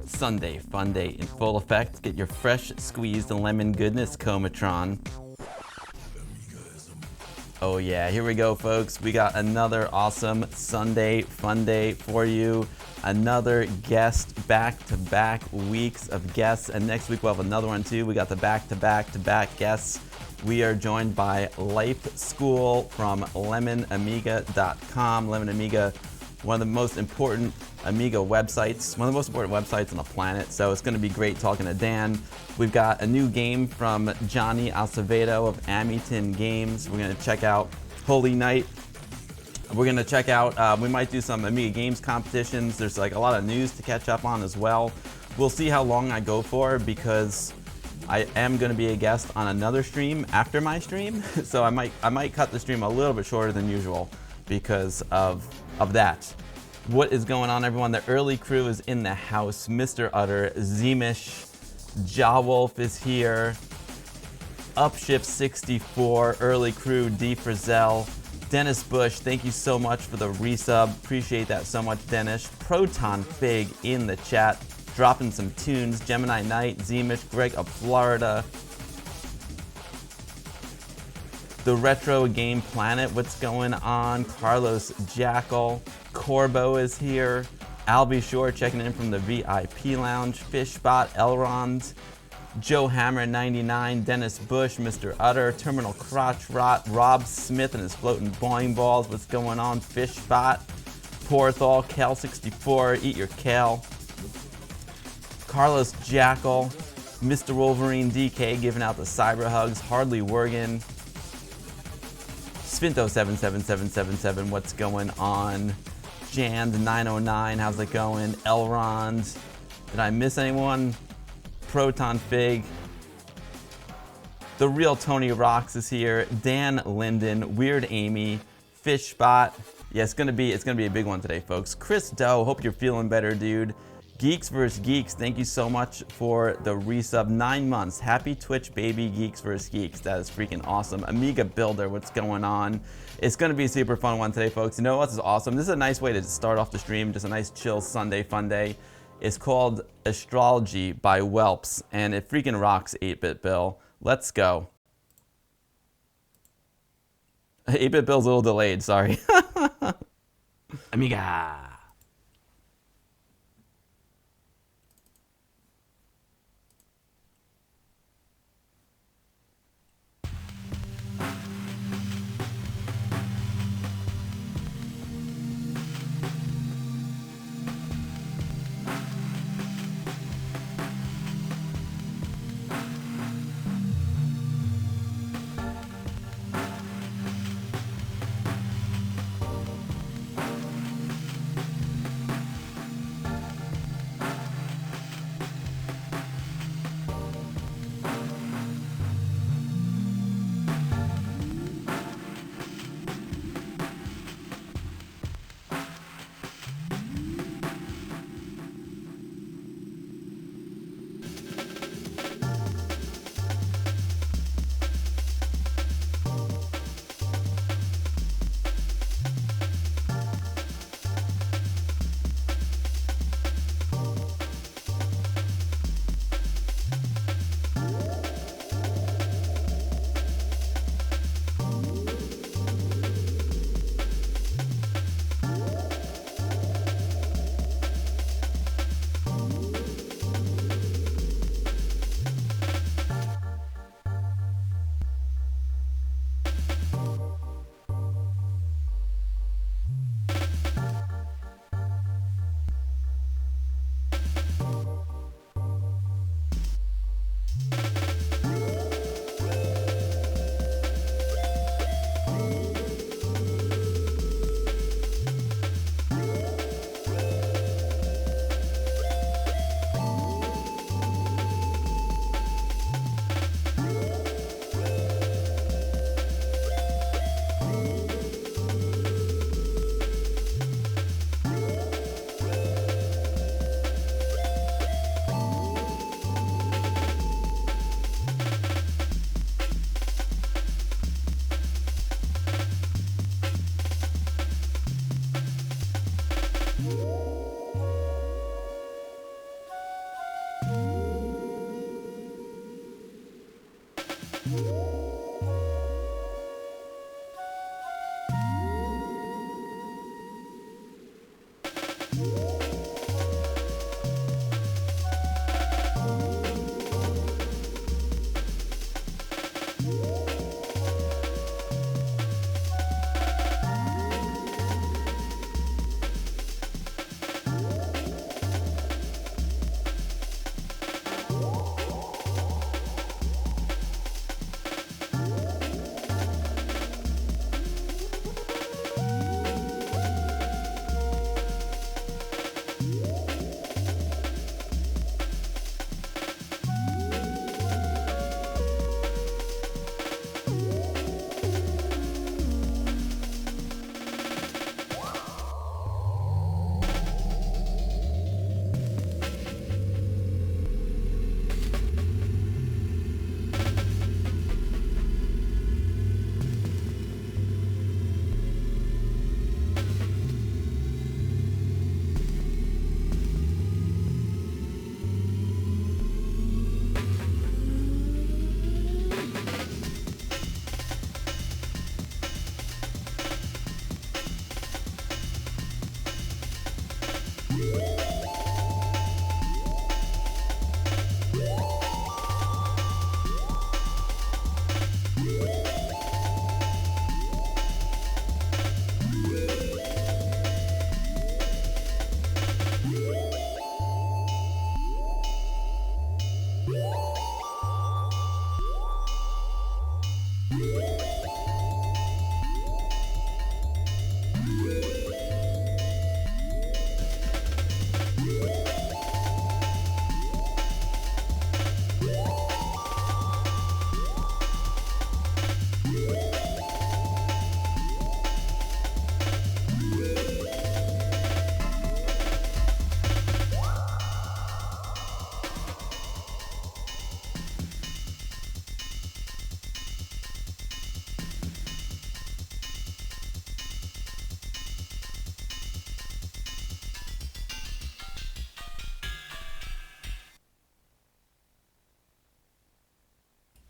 Sunday fun day in full effect. Get your fresh squeezed lemon goodness, Comatron. Oh yeah, here we go, folks. We got another awesome Sunday fun day for you. Another guest, back-to-back weeks of guests, and next week we'll have another one too. We got the back-to-back guests. We are joined by LifeSchool from lemonamiga.com. Lemon Amiga, one of the most important Amiga websites, one of the most important websites on the planet. So it's going to be great talking to Dan. We've got a new game from Johnny Acevedo of Amyton Games. We're going to check out Holy Night. We're going to check out, we might do some Amiga Games competitions. There's like a lot of news to catch up on as well. We'll see how long I go for because I am going to be a guest on another stream after my stream. So I might cut the stream a little bit shorter than usual because of that. What is going on, everyone? The early crew is in the house. Mr. Utter, Zeemish, Jawolf is here. Upshift 64, early crew, D. Frizzell, Dennis Bush, thank you so much for the resub. Appreciate that so much, Dennis. Proton Fig in the chat, dropping some tunes. Gemini Knight, Zeemish, Greg of Florida. The Retro Game Planet, what's going on? Carlos Jackal, Corbo is here. Albie Shore checking in from the VIP Lounge. Fishbot, Elrond, Joe Hammer 99, Dennis Bush, Mr. Utter, Terminal Crotch Rot, Rob Smith and his floating boing balls. What's going on? Fishbot, Porthol, Cal64, Eat Your Kale. Carlos Jackal, Mr. Wolverine DK giving out the cyber hugs. Hardly Wergen. Sfinto77777, what's going on? Jand909, how's it going? Elrond, did I miss anyone? Proton Fig. The Real Tony Rocks is here. Dan Linden, Weird Amy, Fishbot. Yeah, it's gonna be a big one today, folks. Chris Doe, hope you're feeling better, dude. Geeks vs. Geeks, thank you so much for the resub. 9 months. Happy Twitch, baby. Geeks vs. Geeks. That is freaking awesome. Amiga Builder, what's going on? It's going to be a super fun one today, folks. You know what? This is awesome. This is a nice way to start off the stream. Just a nice chill Sunday fun day. It's called Astrology by Whelps, and it freaking rocks 8-Bit Bill. Let's go. 8-Bit Bill's a little delayed, sorry. Amiga.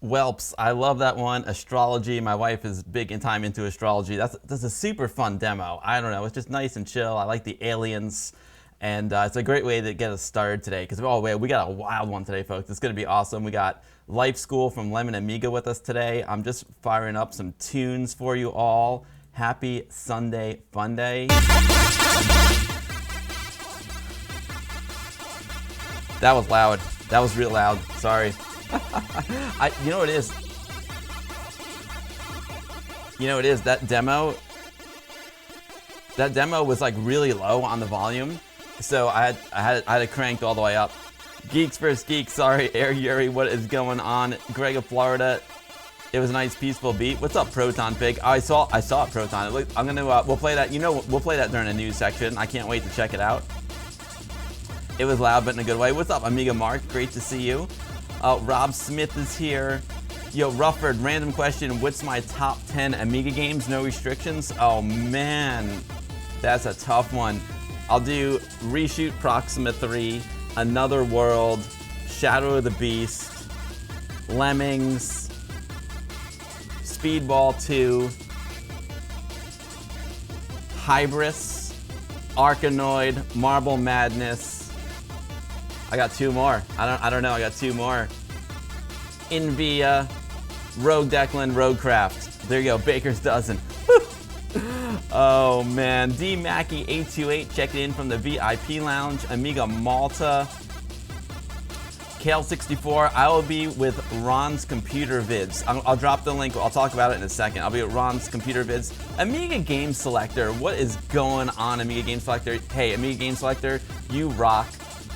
Whelps, I love that one. Astrology, my wife is big in time into astrology. That's a super fun demo. I don't know, it's just nice and chill. I like the aliens, and it's a great way to get us started today. Because we got a wild one today, folks. It's gonna be awesome. We got LifeSchool from Lemon Amiga with us today. I'm just firing up some tunes for you all. Happy Sunday Fun Day. That was loud. That was real loud. Sorry. You know what it is? You know what it is? That demo was like really low on the volume, so I had it cranked all the way up. Geeks vs. Geeks. Sorry, Air Yuri. What is going on? Greg of Florida. It was a nice peaceful beat. What's up, Proton Pig? I saw it, Proton. I'm gonna we'll play that. We'll play that during the news section. I can't wait to check it out. It was loud, but in a good way. What's up, Amiga Mark? Great to see you. Rob Smith is here. Yo, Rufford, random question. What's my top 10 Amiga games? No restrictions? Oh, man. That's a tough one. I'll do Reshoot Proxima 3, Another World, Shadow of the Beast, Lemmings, Speedball 2, Hybris, Arkanoid, Marble Madness. I got two more. I don't know. I got two more. Invia, Rogue Declan, Roguecraft. There you go. Baker's dozen. Oh man. D Mackey 828 checking in from the VIP lounge. Amiga Malta. Kale 64. I will be with Ron's Computer Vids. I'll drop the link. I'll talk about it in a second. I'll be at Ron's Computer Vids. Amiga Game Selector. What is going on, Amiga Game Selector? Hey, Amiga Game Selector, you rock.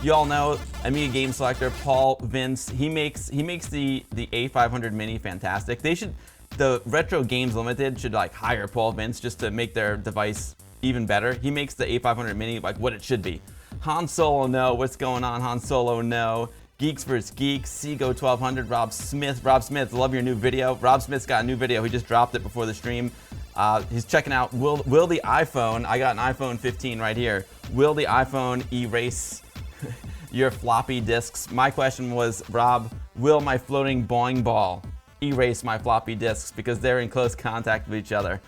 You all know Amiga Game Selector, Paul Vince. He makes the A500 Mini fantastic. The Retro Games Limited should like hire Paul Vince just to make their device even better. He makes the A500 Mini like what it should be. Han Solo, no. What's going on, Han Solo, no. Geeks vs. Geeks, Seago 1200, Rob Smith. Rob Smith, love your new video. Rob Smith's got a new video. He just dropped it before the stream. He's checking out, will the iPhone, I got an iPhone 15 right here. Will the iPhone erase your floppy disks? My question was, Rob, will my floating boing ball erase my floppy disks because they're in close contact with each other.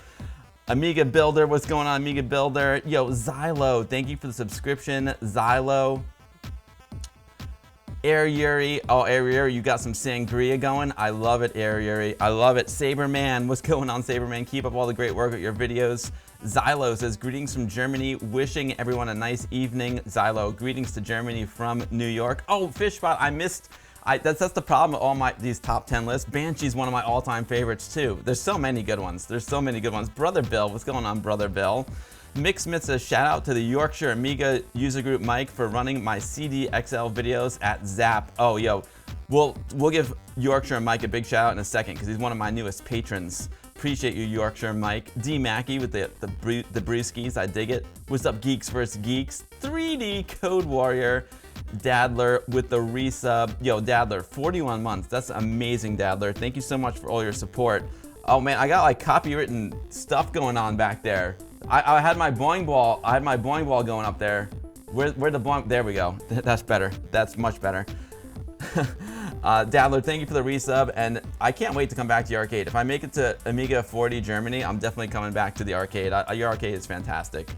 Amiga Builder, what's going on, Amiga Builder? Yo, Xylo, thank you for the subscription, Xylo. Air Yuri, oh, Air Yuri, you got some sangria going. I love it, Air Yuri. I love it. Saberman, what's going on, Saberman? Keep up all the great work with your videos. Xylo says, greetings from Germany, wishing everyone a nice evening. Xylo, greetings to Germany from New York. Oh, Fishbot, that's the problem with all these top 10 lists. Banshee's one of my all-time favorites too. There's so many good ones. Brother Bill, what's going on, Brother Bill? Mixmit says, shout out to the Yorkshire Amiga user group Mike for running my CDXL videos at Zap. Oh, yo, we'll give Yorkshire Mike a big shout out in a second because he's one of my newest patrons. Appreciate you, Yorkshire Mike. D Mackey with the brewskis, I dig it. What's up, Geeks vs. Geeks? 3D Code Warrior. Dadler with the resub. Yo, Dadler, 41 months. That's amazing, Dadler. Thank you so much for all your support. Oh man, I got like copywritten stuff going on back there. I had my boing ball. I had my boing ball going up there. Where the boing? There we go. That's better. That's much better. Dadler, thank you for the resub, and I can't wait to come back to your arcade. If I make it to Amiga 40 Germany, I'm definitely coming back to the arcade. Your arcade is fantastic.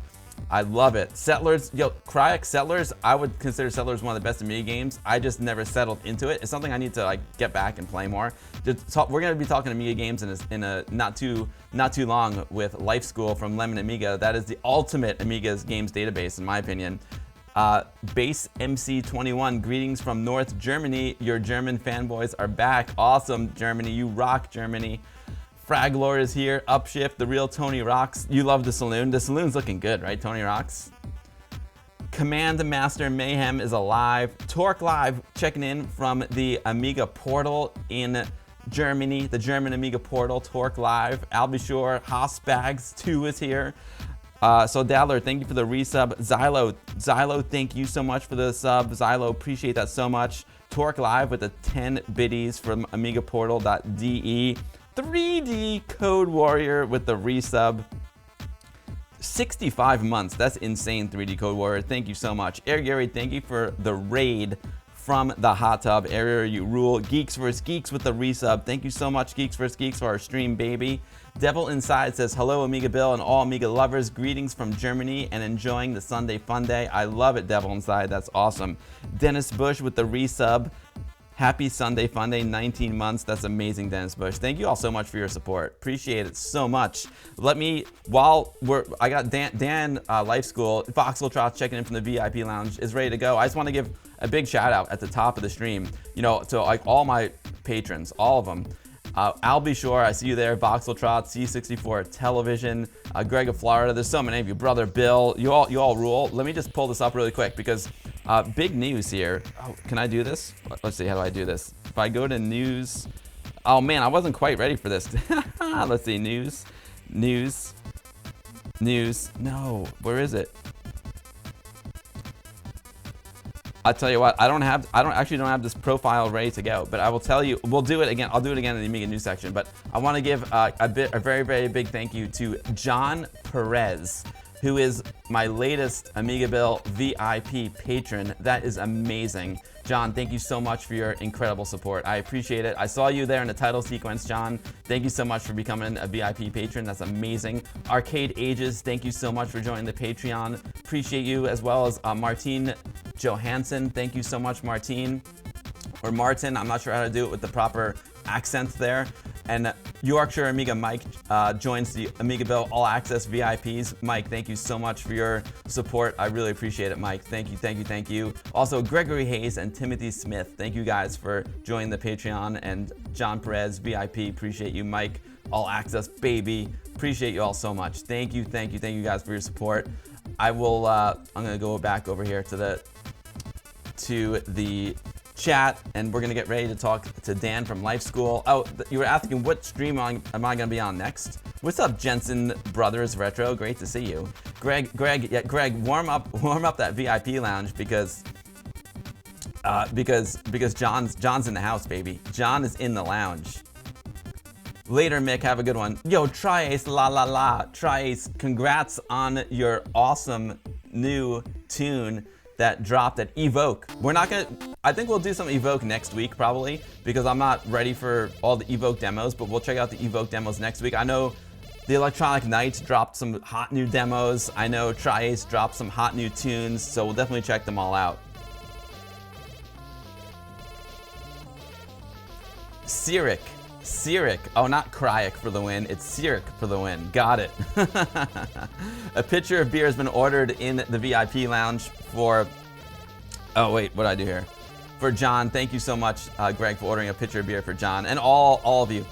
I love it. Settlers, yo, Cryax Settlers, I would consider Settlers one of the best Amiga games. I just never settled into it. It's something I need to like get back and play more. We're gonna be talking Amiga games in a not too long with LifeSchool from Lemon Amiga. That is the ultimate Amiga's games database, in my opinion. Base MC21, greetings from North Germany. Your German fanboys are back. Awesome, Germany. You rock, Germany. Fraglore is here. Upshift, the real Tony Rocks. You love the saloon. The saloon's looking good, right, Tony Rocks? Command Master Mayhem is alive. Torque Live checking in from the Amiga portal in Germany, the German Amiga portal, Torque Live. Albishore, Haasbags 2 is here. So Dadler, thank you for the resub. Xylo, thank you so much for the sub. Xylo, appreciate that so much. Torque Live with the 10 biddies from amigaportal.de. 3D Code Warrior with the resub. 65 months. That's insane, 3D Code Warrior. Thank you so much. Air Gary, thank you for the raid from the hot tub. Air Gary, you rule. Geeks vs. Geeks with the resub. Thank you so much, Geeks vs. Geeks, for our stream, baby. Devil Inside says, hello, Amiga Bill and all Amiga lovers. Greetings from Germany and enjoying the Sunday fun day. I love it, Devil Inside. That's awesome. Dennis Bush with the resub. Happy Sunday Fun Day, 19 months. That's amazing, Dennis Bush. Thank you all so much for your support. Appreciate it so much. I got Dan LifeSchool, Voxel Trotz checking in from the VIP lounge, is ready to go. I just want to give a big shout out at the top of the stream, to like all my patrons, all of them. Albie Shore, I see you there. Voxel Trotz, C64 Television, Greg of Florida. There's so many of you. Brother Bill, you all rule. Let me just pull this up really quick because big news here. Oh, can I do this? Let's see, how do I do this? If I go to news, oh man, I wasn't quite ready for this. Let's see, news, no, where is it? I'll tell you what, I don't actually have this profile ready to go, but I will tell you, we'll do it again. I'll do it again in the Amiga news section, but I want to give a very, very big thank you to John Perez, who is my latest Amiga Bill VIP patron. That is amazing. John, thank you so much for your incredible support. I appreciate it. I saw you there in the title sequence, John. Thank you so much for becoming a VIP patron. That's amazing. Arcade Ages, thank you so much for joining the Patreon. Appreciate you, as well as Martine Johansson. Thank you so much, Martine. Or Martin, I'm not sure how to do it with the proper accent there. And Yorkshire Amiga Mike joins the Amiga Bill All Access VIPs. Mike, thank you so much for your support. I really appreciate it, Mike. Thank you, thank you, thank you. Also, Gregory Hayes and Timothy Smith, thank you guys for joining the Patreon. And John Perez, VIP, appreciate you. Mike, All Access, baby. Appreciate you all so much. Thank you guys for your support. I will, I'm gonna go back over here to the chat, and we're gonna get ready to talk to Dan from LifeSchool. Oh, you were asking what stream am I gonna be on next? What's up, Jensen Brothers Retro? Great to see you, Greg. Yeah, Greg, warm up that VIP lounge because John's in the house, baby. John is in the lounge. Later, Mick. Have a good one. Yo, Triace, la la la. Triace, congrats on your awesome new tune. that dropped at Evoke. I think we'll do some Evoke next week probably, because I'm not ready for all the Evoke demos, but we'll check out the Evoke demos next week. I know the Electronic Knights dropped some hot new demos. I know Tri-Ace dropped some hot new tunes, so we'll definitely check them all out. Cyric. Oh, not Cryik for the win. It's Cyric for the win. Got it. A pitcher of beer has been ordered in the VIP lounge for... Oh, wait. What did I do here? For John. Thank you so much, Greg, for ordering a pitcher of beer for John. And all of you.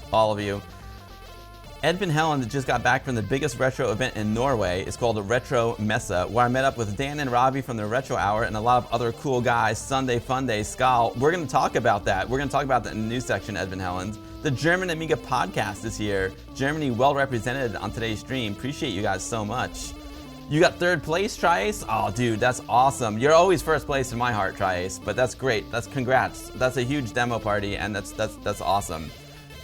Edvin Helen just got back from the biggest retro event in Norway. It's called the Retro Messa, where I met up with Dan and Robbie from the Retro Hour and a lot of other cool guys. Sunday Fun Day, Skal. We're going to talk about that. We're going to talk about that in the news section, Edvin Helen. The German Amiga podcast is here. Germany well represented on today's stream. Appreciate you guys so much. You got third place, Tri-Ace? Oh, dude, that's awesome. You're always first place in my heart, Tri-Ace, but that's great. That's congrats. That's a huge demo party, and that's awesome.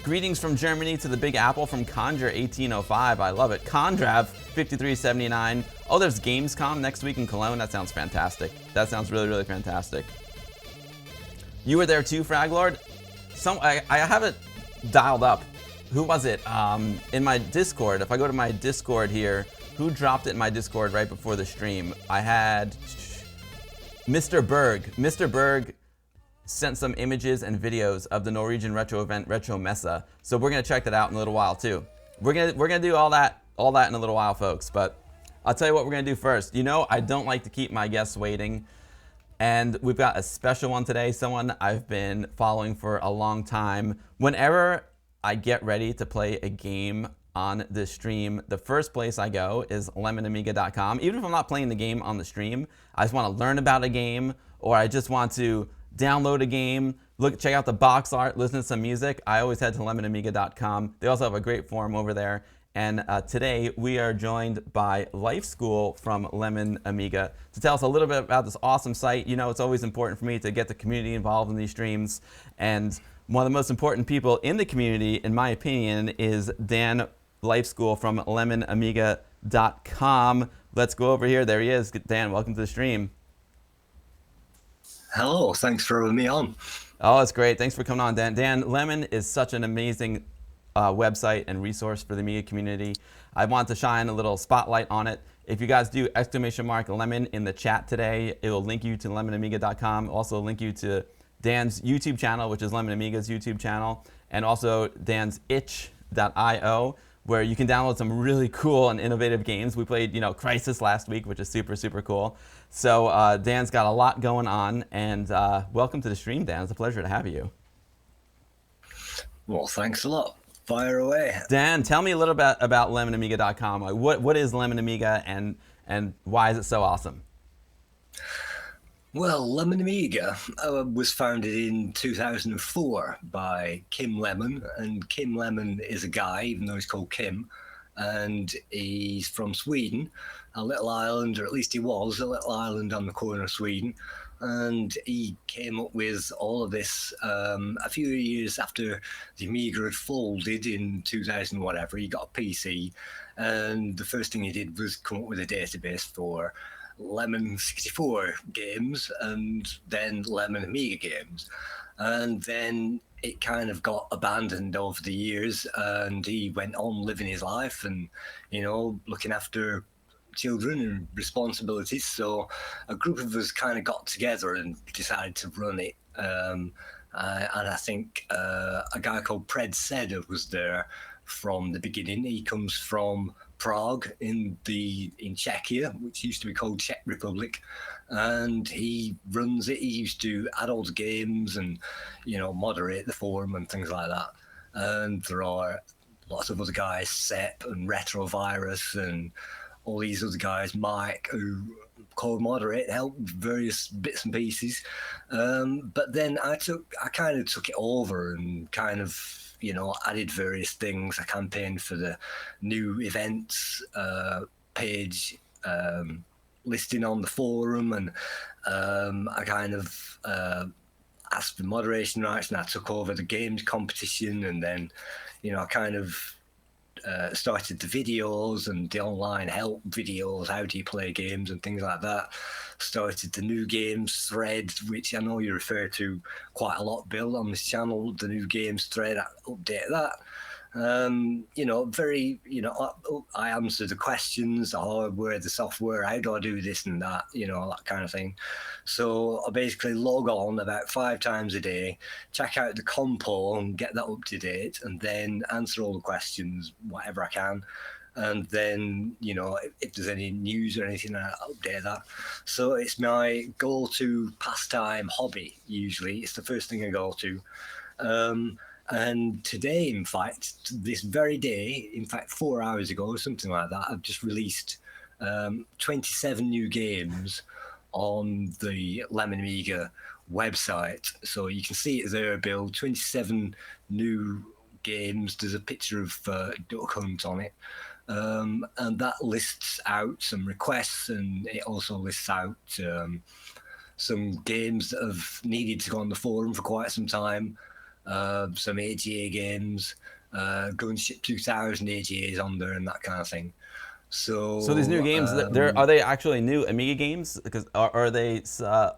Greetings from Germany to the Big Apple from Conjure 1805. I love it. Condrav 5379. Oh, there's Gamescom next week in Cologne. That sounds fantastic. That sounds really, really fantastic. You were there too, Fraglord? I have it dialed up. Who was it? In my Discord. If I go to my Discord here, who dropped it in my Discord right before the stream? I had Mr. Berg. Mr. Berg sent some images and videos of the Norwegian retro event, Retro Messa. So we're gonna check that out in a little while too. We're gonna do all that in a little while, folks. But I'll tell you what we're gonna do first. You know, I don't like to keep my guests waiting, and we've got a special one today. Someone I've been following for a long time. Whenever I get ready to play a game on the stream, the first place I go is lemonamiga.com. Even if I'm not playing the game on the stream, I just want to learn about a game, or I just want to download a game, check out the box art, listen to some music. I always head to lemonamiga.com. They also have a great forum over there. And today we are joined by LifeSchool from Lemon Amiga to tell us a little bit about this awesome site. You know, it's always important for me to get the community involved in these streams. And one of the most important people in the community, in my opinion, is Dan LifeSchool from lemonamiga.com. Let's go over here. There he is. Dan, welcome to the stream. Hello, thanks for having me on. Oh, it's great. Thanks for coming on, Dan. Dan, Lemon is such an amazing website and resource for the Amiga community. I want to shine a little spotlight on it. If you guys do ! Lemon in the chat today, it will link you to lemonamiga.com. Also link you to Dan's YouTube channel, which is Lemon Amiga's YouTube channel, and also Dan's itch.io, where you can download some really cool and innovative games. We played, Crisis last week, which is super, super cool. So Dan's got a lot going on, and welcome to the stream, Dan. It's a pleasure to have you. Well, thanks a lot. Fire away. Dan, tell me a little bit about lemonamiga.com. What is Lemon Amiga, and why is it so awesome? Well, Lemon Amiga was founded in 2004 by Kim Lemon, and Kim Lemon is a guy, even though he's called Kim, and he's from Sweden, a little island, or at least he was, a little island on the corner of Sweden, and he came up with all of this a few years after the Amiga had folded in 2000 whatever. He got a PC, and the first thing he did was come up with a database for Lemon 64 games and then Lemon Amiga games, and then it kind of got abandoned over the years, and he went on living his life and looking after children and responsibilities. So a group of us kind of got together and decided to run it, and I think a guy called Pred Seder was there from the beginning. He comes from Prague in Czechia, which used to be called Czech Republic, and he runs it. He used to add all the games and moderate the forum and things like that. And there are lots of other guys, Sep and Retrovirus and all these other guys, Mike, who co-moderate, help with various bits and pieces. But then I kind of took it over and kind of added various things. I campaigned for the new events page listing on the forum, and I kind of asked for moderation rights, and I took over the games competition, and then I kind of started the videos and the online help videos, how do you play games and things like that. Started the new games thread, which I know you refer to quite a lot, Bill, on this channel. The new games thread, I update that. Very, I answer the questions, the hardware, the software, how do I do this and that, that kind of thing. So I basically log on about 5 times a day, check out the compo and get that up to date, and then answer all the questions, whatever I can. And then, if there's any news or anything, I update that. So it's my go-to pastime hobby, usually. It's the first thing I go to. And today, in fact, this very day, in fact, 4 hours ago or something like that, I've just released 27 new games on the Lemon Amiga website. So you can see it there, Bill. 27 new games. There's a picture of Duck Hunt on it. And that lists out some requests, and it also lists out some games that have needed to go on the forum for quite some time. Some AGA games, Gunship 2000 AGAs on there and that kind of thing. So these new games, are they actually new Amiga games? Because are they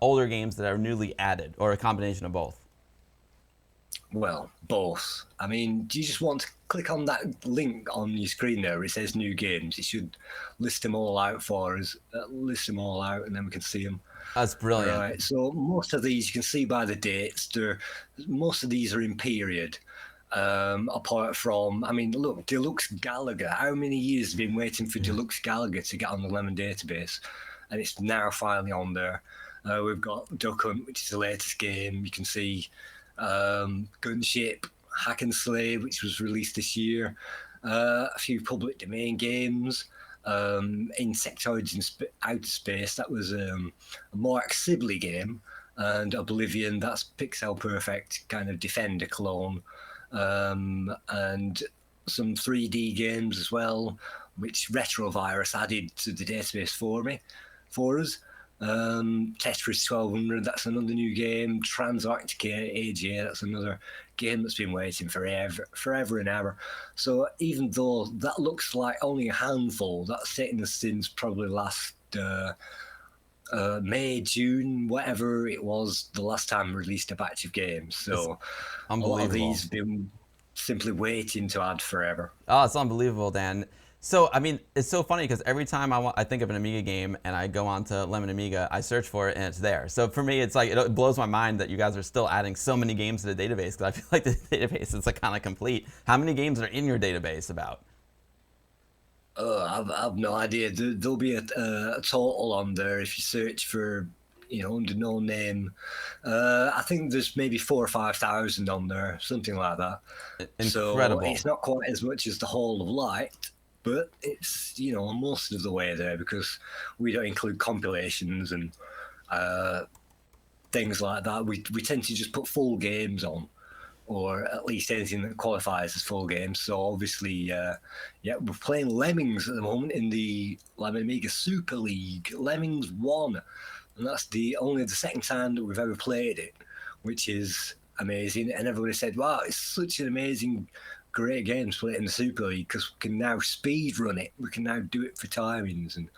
older games that are newly added, or a combination of both? Well, both. I mean, do you just want to click on that link on your screen there where it says new games? It should list them all out for us, and then we can see them. That's brilliant. Right, so most of these you can see by the dates. Most of these are in period. Apart from, I mean, look, Deluxe Gallagher. How many years have been waiting for Deluxe Gallagher to get on the Lemon database? And it's now finally on there. We've got Duck Hunt, which is the latest game. You can see Gunship, Hack and Slay, which was released this year. A few public domain games. Insectoids in Outer Space, that was a Mark Sibley game, and Oblivion, that's Pixel Perfect kind of Defender clone, and some 3D games as well, which Retrovirus added to the database for us. Tetris 1200, that's another new game. Transarctica AGA, that's another game that's been waiting forever and ever. So even though that looks like only a handful, that's taken us since probably last May, June, whatever it was, the last time we released a batch of games. So a lot of these have been simply waiting to add forever. Oh, it's unbelievable, Dan. So, I mean, it's so funny because every time I think of an Amiga game and I go on to Lemon Amiga, I search for it and it's there. So for me, it's like, it blows my mind that you guys are still adding so many games to the database, because I feel like the database is like kind of complete. How many games are in your database about? I've no idea. There'll be a total on there if you search for, under no name. I think there's maybe 4,000 or 5,000 on there, something like that. Incredible. So it's not quite as much as the Hall of Light, but it's, most of the way there, because we don't include compilations and things like that. We tend to just put full games on, or at least anything that qualifies as full games. So obviously, we're playing Lemmings at the moment in the Lemon Amiga Super League. Lemmings 1, and that's only the second time that we've ever played it, which is amazing. And everybody said, wow, it's such an amazing, great game to play it in the Super League, because we can now speed run it. We can now do it for timings, and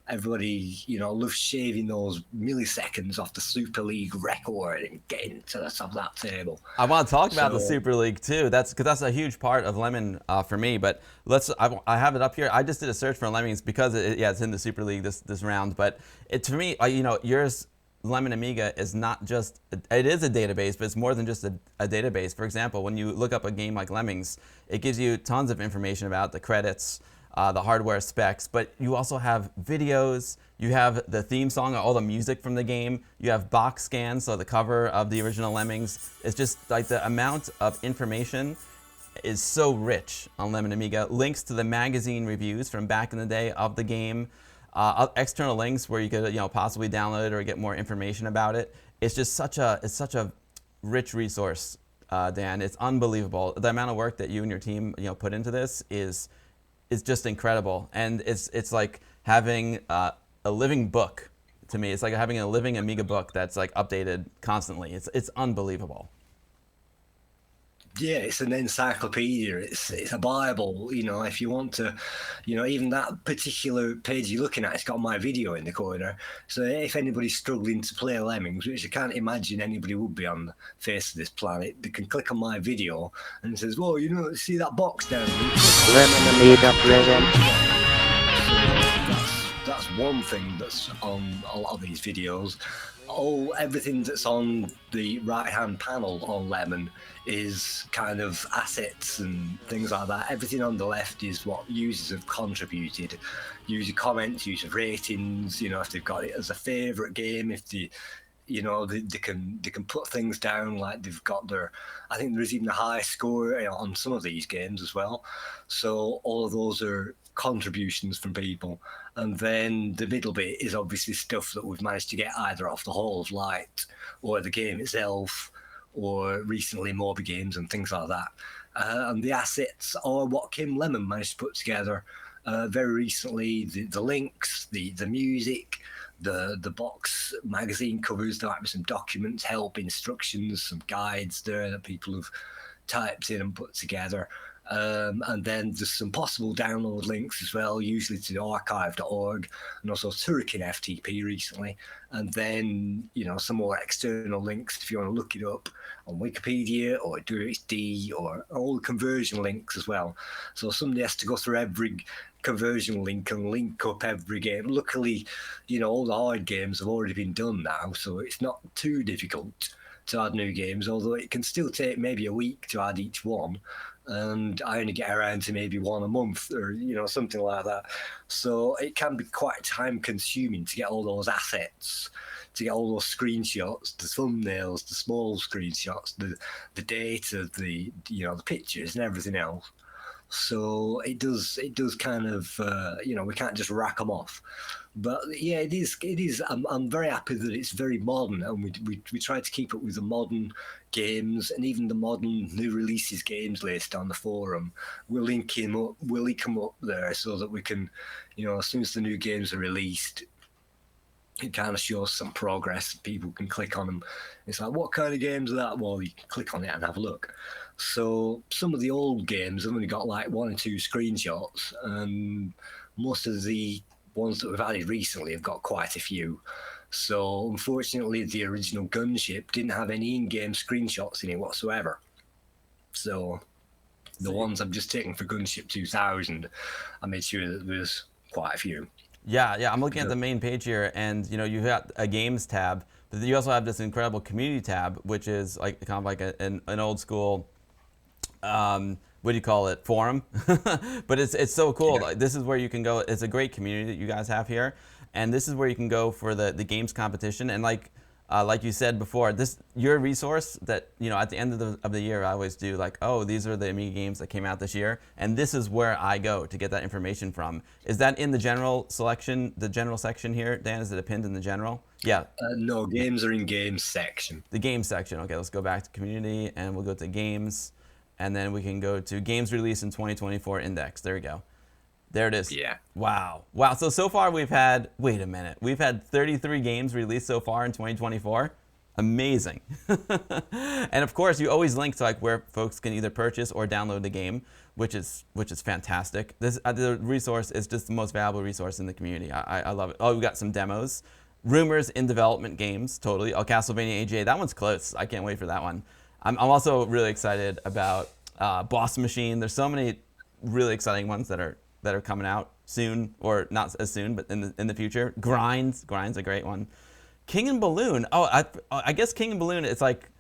everybody, loves shaving those milliseconds off the Super League record and getting to the top of that table. I want to talk about the Super League too. That's because that's a huge part of Lemon for me. But I have it up here. I just did a search for Lemmings because it's in the Super League this round. But to me, yours, Lemon Amiga, is not just, it is a database, but it's more than just a database. For example, when you look up a game like Lemmings, it gives you tons of information about the credits, the hardware specs, but you also have videos, you have the theme song, all the music from the game, you have box scans, so the cover of the original Lemmings. It's just like the amount of information is so rich on Lemon Amiga. Links to the magazine reviews from back in the day of the game, external links where you could possibly download it or get more information about it. It's just such a rich resource, Dan. It's unbelievable. The amount of work that you and your team put into this is just incredible, and it's like having a living book to me. It's like having a living Amiga book that's like updated constantly. It's unbelievable. Yeah, it's an encyclopedia. It's a Bible. You know, if you want to, you know, even that particular page you're looking at, it's got my video in the corner. So if anybody's struggling to play Lemmings, which I can't imagine anybody would be on the face of this planet, they can click on my video and it says, "Well, you know, see that box down there? You click on Lemon Amiga present. that's one thing that's on a lot of these videos. Everything that's on the right-hand panel on Lemon is kind of assets and things like that. Everything on the left is what users have contributed, user comments, user ratings. You know, if they've got it as a favorite game, if they, you know, they can put things down like they've got their. I think there's even a high score on some of these games as well. So all of those are contributions from people, and then the middle bit is obviously stuff that we've managed to get either off the Hall of Light or the game itself, or recently Moby Games and things like that. And the assets are what Kim Lemon managed to put together very recently. The links, the music, the box magazine covers. There might be some documents, help, instructions, some guides there that people have typed in and put together. And then there's some possible download links as well, usually to archive.org and also Turrican FTP recently. And then, you know, some more external links if you want to look it up on Wikipedia or DuXD, or all the conversion links as well. So somebody has to go through every conversion link and link up every game. Luckily, you know, all the hard games have already been done now, so it's not too difficult to add new games, although it can still take maybe a week to add each one. And I only get around to maybe one a month, or, you know, something like that. So it can be quite time consuming to get all those assets, to get all those screenshots, the thumbnails, the small screenshots, the data, the, you know, the pictures and everything else. So it does kind of, you know, we can't just rack them off. But yeah, it is. I'm very happy that it's very modern, and we try to keep up with the modern games and even the modern new releases games list on the forum. We'll link them up there so that we can, you know, as soon as the new games are released, it kind of shows some progress. People can click on them. It's like, what kind of games are that? Well, you can click on it and have a look. So some of the old games have only got like one or two screenshots, and most of the ones that we've added recently have got quite a few. So unfortunately, the original Gunship didn't have any in-game screenshots in it whatsoever. So the ones I'm just taking for Gunship 2000, I made sure that there's quite a few. Yeah, I'm looking at the main page here, and you know, you got a games tab, but you also have this incredible community tab, which is like kind of like an old school, what do you call it, forum? But it's so cool. Yeah. Like, this is where you can go. It's a great community that you guys have here, and this is where you can go for the games competition. And like you said before, your resource that, you know, at the end of the year I always do, like, oh, these are the Amiga games that came out this year, and this is where I go to get that information from. Is that in the general selection, the general section here, Dan? Is it pinned in the general? Yeah. No, games are in games section. The games section. Okay, let's go back to community, and we'll go to games, and then we can go to games released in 2024 index. There we go. There it is. Yeah. Wow. So far we've had, wait a minute, we've had 33 games released so far in 2024. Amazing. And of course, you always link to like where folks can either purchase or download the game, which is fantastic. This the resource is just the most valuable resource in the community. I love it. Oh, we got some demos. Rumors in development games, totally. Oh, Castlevania AJ, that one's close. I can't wait for that one. I'm also really excited about Boss Machine. There's so many really exciting ones that are coming out soon, or not as soon, but in the future. Grind's a great one. King and Balloon. Oh, I guess King and Balloon is like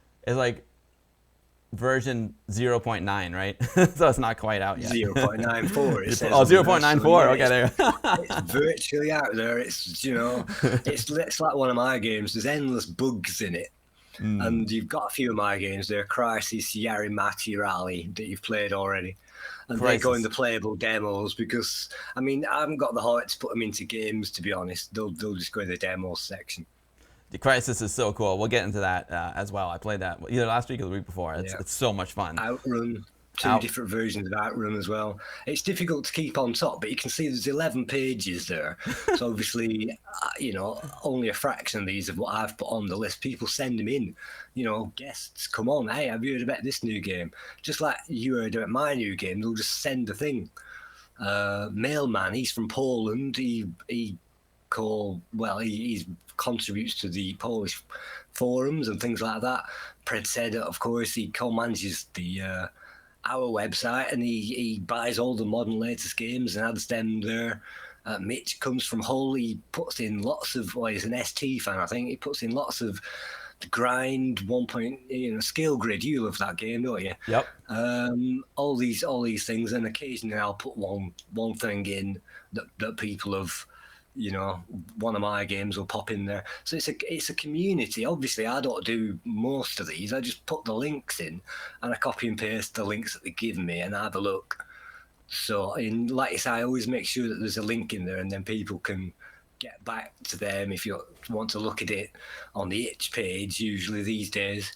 version 0.9, right? So it's not quite out yet. 0.94. It says 0.94. So, yeah, okay, there. It's virtually out there. It's, you know, it's like one of my games. There's endless bugs in it. And you've got a few of my games there, Crisis, Yarimati Rally, that you've played already. And they go in the playable demos because, I mean, I haven't got the heart to put them into games, to be honest. They'll just go in the demos section. The Crisis is so cool. We'll get into that as well. I played that either last week or the week before. It's so much fun. Outrun two different versions of Outrun as well. It's difficult to keep on top, but you can see there's 11 pages there. So obviously, only a fraction of these of what I've put on the list. People send them in, guests, come on, hey, have you heard about this new game? Just like you heard about my new game, they'll just send the thing. Mailman, he's from Poland. He contributes to the Polish forums and things like that. Predseda, of course, he co-manages the our website, and he buys all the modern latest games and adds them there. Mitch comes from Hull. He puts in lots of, he's an ST fan, I think. He puts in lots of the Grind, 1 point, Scale Grid. You love that game, don't you? Yep. All these things, and occasionally I'll put one thing in that people have, one of my games will pop in there. So it's a community. Obviously, I don't do most of these. I just put the links in, and I copy and paste the links that they give me, and I have a look. So, like I say, I always make sure that there's a link in there, and then people can get back to them if you want to look at it on the itch page. Usually these days.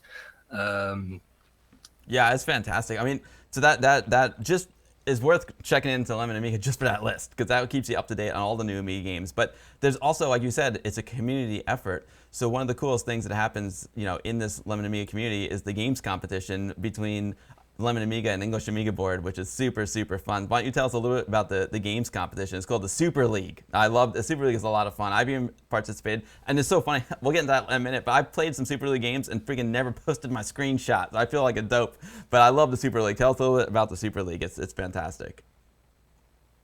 Yeah, it's fantastic. I mean, so that just is worth checking into Lemon Amiga just for that list, because that keeps you up to date on all the new Amiga games. But there's also, like you said, it's a community effort. So one of the coolest things that happens, in this Lemon Amiga community is the games competition between Lemon Amiga and English Amiga board, which is super, super fun. Why don't you tell us a little bit about the games competition? It's called the Super League. I love the Super League. Is a lot of fun. I've even participated, and it's so funny. We'll get into that in a minute, but I've played some Super League games and freaking never posted my screenshots. I feel like a dope, but I love the Super League. Tell us a little bit about the Super League. It's fantastic.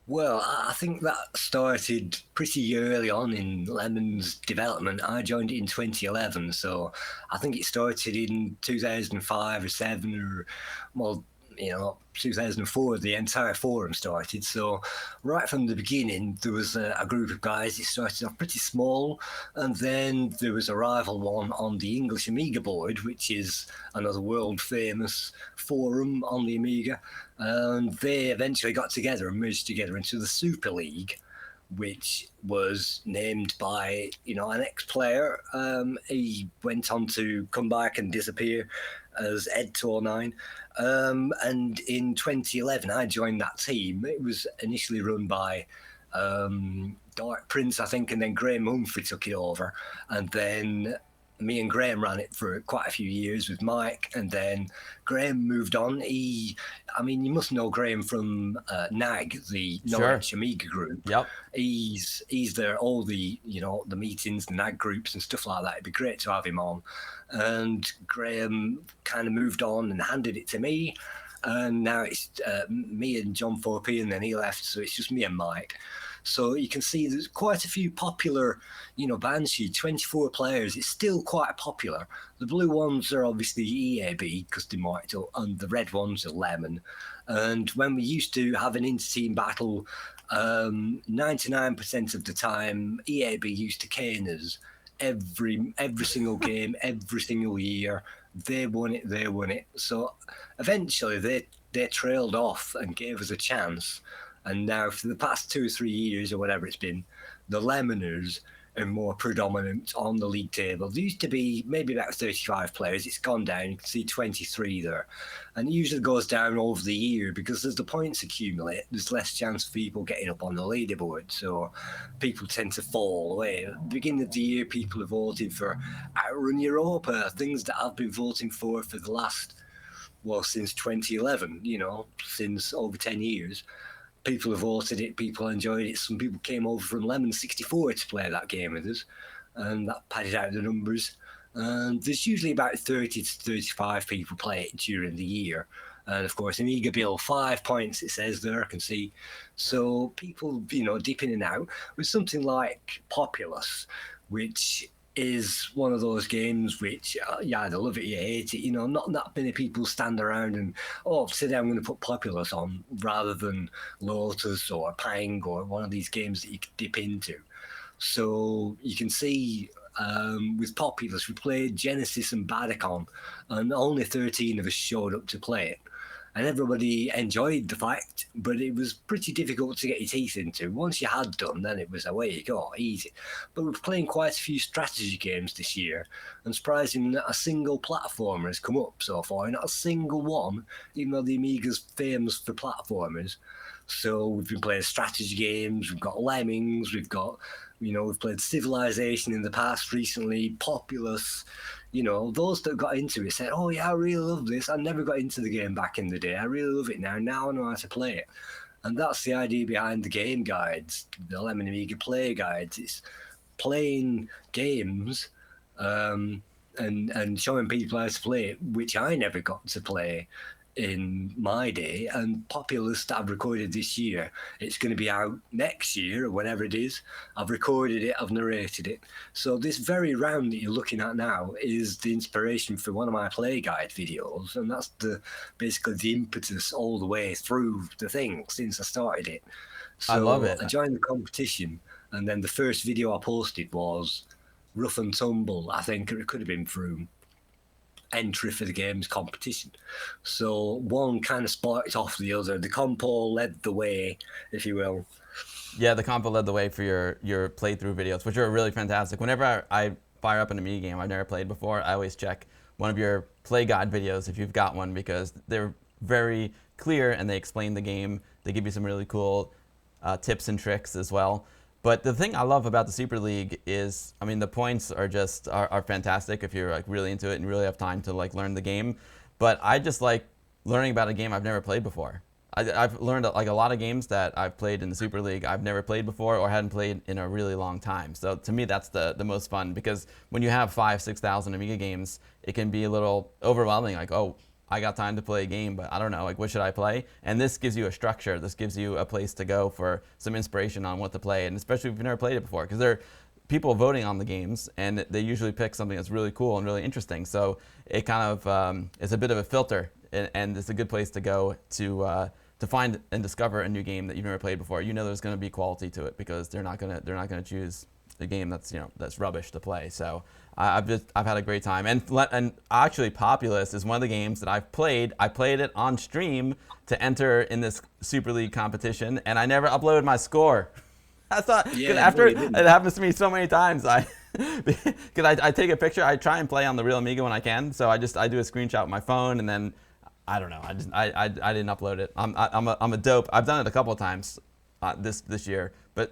Well, I think that started pretty early on in Lemon's development. I joined it in 2011, so I think it started in 2005 or 7 or, 2004, the entire forum started. So right from the beginning, there was a group of guys. It started off pretty small, and then there was a rival one on the English Amiga board, which is another world-famous forum on the Amiga. And they eventually got together and merged together into the Super League, which was named by, an ex-player. He went on to come back and disappear as Ed209. And in 2011, I joined that team. It was initially run by Dark Prince, I think, and then Graham Humphrey took it over. And then me and Graham ran it for quite a few years with Mike, and then Graham moved on. You must know Graham from NAG, the Norwich Amiga group. Yep. He's there, all the the meetings, the NAG groups and stuff like that. It'd be great to have him on. And Graham kind of moved on and handed it to me, and now it's me and John 4P, and then he left, so it's just me and Mike. So you can see there's quite a few popular, Banshee, 24 players. It's still quite popular. The blue ones are obviously EAB because they marked up, and the red ones are Lemon. And when we used to have an inter-team battle, 99% of the time, EAB used to cane us every single game, every single year. They won it. So eventually they trailed off and gave us a chance. And now for the past 2 or 3 years or whatever it's been, the Lemoners are more predominant on the league table. There used to be maybe about 35 players. It's gone down. You can see 23 there. And it usually goes down over the year because as the points accumulate, there's less chance of people getting up on the leaderboard. So people tend to fall away. At the beginning of the year, people have voted for Outrun Europa, things that I've been voting for the last, since 2011, since over 10 years. People have voted it, people enjoyed it. Some people came over from Lemon 64 to play that game with us, and that padded out the numbers. And there's usually about 30 to 35 people play it during the year. And of course, Amiga Bill, 5 points, it says there, I can see. So people, dip in and out with something like Populous, which is one of those games which you either love it or you hate it. Not that many people stand around and, today I'm going to put Populous on rather than Lotus or Pang or one of these games that you could dip into. So you can see with Populous, we played Genesis and Badicon, and only 13 of us showed up to play it. and everybody enjoyed the fact, but it was pretty difficult to get your teeth into. Once you had done, then it was away you go, easy. But we're playing quite a few strategy games this year, and surprisingly, not a single platformer has come up so far, not a single one, even though the Amiga's famous for platformers. So we've been playing strategy games, we've got Lemmings, we've played Civilization in the past recently, Populous. Those that got into it said, oh yeah, I really love this. I never got into the game back in the day. I really love it now. Now I know how to play it. And that's the idea behind the game guides, the Lemon Amiga play guides. It's playing games and showing people how to play it, which I never got to play in my day. And Populous that I've recorded this year, it's going to be out next year or whenever it is. I've recorded it, I've narrated it. So this very round that you're looking at now is the inspiration for one of my play guide videos, and that's basically the impetus all the way through the thing since I started it. So I love it. I joined the competition, and then the first video I posted was Rough and Tumble. I think it could have been through entry for the game's competition. So one kind of sparked off the other. The compo led the way, if you will. Yeah, the compo led the way for your playthrough videos, which are really fantastic. Whenever I fire up an Amiga game I've never played before, I always check one of your play guide videos if you've got one, because they're very clear and they explain the game. They give you some really cool tips and tricks as well. But the thing I love about the Super League is, I mean, the points are just are fantastic if you're like really into it and really have time to like learn the game. But I just like learning about a game I've never played before. I've learned like a lot of games that I've played in the Super League I've never played before or hadn't played in a really long time. So to me, that's the most fun, because when you have 5,000-6,000 Amiga games, it can be a little overwhelming. Like, oh, I got time to play a game, but I don't know, like, what should I play? And this gives you a structure. This gives you a place to go for some inspiration on what to play, and especially if you've never played it before, because there are people voting on the games, and they usually pick something that's really cool and really interesting. So it kind of is a bit of a filter, and it's a good place to go to find and discover a new game that you've never played before. You know there's going to be quality to it, because they're not going to choose a game that's that's rubbish to play. So I've had a great time, and actually Populous is one of the games that I've played. I played it on stream to enter in this Super League competition, and I never uploaded my score. I thought, because after it happens to me so many times, because I take a picture, I try and play on the real Amiga when I can. So I do a screenshot with my phone, and then I don't know, I didn't upload it. I'm a dope. I've done it a couple of times this year, but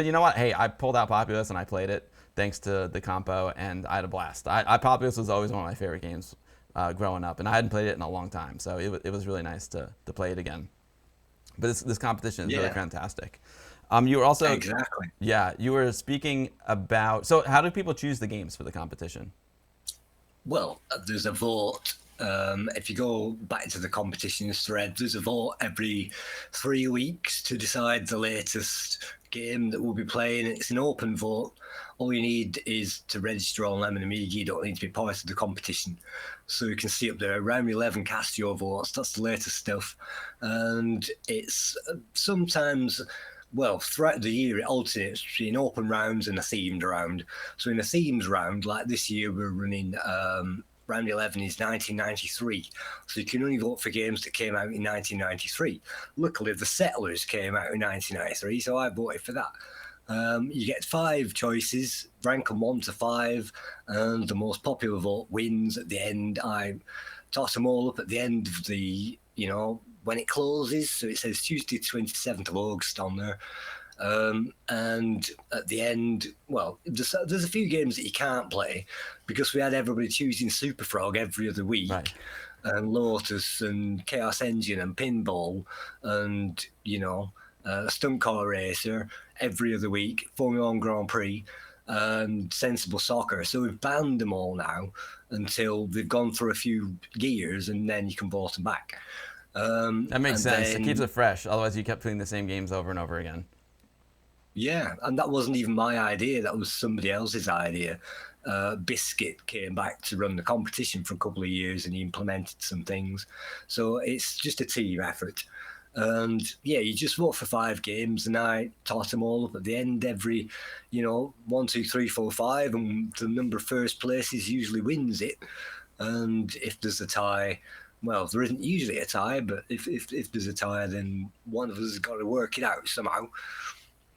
you know what? Hey, I pulled out Populous and I played it thanks to the compo, and I had a blast. Populous was always one of my favorite games growing up, and I hadn't played it in a long time, so it was really nice to play it again. But this competition is really fantastic. You were also exactly. Yeah, you were speaking about. So how do people choose the games for the competition? Well, there's a vote. If you go back to the competitions thread, there's a vote every 3 weeks to decide the latest game that we'll be playing. It's an open vote. All you need is to register on Lemon Amiga. You don't need to be part of the competition. So you can see up there, round 11, cast your votes. That's the latest stuff. And it's sometimes, well, throughout the year, it alternates between open rounds and a themed round. So in a themed round, like this year, we're running round 11 is 1993. So you can only vote for games that came out in 1993. Luckily, The Settlers came out in 1993, so I voted for that. You get 5 choices, rank them 1 to 5, and the most popular vote wins at the end. I toss them all up at the end of the, when it closes. So it says Tuesday, 27th of August on there. And at the end, well, there's a few games that you can't play because we had everybody choosing Super Frog every other week, Right. And Lotus and Chaos Engine and Pinball and, Stunt Car Racer every other week, Formula 1 Grand Prix and Sensible Soccer. So we've banned them all now until they've gone through a few years, and then you can vote them back. That makes sense. It keeps it fresh. Otherwise, you kept playing the same games over and over again. Yeah, and that wasn't even my idea. That was somebody else's idea. Biscuit came back to run the competition for a couple of years, and he implemented some things. So it's just a team effort. And yeah, you just vote for 5 games, and I toss them all up at the end every, 1, 2, 3, 4, 5, and the number of first places usually wins it. And if there's a tie, well, there isn't usually a tie, but if there's a tie, then one of us has got to work it out somehow.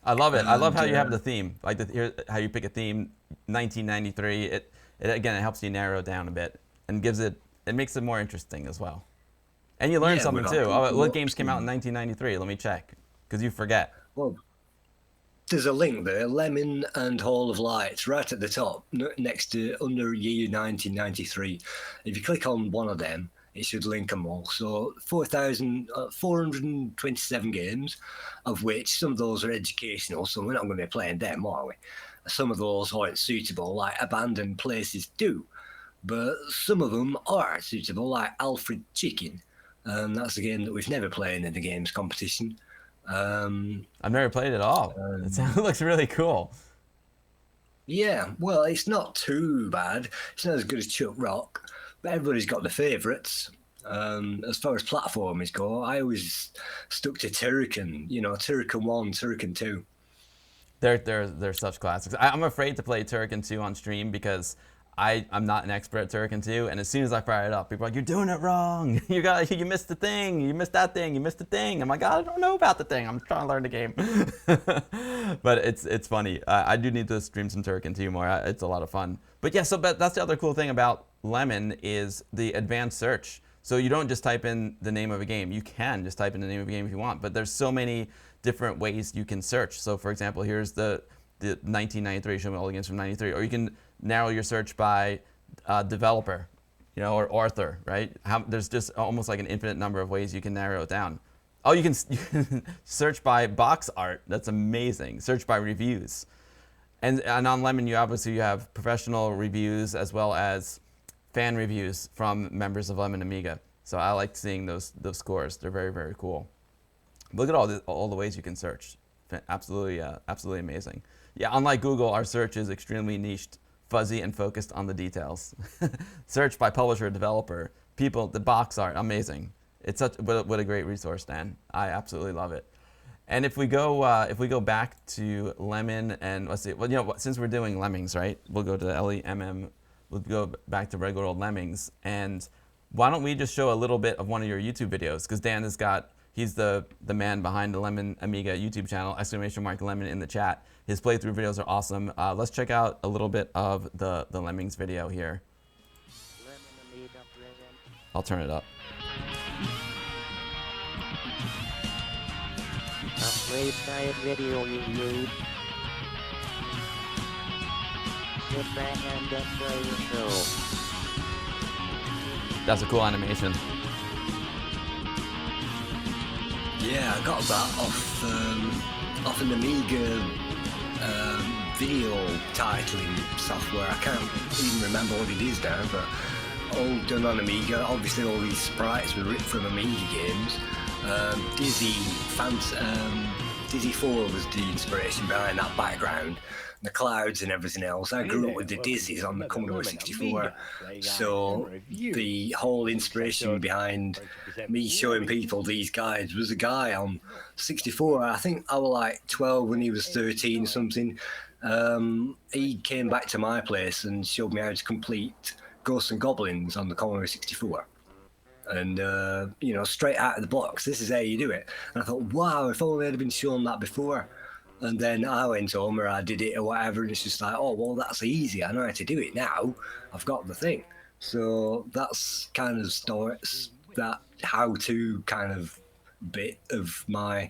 I love it. I love how And you have the theme, like how you pick a theme, 1993. It again, it helps you narrow it down a bit and it makes it more interesting as well. And you learn Yeah, something we've too. got Oh, what lots games came out in of- 1993? Let me check, because you forget. Well, there's a link there, Lemon and Hall of Lights, right at the top, next to under year 1993. If you click on one of them, it should link them all. So 427 games, of which some of those are educational, so we're not going to be playing them, are we? Some of those aren't suitable, like Abandoned Places 2, but some of them are suitable, like Alfred Chicken. That's a game that we've never played in the games competition. I've never played it at all. It looks really cool. Yeah, well, it's not too bad. It's not as good as Chuck Rock, but everybody's got their favourites. As far as platformers go, I always stuck to Turrican. You know, Turrican 1, Turrican 2. They're such classics. I'm afraid to play Turrican 2 on stream because I'm not an expert at Turrican 2, and as soon as I fire it up, people are like, "You're doing it wrong. You missed the thing. You missed that thing. You missed the thing." I'm like, "I don't know about the thing. I'm trying to learn the game." But it's funny. I do need to stream some Turrican 2 more. It's a lot of fun. But yeah, but that's the other cool thing about Lemon is the advanced search. So you don't just type in the name of a game. You can just type in the name of a game if you want, but there's so many different ways you can search. So for example, here's the 1993, show me all the games from 93, or you can narrow your search by developer, or author, right? There's just almost like an infinite number of ways you can narrow it down. Oh, you can search by box art. That's amazing. Search by reviews. And on Lemon, you have professional reviews as well as fan reviews from members of Lemon Amiga. So I like seeing those scores. They're very, very cool. Look at all the ways you can search. Absolutely amazing. Yeah, unlike Google, our search is extremely niched, fuzzy, and focused on the details. Search by publisher, developer, people, the box art, amazing. It's what a great resource, Dan. I absolutely love it. And if we go back to Lemon and let's see, well, since we're doing Lemmings, right? We'll go to the LEMM. We'll go back to regular old Lemmings. And why don't we just show a little bit of one of your YouTube videos? Because Dan he's the man behind the Lemon Amiga YouTube channel, !Lemon in the chat. His playthrough videos are awesome. Let's check out a little bit of the Lemmings video here. I'll turn it up. A website video review. Sit back and enjoy the show. That's a cool animation. Yeah, I got that off an Amiga video titling software. I can't even remember what it is now, but all done on Amiga. Obviously, all these sprites were ripped from Amiga games. Dizzy 4 was the inspiration behind that background, the clouds and everything else. I grew up with the Dizzies on the Commodore 64, so the whole inspiration behind me showing people these guides was a guy on 64. I think I was like 12 when he was 13 or something. He came back to my place and showed me how to complete Ghosts and Goblins on the Commodore 64. And, straight out of the box, this is how you do it. And I thought, wow, if only I'd have been shown that before. And then I went home or I did it or whatever, and it's just like, oh, well, that's easy. I know how to do it now. I've got the thing. So that's kind of starts that how-to kind of bit of my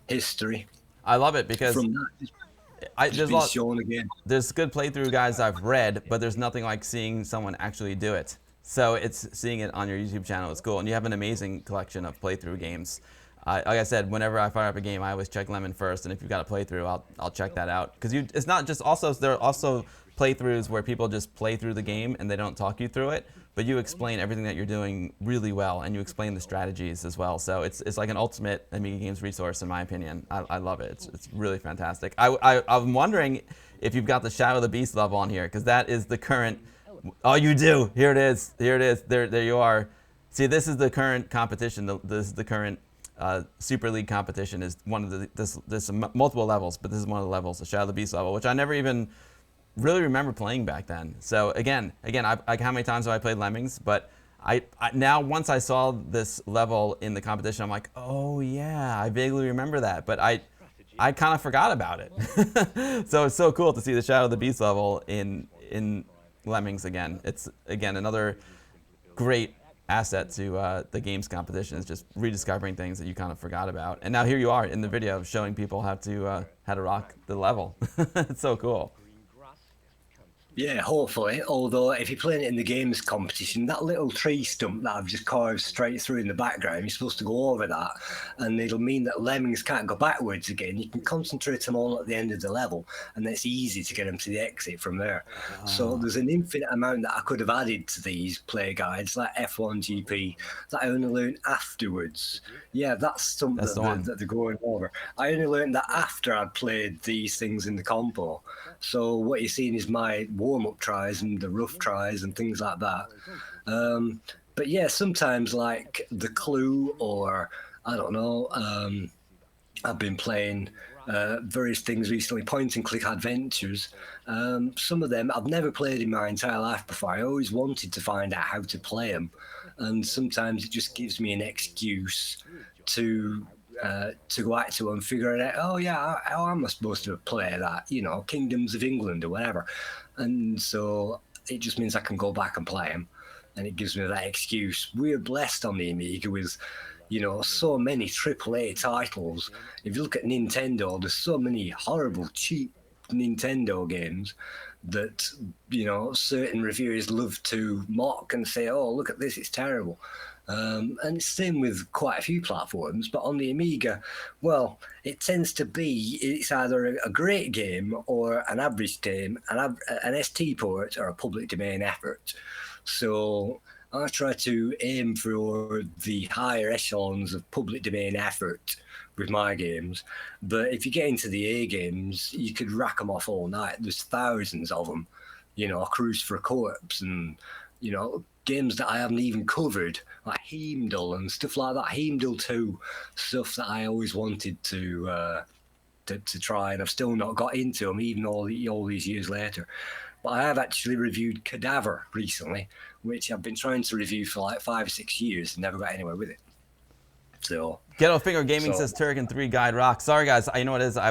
history. I love it because From that, shown again. There's good playthrough guides I've read, but there's nothing like seeing someone actually do it. So it's seeing it on your YouTube channel. It's cool, and you have an amazing collection of playthrough games. Like I said, whenever I fire up a game, I always check Lemon first, and if you've got a playthrough, I'll check that out. Because it's not just there are also playthroughs where people just play through the game and they don't talk you through it, but you explain everything that you're doing really well, and you explain the strategies as well. So it's like an ultimate Amiga Games resource, in my opinion. I love it. It's really fantastic. I'm wondering if you've got the Shadow of the Beast level on here, because that is the current. Oh, you do. Here it is. Here it is. There you are. See, this is the current competition. This is the current Super League competition. Is one of this multiple levels, but this is one of the levels, the Shadow of the Beast level, which I never even really remember playing back then. So again, how many times have I played Lemmings? But now once I saw this level in the competition, I'm like, oh yeah, I vaguely remember that, but I kind of forgot about it. So it's so cool to see the Shadow of the Beast level in Lemmings again. It's again another great asset to the games competition, is just rediscovering things that you kind of forgot about. And now here you are in the video showing people how to rock the level. It's so cool. Yeah, hopefully. Although, if you're playing it in the games competition, that little tree stump that I've just carved straight through in the background, you're supposed to go over that, and it'll mean that lemmings can't go backwards again. You can concentrate them all at the end of the level, and it's easy to get them to the exit from there. So there's an infinite amount that I could have added to these play guides, like F1 GP, that I only learned afterwards. Yeah, that's something That's the one. that they're going over. I only learned that after I'd played these things in the compo. So what you're seeing is my warm-up tries and the rough tries and things like that. But yeah, sometimes like the Clue, or I don't know, I've been playing various things recently, point-and-click adventures. Some of them I've never played in my entire life before. I always wanted to find out how to play them, and sometimes it just gives me an excuse to go out to and figure it out. Oh yeah, how am I supposed to play that? You know, Kingdoms of England or whatever. And so it just means I can go back and play them, and it gives me that excuse. We're blessed on the Amiga with, you know, so many AAA titles. If you look at Nintendo, there's so many horrible, cheap Nintendo games that, you know, certain reviewers love to mock and say, oh, look at this, it's terrible. And it's same with quite a few platforms, but on the Amiga, well, it tends to be it's either a great game or an average game, an ST port or a public domain effort. So I try to aim for the higher echelons of public domain effort with my games. But if you get into the A games, you could rack them off all night. There's thousands of them. You know, Cruise for a Corpse and, you know, games that I haven't even covered, like Heimdall and stuff like that. Heimdall 2, stuff that I always wanted to try, and I've still not got into them, even all these years later. But I have actually reviewed Cadaver recently, which I've been trying to review for like 5 or 6 years and never got anywhere with it. So Ghetto Finger Gaming says Turrican 3 guide rock. Sorry guys, you know what it is? I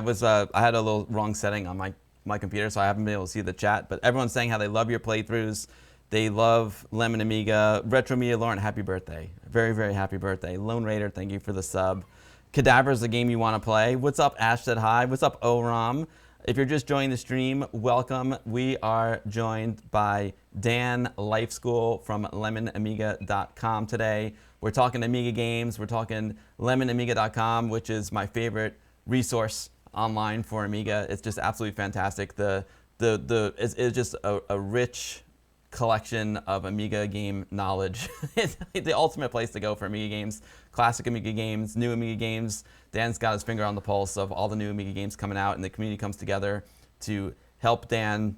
had a little wrong setting on my computer, so I haven't been able to see the chat. But everyone's saying how they love your playthroughs. They love Lemon Amiga. Retro Media Lauren, happy birthday. Very, very happy birthday. Lone Raider, thank you for the sub. Cadaver is the game you want to play. What's up, Ash said hi. What's up, Oram? If you're just joining the stream, welcome. We are joined by Dan LifeSchool from lemonamiga.com today. We're talking Amiga games. We're talking lemonamiga.com, which is my favorite resource online for Amiga. It's just absolutely fantastic. It's just a rich collection of Amiga game knowledge. It's the ultimate place to go for Amiga games. Classic Amiga games, new Amiga games. Dan's got his finger on the pulse of all the new Amiga games coming out, and the community comes together to help Dan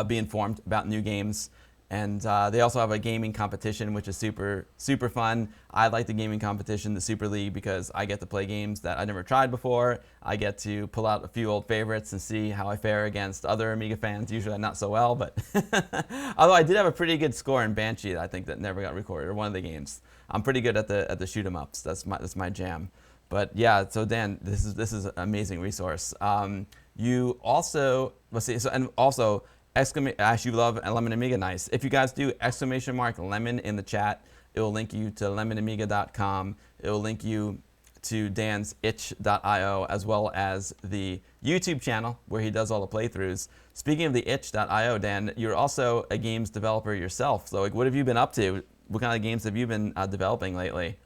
be informed about new games. And they also have a gaming competition, which is super, super fun. I like the gaming competition, the Super League, because I get to play games that I never tried before. I get to pull out a few old favorites and see how I fare against other Amiga fans. Usually not so well, but although I did have a pretty good score in Banshee, I think, that never got recorded, or one of the games. I'm pretty good at the shoot 'em ups. That's my jam. But yeah, so Dan, this is an amazing resource. You also, let's see, so, and also, Ash, you love Lemon Amiga, nice. If you guys do !Lemon in the chat, it will link you to lemonamiga.com. It will link you to Dan's itch.io, as well as the YouTube channel where he does all the playthroughs. Speaking of the itch.io, Dan, you're also a games developer yourself. So like, what have you been up to? What kind of games have you been developing lately?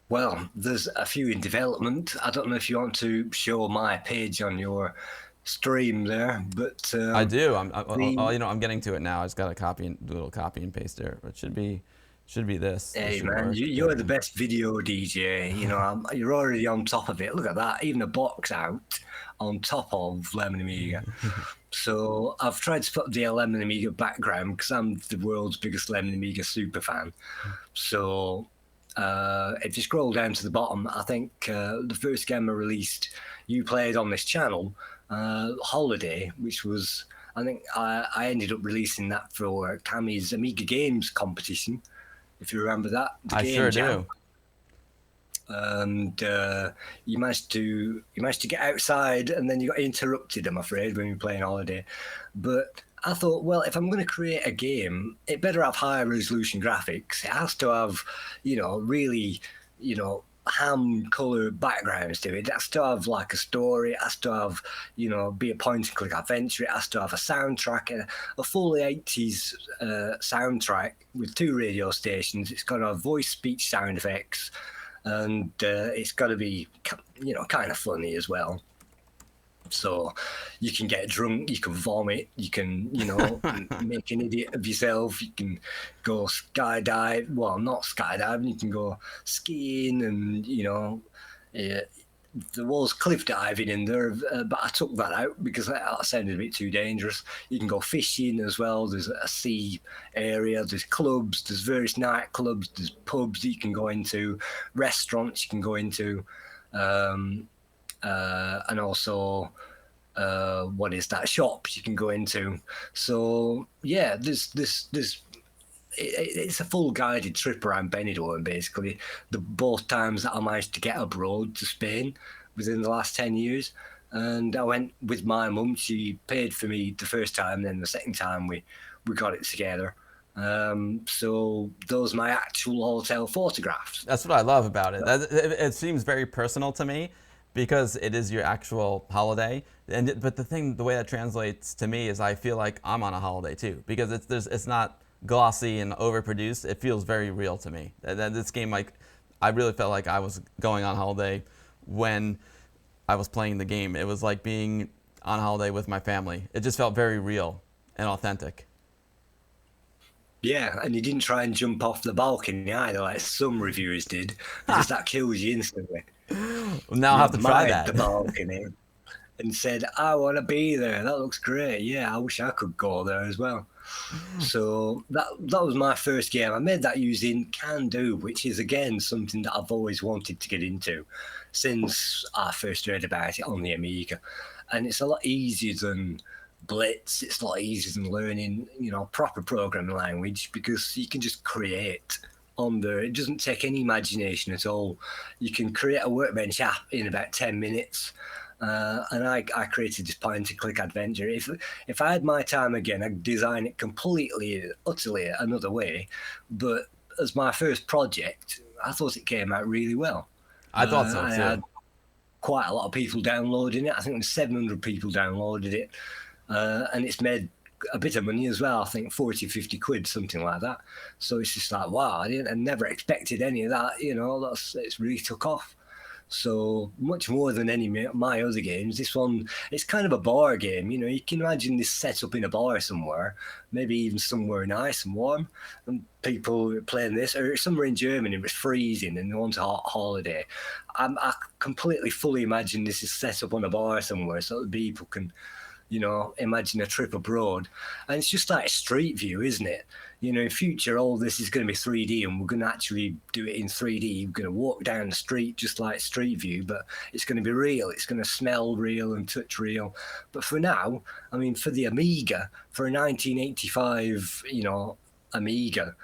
Well, there's a few in development. I don't know if you want to show my page on your stream there, but I do. I'm getting to it now. I just got a little copy and paste there. It should be this. Hey man, you're the best video DJ. You know, you're already on top of it. Look at that, even a box out on top of Lemon Amiga. So I've tried to put the Lemon Amiga background because I'm the world's biggest Lemon Amiga super fan. So if you scroll down to the bottom, I think the first game I released, you played on this channel, Holiday, which was I think I ended up releasing that for Cammy's Amiga Games competition, if you remember that, the I game sure jam. do. And you managed to get outside, and then you got interrupted, I'm afraid, when you were playing Holiday. But I thought, well, if I'm going to create a game, it better have higher resolution graphics. It has to have, really, ham color backgrounds to it. It has to have like a story. It has to have, be a point and click adventure. It has to have a soundtrack, a full 80s soundtrack with 2 radio stations. It's got to have voice speech sound effects, and it's got to be, kind of funny as well. So you can get drunk, you can vomit, you can, make an idiot of yourself. You can go skydive. Well, not skydiving. You can go skiing, and there was cliff diving in there, but I took that out because that sounded a bit too dangerous. You can go fishing as well. There's a sea area. There's clubs. There's various nightclubs. There's pubs that you can go into, restaurants you can go into, and also what is that? Shops you can go into. So yeah, it's a full guided trip around Benidorm, basically. Both times that I managed to get abroad to Spain within the last 10 years. And I went with my mum. She paid for me the first time, then the second time we got it together. So those are my actual hotel photographs. That's what I love about it. It seems very personal to me because it is your actual holiday. But the way that translates to me is I feel like I'm on a holiday too, because it's not glossy and overproduced. It feels very real to me. This game, like, I really felt like I was going on holiday when I was playing the game. It was like being on holiday with my family. It just felt very real and authentic. Yeah, and you didn't try and jump off the balcony either, like some reviewers did, because that kills you instantly. Now I'll have to try Admired that. the balcony and said, "I want to be there. That looks great. Yeah, I wish I could go there as well." So that was my first game. I made that using Can Do, which is again something that I've always wanted to get into since I first heard about it on the Amiga, and it's a lot easier than Blitz. It's a lot easier than learning, proper programming language, because you can just create on there. It doesn't take any imagination at all. You can create a workbench app in about 10 minutes. And I created this point-and-click adventure. If I had my time again, I'd design it completely, utterly another way. But as my first project, I thought it came out really well. I thought so I too. had quite a lot of people downloading it. I think 700 people downloaded it. And it's made a bit of money as well. I think 40, 50 quid, something like that. So it's just like, wow, I never expected any of that. It's really took off. So much more than any of my other games, this one, it's kind of a bar game. You can imagine this set up in a bar somewhere, maybe even somewhere nice and warm, and people playing this, or somewhere in Germany, it was freezing and they want a hot holiday. I completely fully imagine this is set up on a bar somewhere so that people can, imagine a trip abroad. And it's just like Street View, isn't it? In future, all this is going to be 3D, and we're going to actually do it in 3D. We're going to walk down the street just like Street View, but it's going to be real. It's going to smell real and touch real. But for now, for the Amiga, for a 1985, Amiga,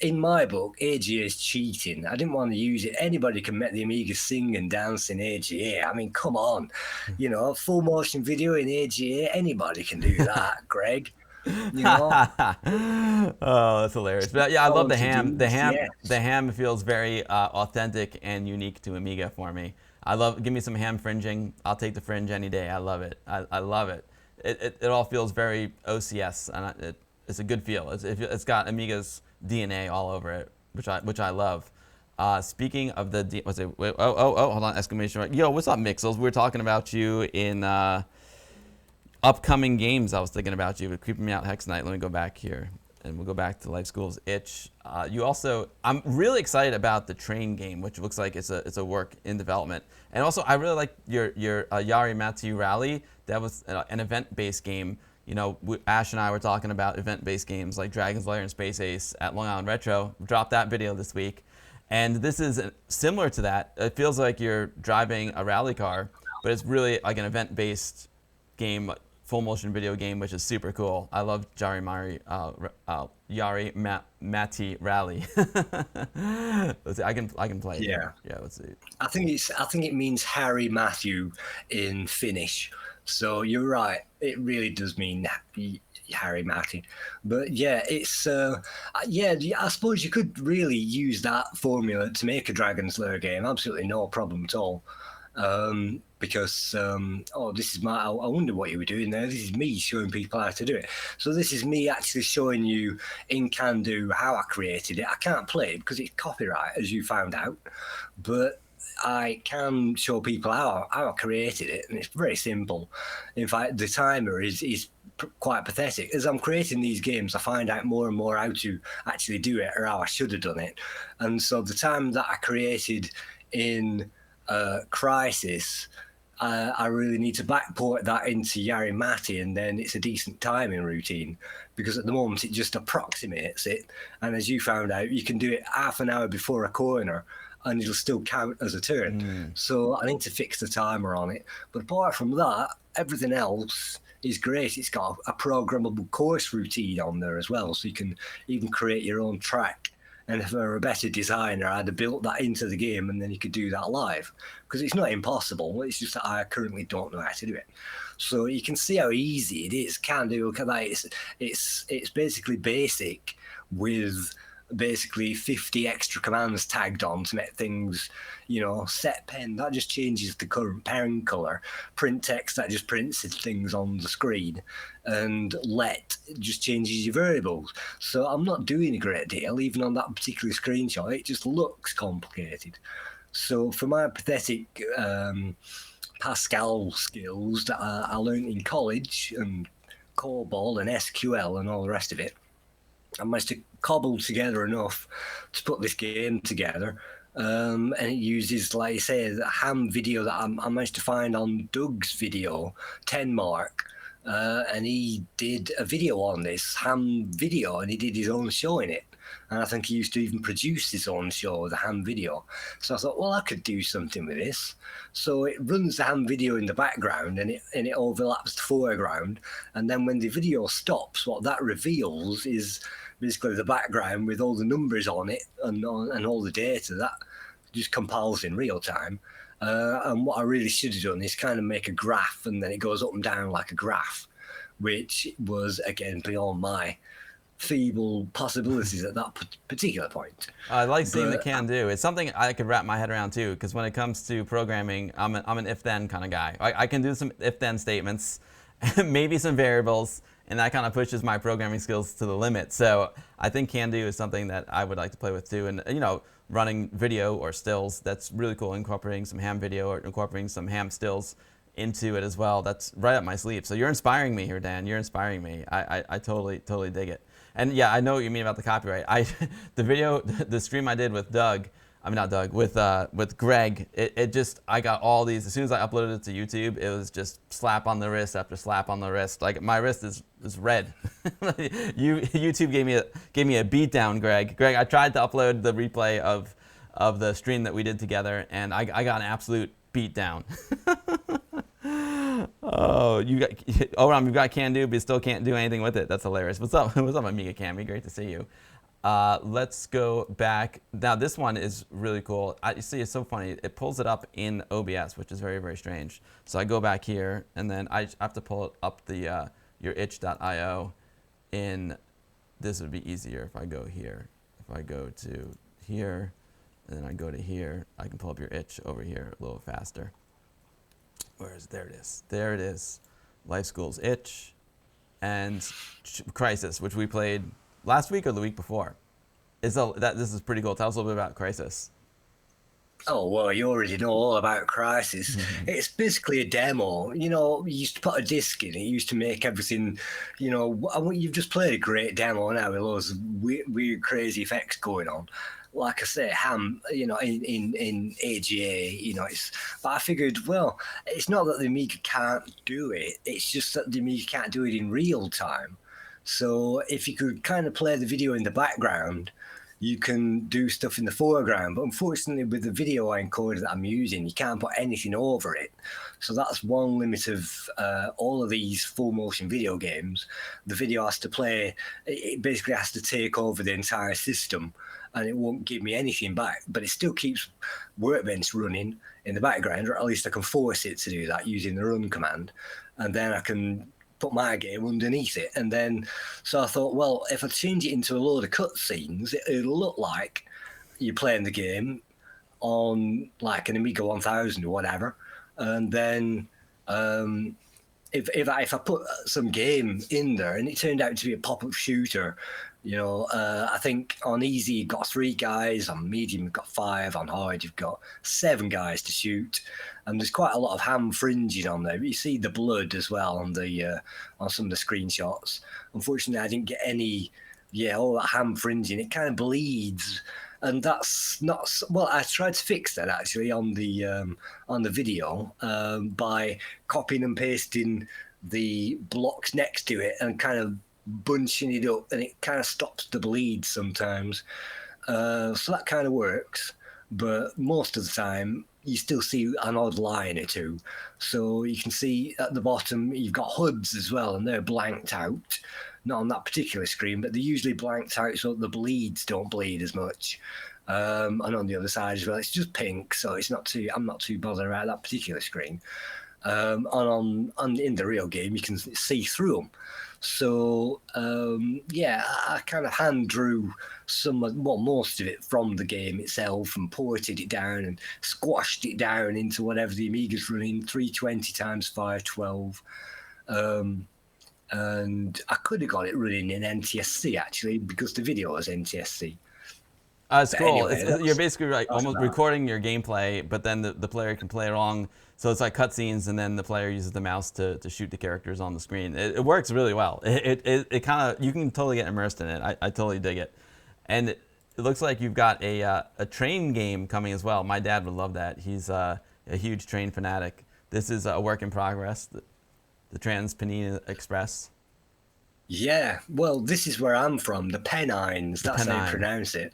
in my book, AGA is cheating. I didn't want to use it. Anybody can make the Amiga sing and dance in AGA. Come on. Full motion video in AGA, anybody can do that, Greg. Oh, that's hilarious. But yeah, I love the ham. Yes. The ham feels very authentic and unique to Amiga for me. Give me some ham fringing. I'll take the fringe any day. I love it. I love it. It all feels very OCS, and it's a good feel. It's got Amiga's DNA all over it, which I love. Speaking of the, hold on, exclamation mark. Yo, what's up, Mixels? We were talking about you in upcoming games. I was thinking about you, but Creeping Me Out Hex Night. Let me go back here, and we'll go back to LifeSchool's Itch. I'm really excited about the train game, which looks like it's a work in development. And also, I really like your Yari Matsu Rally. That was an event-based game. Ash and I were talking about event-based games like Dragon's Lair and Space Ace at Long Island Retro. Dropped that video this week. And this is similar to that. It feels like you're driving a rally car, but it's really like an event-based game full motion video game, which is super cool. I love Matti Rally. Let's see, I can play it Yeah. here. Yeah, let's see. I think it means Harry Matthew in Finnish. So you're right. It really does mean Harry Matthew. But yeah, it's yeah. I suppose you could really use that formula to make a Dragon Slayer game. Absolutely no problem at all. Because oh, this is my. I wonder what you were doing there. This is me showing people how to do it. So this is me actually showing you in Can-Do how I created it. I can't play it because it's copyright, as you found out, but I can show people how I created it, and it's very simple. In fact, the timer is quite pathetic. As I'm creating these games, I find out more and more how to actually do it, or how I should have done it. And so the time that I created in Crisis, I really need to backport that into Yari Mati, and then it's a decent timing routine, because at the moment it just approximates it. And as you found out, you can do it half an hour before a corner and it'll still count as a turn. So I need to fix the timer on it. But apart from that, everything else is great. It's got a programmable course routine on there as well, so you can even create your own track. And if I were a better designer, I'd have built that into the game, and then you could do that live. Because it's not impossible. It's just that I currently don't know how to do it. So you can see how easy it is. Can-Do. It's basically basic with basically 50 extra commands tagged on to make things, set pen, that just changes the current pen color, print text, that just prints things on the screen, and let just changes your variables. So I'm not doing a great deal, even on that particular screenshot. It just looks complicated. So for my pathetic Pascal skills that I learned in college, and COBOL and SQL and all the rest of it, I managed to cobble together enough to put this game together. And it uses, like you say, the ham video that I managed to find on Doug's video, 10 Mark. And he did a video on this ham video, and he did his own show in it. And I think he used to even produce his own show, the ham video. So I thought, well, I could do something with this. So it runs the ham video in the background, and it overlaps the foreground. And then when the video stops, what that reveals is basically the background with all the numbers on it and all the data that just compiles in real time. And what I really should have done is kind of make a graph, and then it goes up and down like a graph, which was, again, beyond my feeble possibilities at that particular point. I like seeing the Can-Do. It's something I could wrap my head around too, because when it comes to programming, I'm an if-then kind of guy. I can do some if-then statements, maybe some variables, and that kind of pushes my programming skills to the limit. So I think Can-Do is something that I would like to play with too. And running video or stills, that's really cool. Incorporating some ham video or incorporating some ham stills into it as well. That's right up my sleeve. So you're inspiring me here, Dan. You're inspiring me. I totally dig it. And yeah, I know what you mean about the copyright. The stream I did with with Greg, I got all these, as soon as I uploaded it to YouTube, it was just slap on the wrist after slap on the wrist. Like, my wrist is red. YouTube gave me a beat down, Greg. Greg, I tried to upload the replay of the stream that we did together, and I got an absolute beat down. Oh, you've got Can-Do, but you still can't do anything with it. That's hilarious. What's up, Amiga Cammy? Great to see you. Let's go back. Now, this one is really cool. You see, it's so funny. It pulls it up in OBS, which is very, very strange. So I go back here, and then I have to pull it up the your itch.io. This would be easier if I go here. If I go to here, and then I go to here, I can pull up your itch over here a little faster. There it is. There it is. LifeSchool's itch and Crisis, which we played last week or the week before. This is pretty cool. Tell us a little bit about Crisis. Oh, well, you already know all about Crisis. It's basically a demo. You used to put a disc in it. You used to make everything, you've just played a great demo now with loads of weird, crazy effects going on. Like I say, ham, in AGA, but I figured, well, it's not that the Amiga can't do it. It's just that the Amiga can't do it in real time. So if you could kind of play the video in the background, you can do stuff in the foreground. But unfortunately, with the video encoder that I'm using, you can't put anything over it. So that's one limit of all of these full motion video games. The video has to play, it basically has to take over the entire system, and it won't give me anything back. But it still keeps Workbench running in the background, or at least I can force it to do that using the run command. And then I can put my game underneath it. And then, so I thought, well, if I change it into a load of cutscenes, it'll look like you're playing the game on like an Amiga 1000 or whatever. And then if I put some game in there and it turned out to be a pop-up shooter, I think on easy you've got 3 guys, on medium you've got 5, on hard you've got 7 guys to shoot, and there's quite a lot of ham fringing on there. You see the blood as well on the on some of the screenshots. Unfortunately, I didn't get any, all that ham fringing. It kind of bleeds, and that's not well. I tried to fix that actually on the video by copying and pasting the blocks next to it and kind of bunching it up, and it kind of stops the bleed sometimes. So that kind of works, but most of the time you still see an odd line or two. So you can see at the bottom you've got HUDs as well, and they're blanked out. Not on that particular screen, but they're usually blanked out so the bleeds don't bleed as much. And on the other side as well, it's just pink, so I'm not too bothered about that particular screen. And in the real game, you can see through them. So I kind of hand drew most of it from the game itself and ported it down and squashed it down into whatever the Amiga's running, 320 times 512. And I could have got it running in NTSC actually, because the video was NTSC. It's cool. Anyway, you're basically like almost recording your gameplay, but then the player can play along. So it's like cutscenes, and then the player uses the mouse to shoot the characters on the screen. It works really well. It kind of, you can totally get immersed in it. I totally dig it. And it looks like you've got a train game coming as well. My dad would love that. He's a huge train fanatic. This is a work in progress, the Trans-Pennine Express. Yeah, well, this is where I'm from, the Pennines. That's how you pronounce it.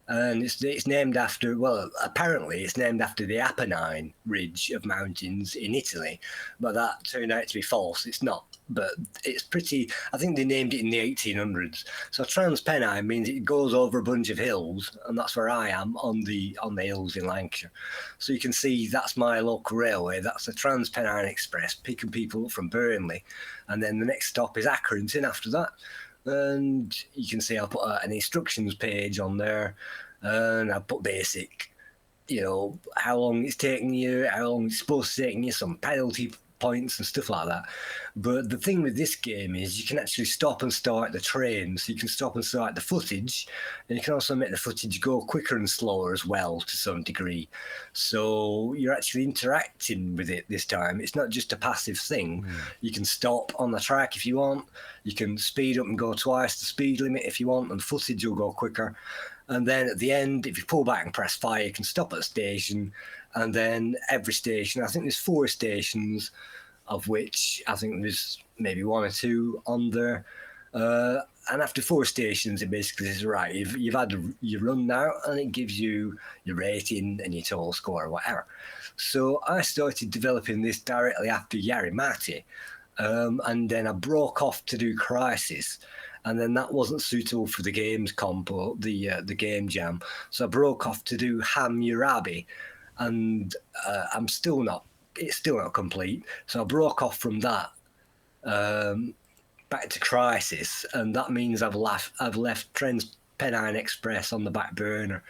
And it's named after, well, apparently it's named after the Apennine Ridge of mountains in Italy, but that turned out to be false. It's not, but it's pretty, I think they named it in the 1800s. So Trans-Pennine means it goes over a bunch of hills, and that's where I am, on the hills in Lancashire. So you can see that's my local railway. That's the Trans-Pennine Express, picking people up from Burnley, and then the next stop is Accrington after that. And you can see I put an instructions page on there, and I put basic, how long it's taking you, how long it's supposed to take you, some penalty points and stuff like that. But the thing with this game is you can actually stop and start the train, so you can stop and start the footage, and you can also make the footage go quicker and slower as well to some degree. So you're actually interacting with it this time. It's not just a passive thing. You can stop on the track if you want. You can speed up and go twice the speed limit if you want, and the footage will go quicker. And then at the end, if you pull back and press fire, you can stop at a station. And then every station, I think there's 4 stations, of which I think there's maybe 1 or 2 on there. And after 4 stations, it basically says, right, you've had your run now, and it gives you your rating and your total score or whatever. So I started developing this directly after Yarimati, and then I broke off to do Crisis. And then that wasn't suitable for the games compo, the game jam. So I broke off to do Hammurabi, and it's still not complete. So I broke off from that back to Crisis, and that means I've left Trans-Pennine Express on the back burner.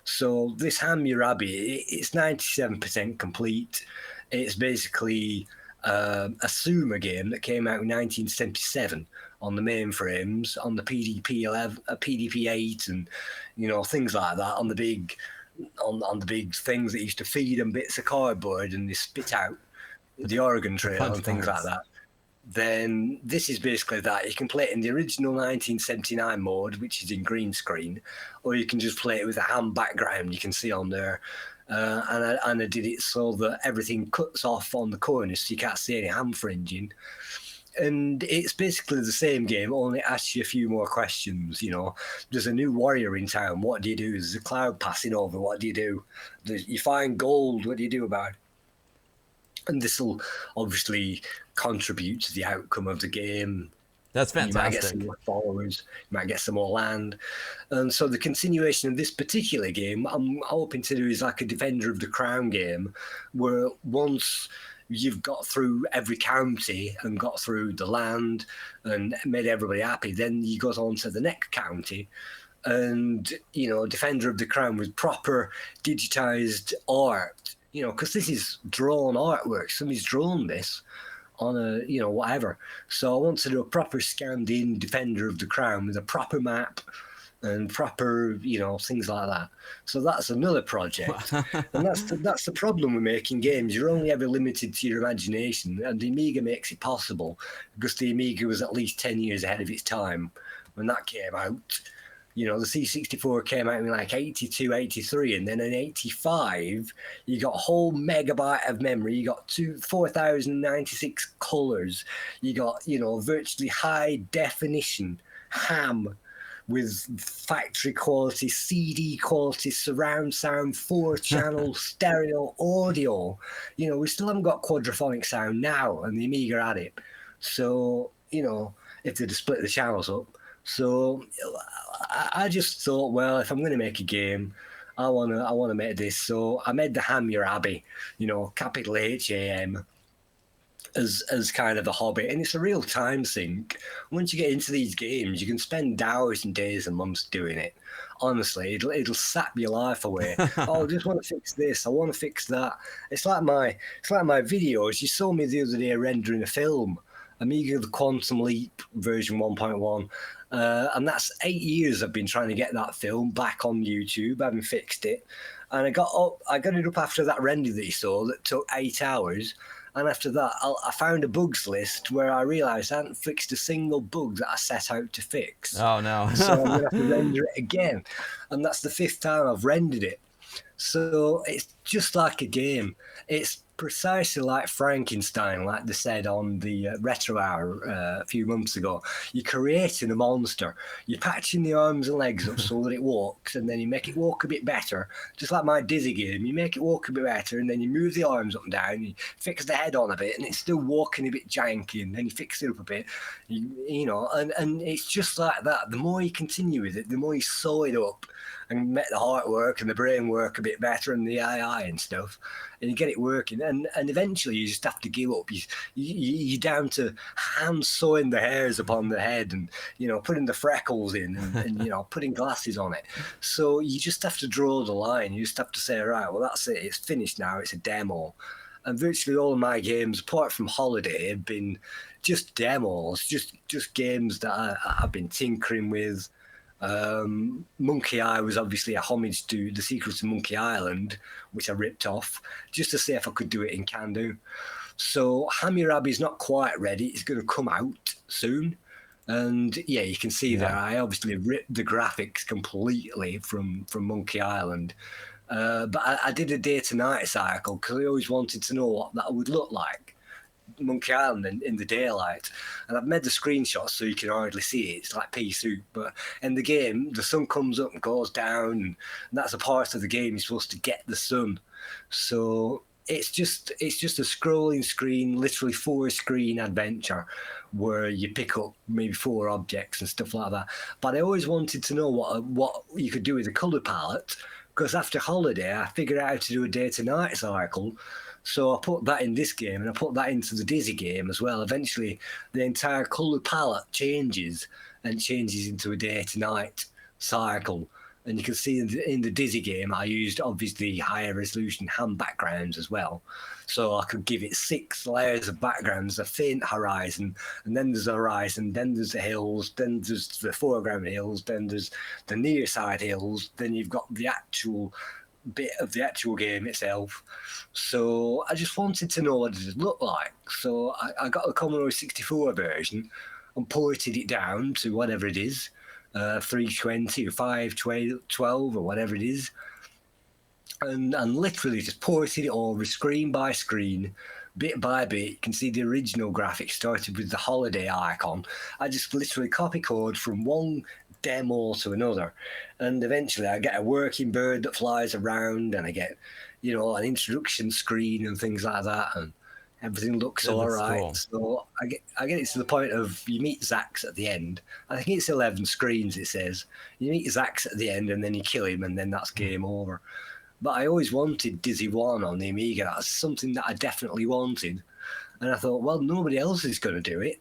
So this Hammurabi, it's 97% complete. It's basically a Sumer game that came out in 1977 on the mainframes, on the PDP-11, PDP-8, and things like that, on the big things that used to feed them bits of cardboard and they spit out the Oregon Trail and things like that. Then this is basically that. You can play it in the original 1979 mode, which is in green screen, or you can just play it with a ham background you can see on there. And I did it so that everything cuts off on the corners, so you can't see any ham fringing. And it's basically the same game, only asks you a few more questions. There's a new warrior in town. What do you do? There's a cloud passing over. What do you do? You find gold. What do you do about it? And this will obviously contribute to the outcome of the game. That's You might get fantastic. some more followers, you might get some more land. And so the continuation of this particular game, I'm hoping to do is like a Defender of the Crown game, where once you've got through every county and got through the land and made everybody happy, then you go on to the next county. And, Defender of the Crown with proper digitized art, because this is drawn artwork. Somebody's drawn this on a whatever. So I want to do a proper scanned in Defender of the Crown with a proper map and proper things like that. So that's another project. And that's the problem with making games. You're only ever limited to your imagination, and the Amiga makes it possible, because the Amiga was at least 10 years ahead of its time when that came out. The C64 came out in like 82, 83, and then in 85, you got a whole megabyte of memory. You got 4,096 colors. You got, virtually high definition ham with factory quality, CD quality, surround sound, 4-channel stereo audio. We still haven't got quadraphonic sound now, and the Amiga had it. So, if they'd split the channels up. So I just thought, well, if I'm going to make a game, I want to make this. So I made the Hammurabi, capital HAM, as kind of a hobby, and it's a real time sink. Once you get into these games, you can spend hours and days and months doing it. Honestly, it'll sap your life away. Oh, I just want to fix this. I want to fix that. It's like my videos. You saw me the other day rendering a film, Amiga the Quantum Leap version 1.1. And that's 8 years I've been trying to get that film back on YouTube. I haven't fixed it. And I got it up after that render that you saw that took 8 hours. And after that, I found a bugs list where I realised I hadn't fixed a single bug that I set out to fix. Oh, no. So I'm going to have to render it again. And that's the 5th time I've rendered it. So it's just like a game. It's precisely like Frankenstein, like they said on the Retro Hour a few months ago. You're creating a monster. You're patching the arms and legs up so that it walks, and then you make it walk a bit better. Just like my Dizzy game, you make it walk a bit better, and then you move the arms up and down, you fix the head on a bit, and it's still walking a bit janky, and then you fix it up a bit. And it's just like that. The more you continue with it, the more you sew it up and make the heart work and the brain work a bit better and the AI and stuff, and you get it working, and eventually you just have to give up. You're down to hand sewing the hairs upon the head, and putting the freckles in, and putting glasses on it. So you just have to draw the line. You just have to say, right, well, that's it. It's finished now. It's a demo. And virtually all of my games, apart from Holiday, have been just demos, just games that I've been tinkering with. Monkey Eye was obviously a homage to The Secrets of Monkey Island, which I ripped off just to see if I could do it in Can-Do. So Hammurabi is not quite ready. It's going to come out soon. And yeah, you can see there, I obviously ripped the graphics completely from Monkey Island. But I did a day to night cycle because I always wanted to know what that would look like. Monkey Island in the daylight, and I've made the screenshots so you can hardly see it. It's like pea soup, but in the game the sun comes up and goes down, and that's a part of the game you're supposed to get the sun. So it's just a scrolling screen, literally 4-screen adventure where you pick up maybe 4 objects and stuff like that. But I always wanted to know what you could do with the color palette, because after Holiday I figured out how to do a day to night cycle. So I put that in this game, and I put that into the Dizzy game as well. Eventually, the entire colour palette changes into a day-to-night cycle. And you can see in the Dizzy game, I used obviously higher resolution hand backgrounds as well. So I could give it 6 layers of backgrounds, a faint horizon, and then there's a horizon, then there's the hills, then there's the foreground hills, then there's the near side hills, then you've got the actual bit of the actual game itself. So I just wanted to know what it would look like. So I got the Commodore 64 version and ported it down to whatever it is, 320 or 512 or whatever it is. and literally just ported it over screen by screen, bit by bit. You can see the original graphics started with the holiday icon. I just literally copy code from one demo to another, and eventually I get a working bird that flies around, and I get, an introduction screen and things like that, and everything looks It all looks right. cool. So I get it to the point of you meet Zax at the end. I think it's 11 screens. It says you meet Zax at the end, and then you kill him, and then that's game over. But I always wanted Dizzy 1 on the Amiga. That's something that I definitely wanted. And I thought, well, nobody else is going to do it.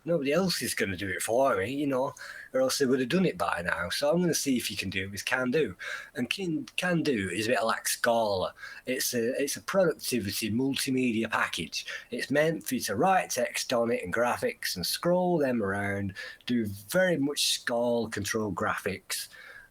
Nobody else is going to do it for me, or else they would have done it by now. So I'm going to see if you can do it with Can Do. And Can Do is a bit like Scala. It's a productivity multimedia package. It's meant for you to write text on it and graphics and scroll them around, do very much Scala control graphics.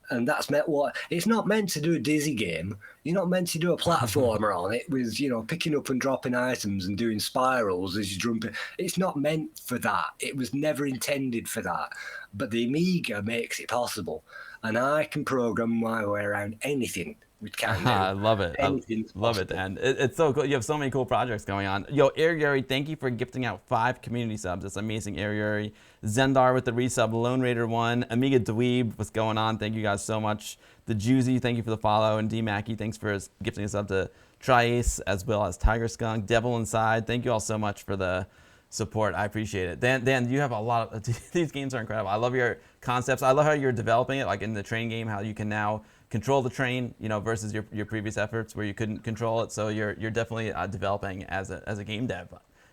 And that's meant what it's not meant to do a Dizzy game. You're not meant to do a platformer on it with, picking up and dropping items and doing spirals as you jump in. It's not meant for that. It was never intended for that. But the Amiga makes it possible. And I can program my way around anything with Can Do. I love it. Anything's love it, possible. Dan. It's so cool. You have so many cool projects going on. Yo, Air Yuri, thank you for gifting out 5 community subs. That's amazing, Air Yuri. Zendar with the resub. Lone Raider 1. Amiga Dweeb, what's going on? Thank you guys so much. The Juicy, thank you for the follow. And D Mackey, thanks for gifting us up to Triace, as well as Tiger Skunk, Devil Inside. Thank you all so much for the support. I appreciate it. Dan, you have a lot of these games are incredible. I love your concepts. I love how you're developing it, like in the train game, how you can now control the train, versus your previous efforts where you couldn't control it. So you're definitely developing as a game dev.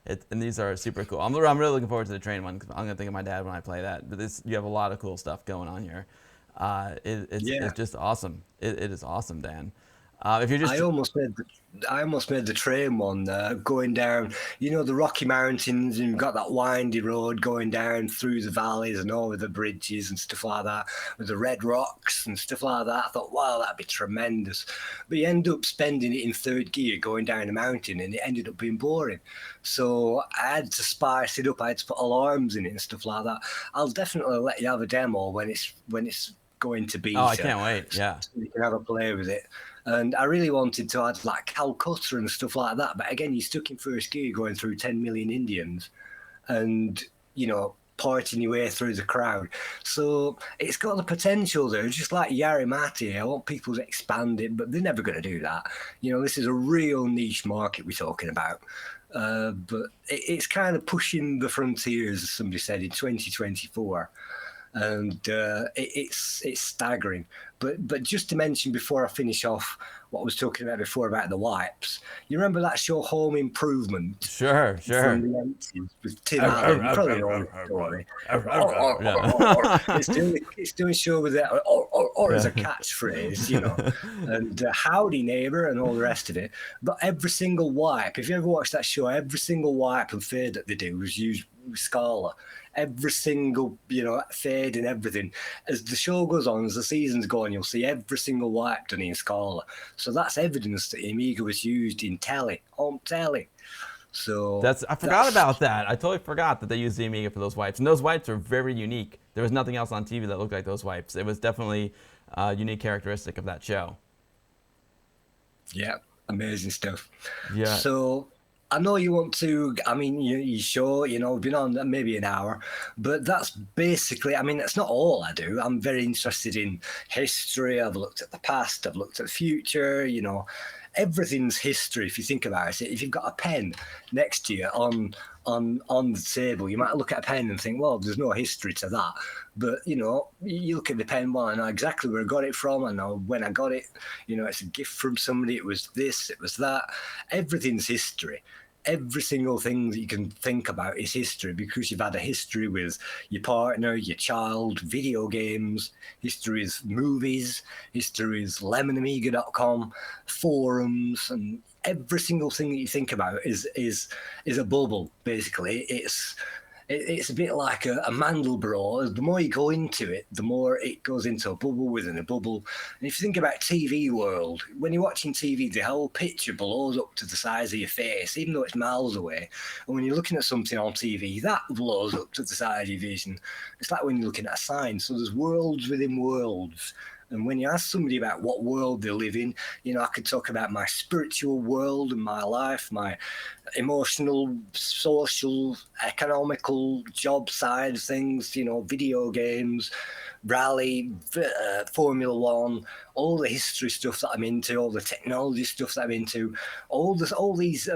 And these are super cool. I'm really looking forward to the train one, because I'm gonna think of my dad when I play that. But you have a lot of cool stuff going on here. It's just awesome. It is awesome, Dan. If you're just I almost made the train one going down, the Rocky Mountains, and you've got that windy road going down through the valleys and over the bridges and stuff like that, with the red rocks and stuff like that. I thought, wow, that'd be tremendous. But you end up spending it in third gear going down a mountain, and it ended up being boring. So I had to spice it up. I had to put alarms in it and stuff like that. I'll definitely let you have a demo when it's going to be. Oh, I can't wait. Yeah. So you can have a play with it. And I really wanted to add like Calcutta and stuff like that. But again, you're stuck in first gear going through 10 million Indians and, parting your way through the crowd. So it's got the potential there. Just like Yarimati, I want people to expand it, but they're never going to do that. This is a real niche market we're talking about. But it's kind of pushing the frontiers, as somebody said, in 2024. And it's staggering. But just to mention before I finish off what I was talking about before about the wipes, you remember that show Home Improvement? Sure. From the 80s with Tim Allen. You probably know the story. It's doing a show with that, or as a catchphrase, and howdy neighbour and all the rest of it. But every single wipe, if you ever watched that show, every single wipe and fade that they do was used with Scala. Every single, fade and everything. As the show goes on, as the seasons go on, you'll see every single wipe done in Scala. So that's evidence that Amiga was used in on telly. So I forgot about that. I totally forgot that they used the Amiga for those wipes. And those wipes are very unique. There was nothing else on TV that looked like those wipes. It was definitely a unique characteristic of that show. Yeah, amazing stuff. Yeah. So I know you want to, you sure, we've been on maybe an hour, but that's basically, that's not all I do. I'm very interested in history. I've looked at the past, I've looked at the future, everything's history if you think about it. If you've got a pen next to you on the table, you might look at a pen and think, well, there's no history to that. But, you look at the pen, well, I know exactly where I got it from. I know when I got it. It's a gift from somebody. It was this, it was that. Everything's history. Every single thing that you can think about is history, because you've had a history with your partner, your child, video games, history is movies, history is lemonamiga.com, forums, and every single thing that you think about is a bubble, basically. It's a bit like a Mandelbrot. The more you go into it, the more it goes into a bubble within a bubble. And if you think about TV world, when you're watching TV, the whole picture blows up to the size of your face, even though it's miles away. And when you're looking at something on TV, that blows up to the size of your vision. It's like when you're looking at a sign. So there's worlds within worlds. And when you ask somebody about what world they live in, I could talk about my spiritual world and my life, my emotional, social, economical, job side of things, video games, rally, Formula One, all the history stuff that I'm into, all the technology stuff that I'm into, all these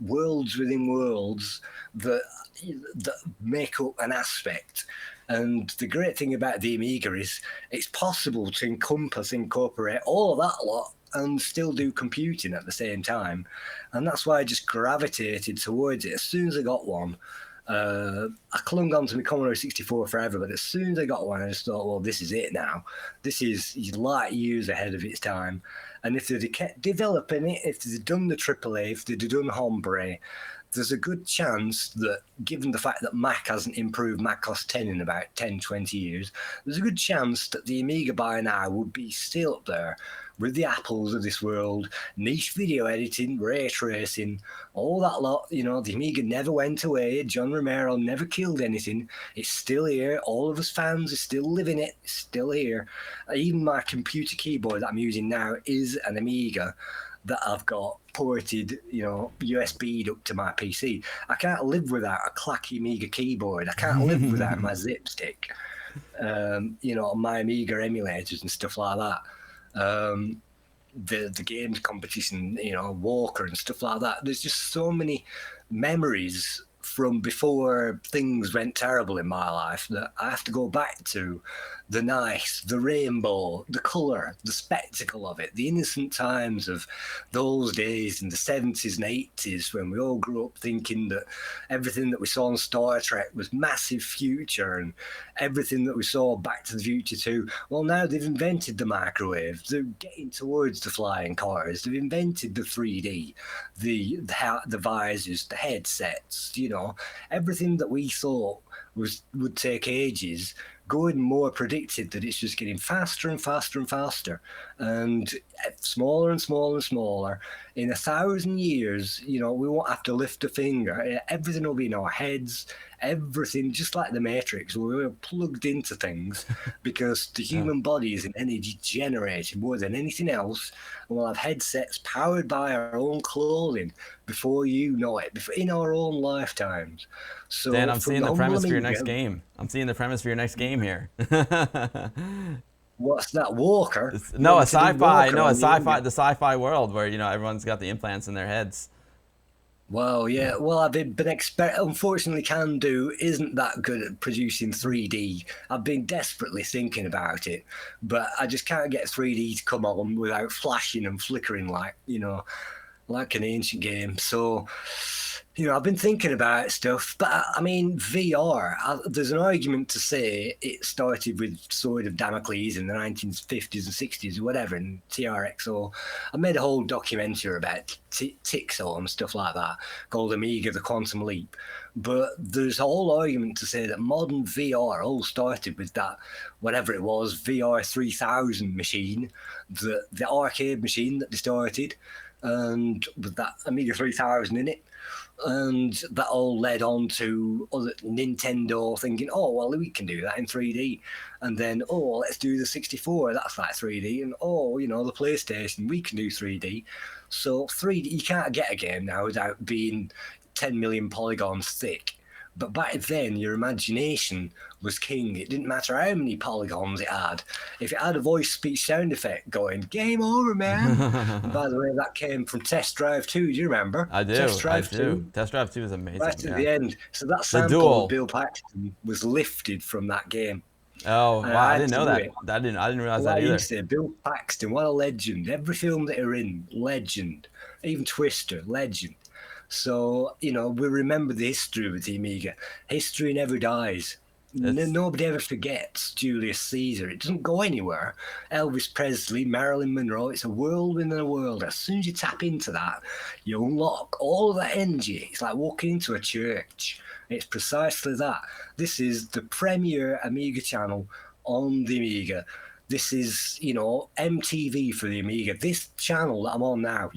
worlds within worlds that make up an aspect. And the great thing about the Amiga is it's possible to incorporate all of that lot and still do computing at the same time. And that's why I just gravitated towards it. As soon as I got one, I clung on to my Commodore 64 forever, but as soon as I got one, I just thought, well, this is it now. This is light years ahead of its time. And if they'd kept developing it, if they'd done the AAA, if they'd done Hombre, there's a good chance that, given the fact that Mac hasn't improved Mac OS 10 in about 10, 20 years, there's a good chance that the Amiga by now would be still up there with the Apples of this world, niche video editing, ray tracing, all that lot. The Amiga never went away. John Romero never killed anything. It's still here. All of us fans are still living it. It's still here. Even my computer keyboard that I'm using now is an Amiga that I've got ported, USB'd up to my PC. I can't live without a clacky Amiga keyboard. I can't live without my zip stick, my Amiga emulators and stuff like that. The games competition, Walker and stuff like that. There's just so many memories from before things went terrible in my life that I have to go back to. The nice, the rainbow, the colour, the spectacle of it, the innocent times of those days in the 70s and 80s when we all grew up thinking that everything that we saw on Star Trek was massive future, and everything that we saw Back to the Future too. Well, now they've invented the microwave. They're getting towards the flying cars. They've invented the 3D, the visors, the headsets, everything that we thought would take ages. Gordon Moore predicted that it's just getting faster and faster and faster, and smaller and smaller and smaller. In 1,000 years, we won't have to lift a finger. Everything will be in our heads. Everything, just like the Matrix, we're plugged into things because the human body is an energy generated more than anything else, and we'll have headsets powered by our own clothing before you know it, in our own lifetimes. So, Dan, I'm seeing the premise for your next Amiga, game. I'm seeing the premise for your next game here. what's that, Walker? No, a You want me to do sci-fi. Walker No, a on the Amiga? sci-fi. The sci-fi world where everyone's got the implants in their heads. Well, yeah. Well, I've been unfortunately, Can Do isn't that good at producing 3D. I've been desperately thinking about it, but I just can't get 3D to come on without flashing and flickering like an ancient game. So, I've been thinking about stuff, but I mean, VR, there's an argument to say it started with Sword of Damocles in the 1950s and 60s or whatever, and TRXO. I made a whole documentary about Tixo and stuff like that called Amiga, the Quantum Leap. But there's a whole argument to say that modern VR all started with that, whatever it was, VR 3000 machine, the arcade machine that they started, and with that Amiga 3000 in it. And that all led on to other Nintendo thinking, oh, well, we can do that in 3D. And then, oh, let's do the 64, that's like 3D. And, oh, the PlayStation, we can do 3D. So 3D, you can't get a game now without being 10 million polygons thick. But back then, your imagination was king. It didn't matter how many polygons it had. If it had a voice speech sound effect going, game over, man. And by the way, that came from Test Drive 2. Do you remember? I do. Test Drive I 2. do. Test Drive 2 is amazing. Right at yeah. the end. So that The sample duel. of Bill Paxton was lifted from that game. Oh, And wow! I had didn't to know do that. it. I didn't realize Like that you either. say, Bill Paxton, what a legend. Every film that you're in, legend. Even Twister, legend. So, we remember the history with the Amiga. History never dies. Nobody ever forgets Julius Caesar. It doesn't go anywhere. Elvis Presley, Marilyn Monroe, it's a world within a world. As soon as you tap into that, you unlock all of that energy. It's like walking into a church. It's precisely that. This is the premier Amiga channel on the Amiga. This is, MTV for the Amiga. This channel that I'm on now,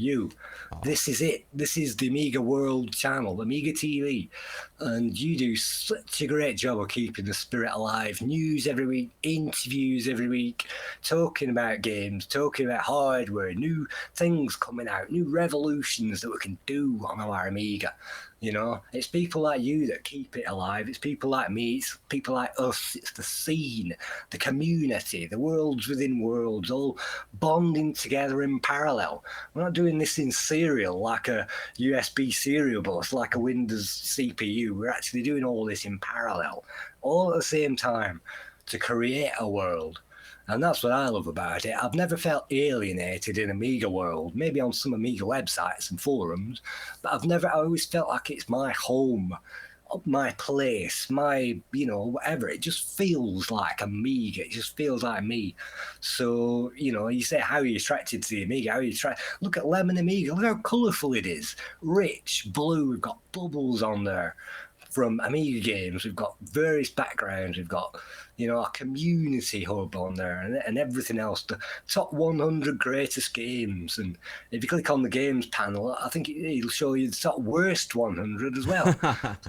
this is it. This is the Amiga World channel, Amiga TV. And you do such a great job of keeping the spirit alive. News every week, interviews every week, talking about games, talking about hardware, new things coming out, new revolutions that we can do on our Amiga. It's people like you that keep it alive. It's people like me. It's people like us. It's the scene, the community, the worlds within worlds, all bonding together in parallel. We're not doing this in serial like a USB serial bus, like a Windows CPU. We're actually doing all this in parallel, all at the same time, to create a world. And that's what I love about it. I've never felt alienated in Amiga world, maybe on some Amiga websites and forums, but I always felt like it's my home, my place, my, whatever. It just feels like Amiga. It just feels like me. So, you say, how are you attracted to the Amiga? How are you Look at Lemon Amiga. Look how colourful it is. Rich, blue. We've got bubbles on there from Amiga games. We've got various backgrounds. We've got, a community hub on there and everything else. The top 100 greatest games. And if you click on the games panel, I think it'll show you the top worst 100 as well.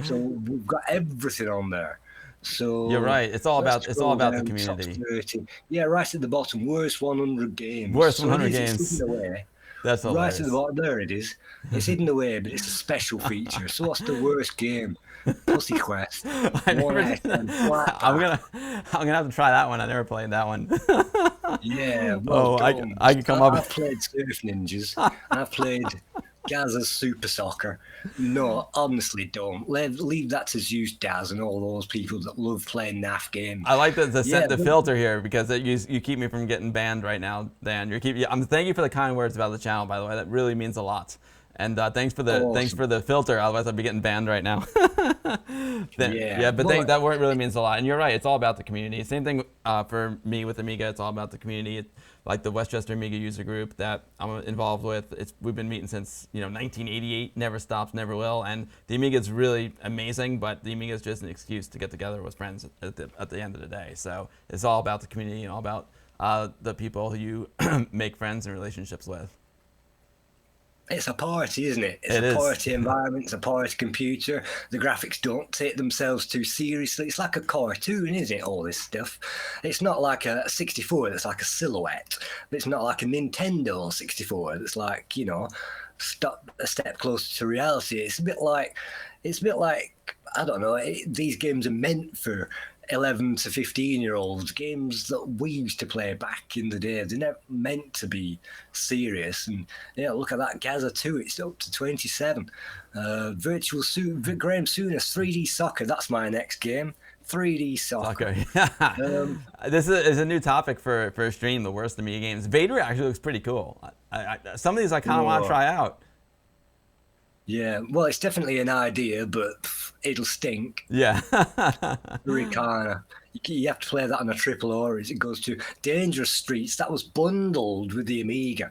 So we've got everything on there. So you're right. It's all about the community. Yeah, right at the bottom, worst 100 games. Worst 100 games. It's hidden away. That's hilarious. Right at the bottom, there it is. It's hidden away, but it's a special feature. So what's the worst game? Pussy Quest. I'm gonna have to try that one. I never played that one. Yeah. Well, I can come up. I've played Surf Ninjas. I've played Gaz's Super Soccer. No, honestly, don't. Leave that to Zeus Daz and all those people that love playing NAF games. I like the filter here because you keep me from getting banned right now, Dan. Thank you for the kind words about the channel, by the way. That really means a lot. And thanks for the filter. Otherwise, I'd be getting banned right now. That word really means a lot. And you're right. It's all about the community. Same thing for me with Amiga. It's all about the community. Like the Westchester Amiga user group that I'm involved with. We've been meeting since 1988. Never stops, never will. And the Amiga is really amazing, but the Amiga is just an excuse to get together with friends at the end of the day. So it's all about the community and all about the people who you make friends and relationships with. It's a party, isn't it? It's a party environment. It's a party computer. The graphics don't take themselves too seriously. It's like a cartoon, isn't it, all this stuff? It's not like a 64 that's like a silhouette. But it's not like a Nintendo 64 that's like, a step closer to reality. It's a bit like, I don't know, these games are meant for 11 to 15-year-olds, games that we used to play back in the day. They're never meant to be serious. And look at that Gaza 2, it's up to 27. Graham Souness, 3D Soccer, that's my next game. 3D Soccer. This is a new topic for a stream, the worst Amiga games. Vader actually looks pretty cool. Some of these I kind of want to try out. Yeah, well, it's definitely an idea, but it'll stink. Yeah. You have to play that on a triple or as it goes to Dangerous Streets. That was bundled with the Amiga.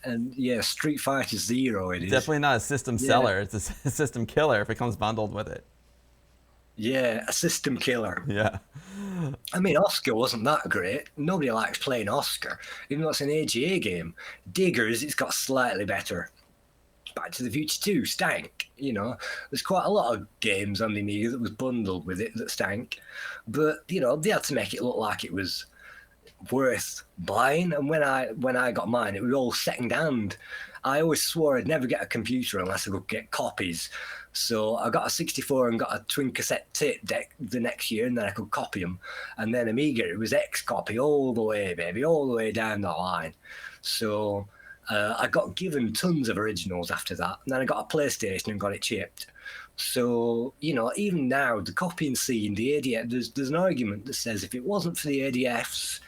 And yeah, Street Fighter Zero it is. Definitely not a system seller. It's a system killer if it comes bundled with it. Yeah, a system killer. Yeah. I mean, Oscar wasn't that great. Nobody likes playing Oscar, even though it's an AGA game. Diggers, it's got slightly better. Back to the Future 2 stank. There's quite a lot of games on the Amiga that was bundled with it that stank, but they had to make it look like it was worth buying. And when I got mine, it was all second hand. I always swore I'd never get a computer unless I could get copies. So I got a 64 and got a twin cassette tape deck the next year, and then I could copy them. And then Amiga, it was X copy all the way, baby, all the way down the line. So I got given tons of originals after that. And then I got a PlayStation and got it chipped. So, even now, the copying scene, the ADF, there's an argument that says if it wasn't for the ADFs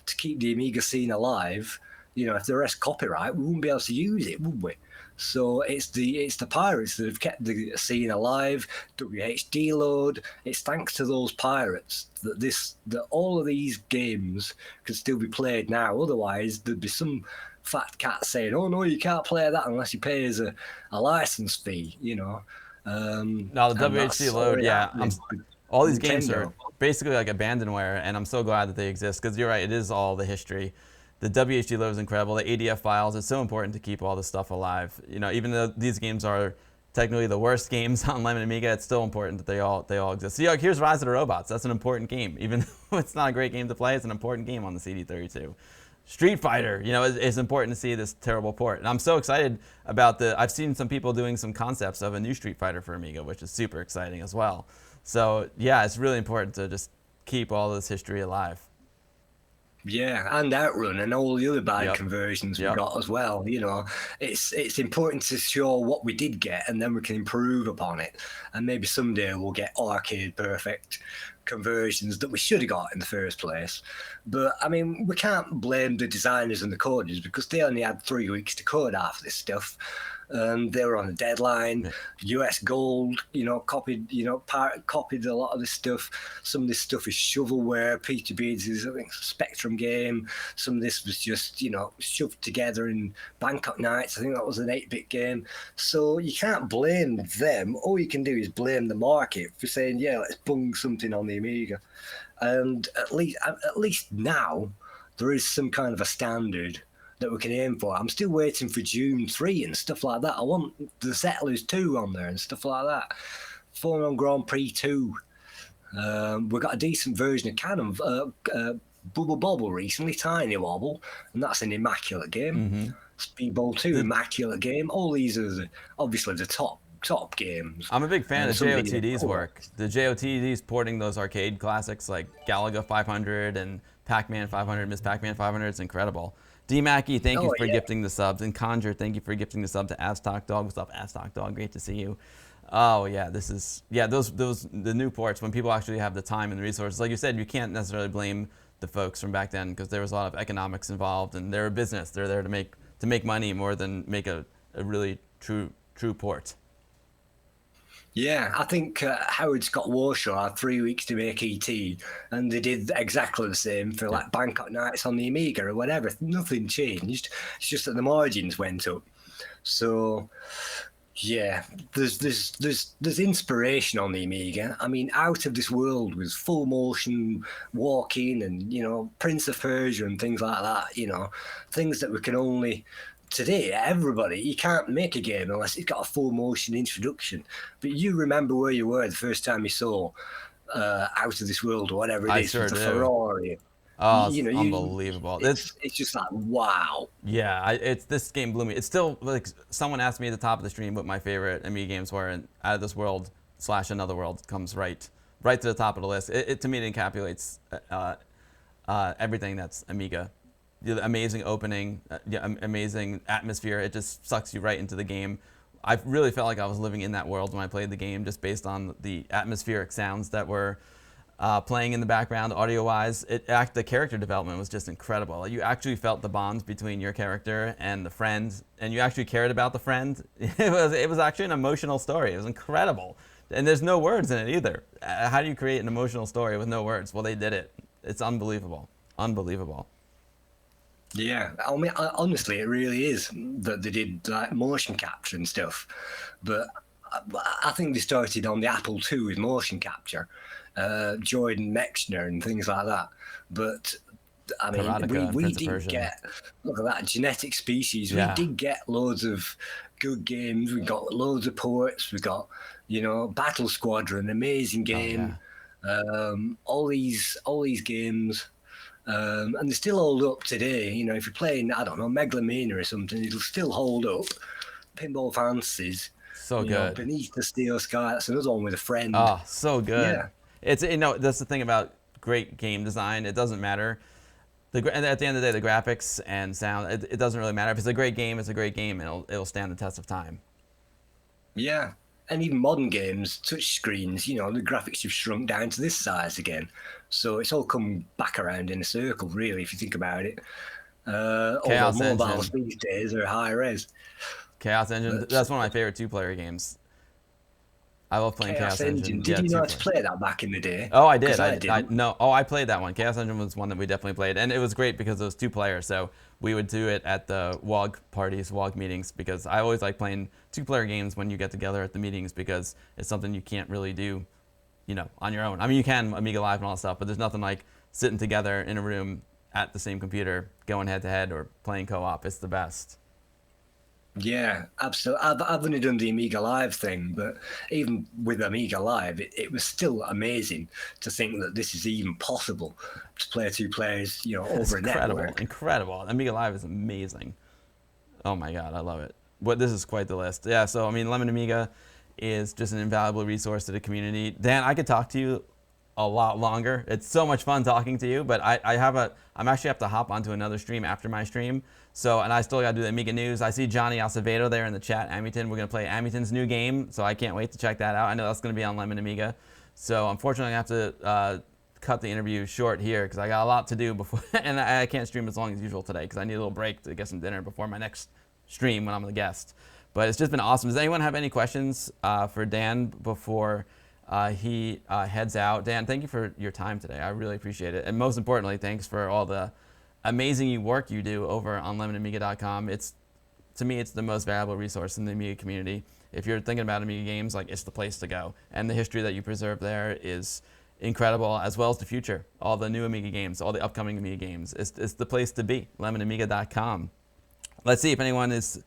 to keep the Amiga scene alive, if the rest copyright, we wouldn't be able to use it, would we? So it's the pirates that have kept the scene alive. WHD load. It's thanks to those pirates that all of these games can still be played now. Otherwise, there'd be some fat cat saying, "Oh no, you can't play that unless you pay us a license fee." No, the WHD load, yeah. All these games are Nintendo. basically like abandonware, and I'm so glad that they exist because you're right, it is all the history. The WHD load is incredible. The ADF files, it's so important to keep all this stuff alive. You know, even though these games are technically the worst games on Lemon Amiga, it's still important that they all exist. See, like, here's Rise of the Robots. That's an important game. Even though it's not a great game to play, it's an important game on the CD32. Street Fighter, you know, it's important to see this terrible port. And I'm so excited about I've seen some people doing some concepts of a new Street Fighter for Amiga, which is super exciting as well. So yeah, it's really important to just keep all this history alive. Yeah, and Outrun and all the other bad Yep. conversions we Yep. got as well. You know, it's important to show what we did get, and then we can improve upon it. And maybe someday we'll get arcade perfect conversions that we should have got in the first place. But I mean, we can't blame the designers and the coders because they only had 3 weeks to code half this stuff. They were on a deadline. US Gold, you know, copied a lot of this stuff. Some of this stuff is shovelware. Peter Beards is, I think, Spectrum game. Some of this was just, you know, shoved together in Bangkok Nights. I think that was an 8-bit game. So you can't blame them. All you can do is blame the market for saying, yeah, let's bung something on the Amiga. And at least now there is some kind of a standard that we can aim for. I'm still waiting for June 3 and stuff like that. I want the Settlers 2 on there and stuff like that. Formula Grand Prix 2. We got a decent version of Canon, Bubble Bobble recently, Tiny Wobble, and that's an immaculate game. Speedball 2, immaculate game. All these are obviously the top games. I'm a big fan of somebody JOTD's work. The JOTD's porting those arcade classics like Galaga 500 and Pac-Man 500, Miss Pac-Man 500. It's incredible. D-Mackie, thank you for gifting the subs. And Conjure, thank you for gifting the sub to Aztalk Dog. What's up, Aztalk Dog? Great to see you. Oh, yeah, the new ports, when people actually have the time and the resources. Like you said, you can't necessarily blame the folks from back then because there was a lot of economics involved, and they're a business. They're there to make money more than make a really true port. Yeah, I think Howard Scott Warshaw had 3 weeks to make ET, and they did exactly the same for like Bangkok Nights on the Amiga or whatever. Nothing changed. It's just that the margins went up. So, yeah, there's inspiration on the Amiga. I mean, Out of This World was full motion walking, and you know, Prince of Persia and things like that. You know, things that we can only. Today, everybody, you can't make a game unless it's got a full motion introduction. But you remember where you were the first time you saw Out of This World or whatever it is sure with the do. Ferrari. Oh, it's unbelievable. It's just like, wow. Yeah, this game blew me. It's still like someone asked me at the top of the stream what my favorite Amiga games were, and Out of This World / Another World comes right to the top of the list. It to me it encapsulates everything that's Amiga. The amazing opening, amazing atmosphere. It just sucks you right into the game. I really felt like I was living in that world when I played the game, just based on the atmospheric sounds that were playing in the background, audio-wise. The character development was just incredible. You actually felt the bonds between your character and the friend, and you actually cared about the friend. It was actually an emotional story. It was incredible, and there's no words in it either. How do you create an emotional story with no words? Well, they did it. It's unbelievable, unbelievable. Yeah, I mean, honestly, it really is that they did like motion capture and stuff. But I think they started on the Apple II with motion capture, Jordan Mechner and things like that. But I mean, we did get, look at that, Genetic Species. Yeah. We did get loads of good games. We got loads of ports. We got, you know, Battle Squadron, amazing game. Oh, yeah. All these games. And they still hold up today. You know, if you're playing, I don't know, Megalomania or something, it'll still hold up. Pinball Fantasies. So good. Know, Beneath the Steel Sky. That's another one with a friend. Oh, so good. Yeah. It's, you know, that's the thing about great game design. It doesn't matter. And at the end of the day, the graphics and sound, it doesn't really matter. If it's a great game, it's a great game, and it'll stand the test of time. Yeah. And even modern games, touch screens, you know, the graphics have shrunk down to this size again. So it's all come back around in a circle, really, if you think about it. Although mobiles these days are high res. Chaos Engine, that's one of my favorite two-player games. I love playing Chaos Engine. Did you know how to play that back in the day? Oh, I did. I played that one. Chaos Engine was one that we definitely played, and it was great because it was 2 players. So we would do it at the WOG parties, WOG meetings, because I always like playing 2-player games when you get together at the meetings because it's something you can't really do on your own. I mean, you can Amiga Live and all that stuff, but there's nothing like sitting together in a room at the same computer, going head to head or playing co-op. It's the best. Yeah, absolutely. I've only done the Amiga Live thing, but even with Amiga Live, it was still amazing to think that this is even possible to play two players, It's over a network. incredible. Amiga Live is amazing. Oh my God, I love it. But this is quite the list. Yeah, so I mean, Lemon Amiga is just an invaluable resource to the community. Dan, I could talk to you a lot longer. It's so much fun talking to you, but I'm actually have to hop onto another stream after my stream. So, and I still got to do the Amiga news. I see Johnny Acevedo there in the chat, Amyton. We're going to play Amyton's new game, so I can't wait to check that out. I know that's going to be on Lemon Amiga. So, unfortunately, I have to cut the interview short here because I got a lot to do before, and I can't stream as long as usual today because I need a little break to get some dinner before my next stream when I'm the guest. But it's just been awesome. Does anyone have any questions for Dan before he heads out? Dan, thank you for your time today. I really appreciate it. And most importantly, thanks for all the amazing work you do over on lemonamiga.com. To me, it's the most valuable resource in the Amiga community. If you're thinking about Amiga games, it's the place to go. And the history that you preserve there is incredible, as well as the future. All the new Amiga games, all the upcoming Amiga games. It's the place to be, lemonamiga.com. Let's see if anyone is...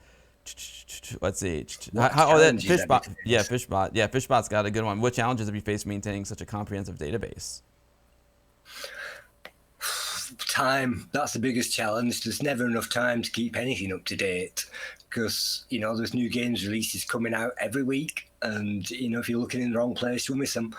Let's see. Fishbot. Yeah, Fishbot. Yeah, Fishbot's got a good one. What challenges have you faced maintaining such a comprehensive database? Time. That's the biggest challenge. There's never enough time to keep anything up to date because, there's new games releases coming out every week. And, if you're looking in the wrong place, you'll miss them.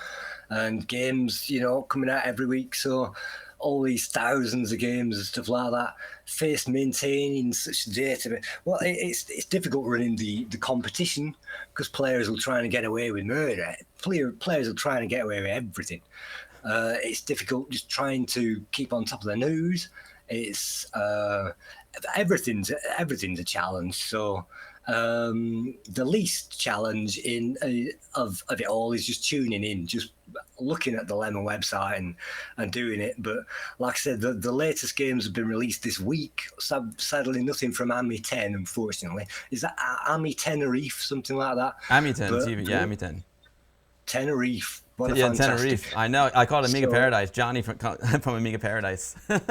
And games, coming out every week. So all these thousands of games and stuff like that, face maintaining such data. Well, it's difficult running the competition because players will try and get away with murder. Players will try and get away with everything. It's difficult just trying to keep on top of the news. It's everything's a challenge. So the least challenge of it all is just tuning in, just looking at the Lemon website and doing it. But like I said, the latest games have been released this week. Sadly, nothing from Ami 10, unfortunately. Is that Ami Tenerife, something like that? Ami 10, yeah, Ami 10. Tenerife. Yeah, Tenerife. I know. I call it Amiga Paradise. Johnny from Amiga Paradise. Yeah,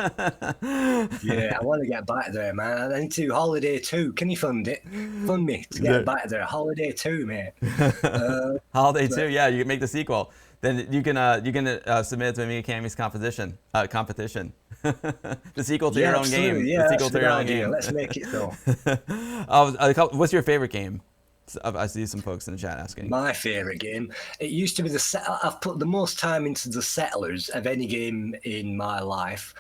I want to get back there, man. I need to. Holiday 2. Can you fund it? Fund me to get back there. Holiday 2, mate. Holiday 2, yeah. You can make the sequel. Then you can submit it to Amiga Cammy's competition. The sequel to your own game. Yeah, the sequel to your own game. Let's make it so. What's your favorite game? I see some folks in the chat asking. My favourite game. It used to be I've put the most time into the Settlers of any game in my life.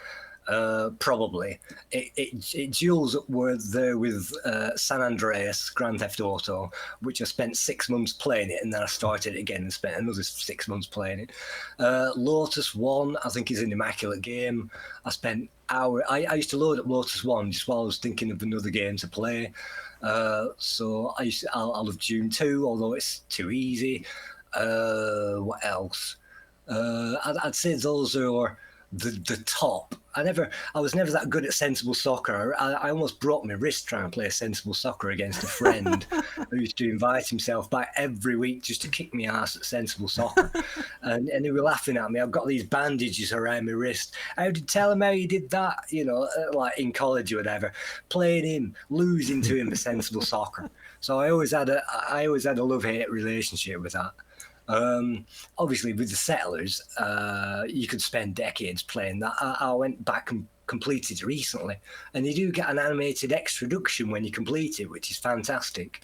Probably. It duels up there with San Andreas, Grand Theft Auto, which I spent 6 months playing it, and then I started it again and spent another 6 months playing it. Lotus 1, I think, is an immaculate game. I spent hours. I used to load up Lotus 1 just while I was thinking of another game to play. So I love Dune 2, although it's too easy. What else? I'd say those are the top. I was never that good at sensible soccer. I almost broke my wrist trying to play sensible soccer against a friend who used to invite himself back every week just to kick me ass at sensible soccer. and they were laughing at me. I've got these bandages around my wrist. How did tell him how you did that? Like in college or whatever, playing him, losing to him at sensible soccer. So I always had a love-hate relationship with that. Obviously, with the Settlers, you could spend decades playing that. I went back and completed it recently, and you do get an animated extraduction when you complete it, which is fantastic.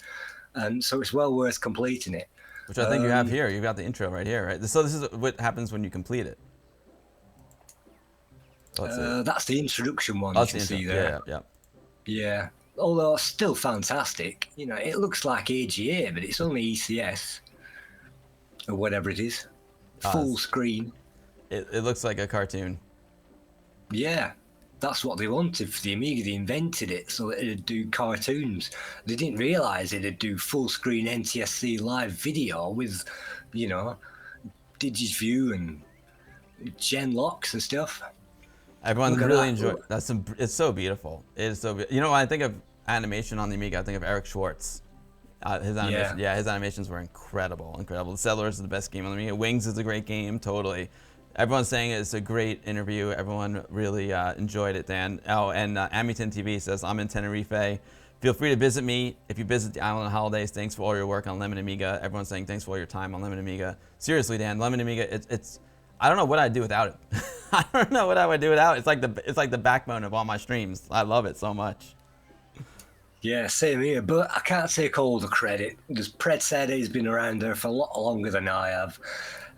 And so it's well worth completing it. Which I think you have here. You've got the intro right here, right? So this is what happens when you complete it. That's the introduction one. That's you can see there. Yeah. Although it's still fantastic. It looks like AGA, but it's only ECS. Or whatever it is. Full screen. It looks like a cartoon. Yeah, that's what they wanted for the Amiga. They invented it so that it'd do cartoons. They didn't realise it'd do full screen NTSC live video with, DigiView and Gen locks and stuff. Everyone really enjoyed. It's so beautiful. It is so. When I think of animation on the Amiga, I think of Eric Schwartz. His animations were incredible. The Settlers is the best game on the Amiga. Wings is a great game, totally. Everyone's saying it's a great interview. Everyone really enjoyed it, Dan. Oh, and Amiton TV says, I'm in Tenerife. Feel free to visit me if you visit the island on holidays. Thanks for all your work on Lemon Amiga. Everyone's saying thanks for all your time on Lemon Amiga. Seriously, Dan, Lemon Amiga, it's I don't know what I'd do without it. I don't know what I would do without it. It's like the backbone of all my streams. I love it so much. Yeah, same here, but I can't take all the credit. Because Pred said he's been around there for a lot longer than I have,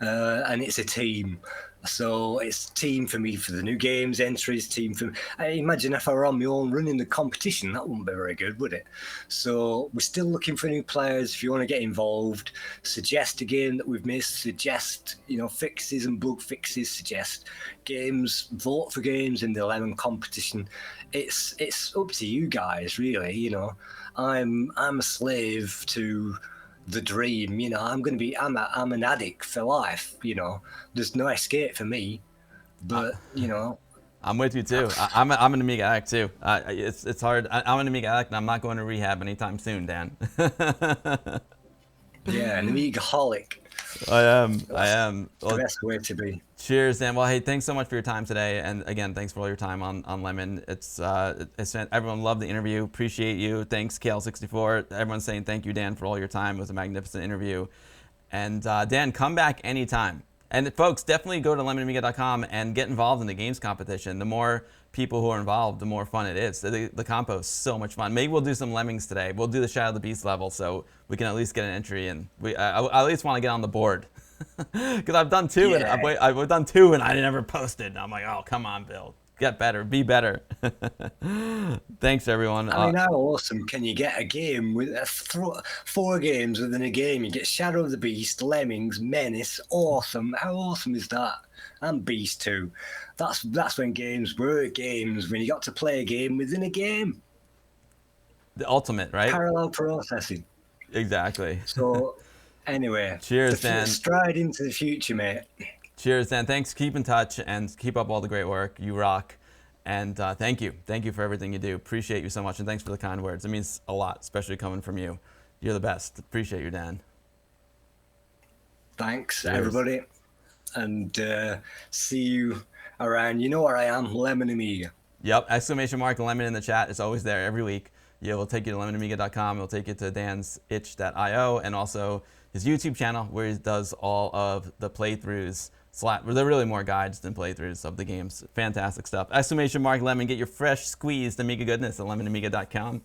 and it's a team. So it's team for me for the new games, entries, team for me. I imagine if I were on my own running the competition, that wouldn't be very good, would it? So we're still looking for new players. If you want to get involved, suggest a game that we've missed, suggest, fixes and bug fixes, suggest games, vote for games in the Lemon competition. It's up to you guys, really. I'm a slave to the dream. I'm an addict for life. There's no escape for me. But I'm with you too. I'm an Amiga addict too. It's hard. I'm an Amiga addict, and I'm not going to rehab anytime soon, Dan. Yeah, an Amiga-holic. I am. Well, the best way to be. Cheers, Dan. Well, hey, thanks so much for your time today, and again, thanks for all your time on Lemon. It's everyone loved the interview. Appreciate you. Thanks, KL64. Everyone's saying thank you, Dan, for all your time. It was a magnificent interview. And Dan, come back anytime. And folks, definitely go to lemonamiga.com and get involved in the games competition. The more people who are involved, the more fun it is. The compo is so much fun. Maybe we'll do some Lemmings today. We'll do the Shadow of the Beast level, so we can at least get an entry. And I at least want to get on the board. Because I've done two, Yeah. and I've done two, and I never posted. And I'm like, oh, come on, Bill. Get better. Be better. Thanks, everyone. I mean, how awesome can you get a game with 4 games within a game? You get Shadow of the Beast, Lemmings, Menace. Awesome. How awesome is that? And Beast 2. That's when games were games, when you got to play a game within a game. The ultimate, right? Parallel processing. Exactly. So, anyway. Cheers, Dan. Stride into the future, mate. Cheers, Dan. Thanks. Keep in touch and keep up all the great work. You rock. And thank you. Thank you for everything you do. Appreciate you so much. And thanks for the kind words. It means a lot, especially coming from you. You're the best. Appreciate you, Dan. Thanks, Cheers. everybody. And see you around. You know where I am, Lemon Amiga. Yep. ! Lemon in the chat. It's always there every week. Yeah, we'll take you to lemonamiga.com. It'll take you to Dan's itch.io and also his YouTube channel where he does all of the playthroughs. They're really more guides than playthroughs of the games. Fantastic stuff! ! Lemon, get your fresh squeezed Amiga goodness at lemonamiga.com.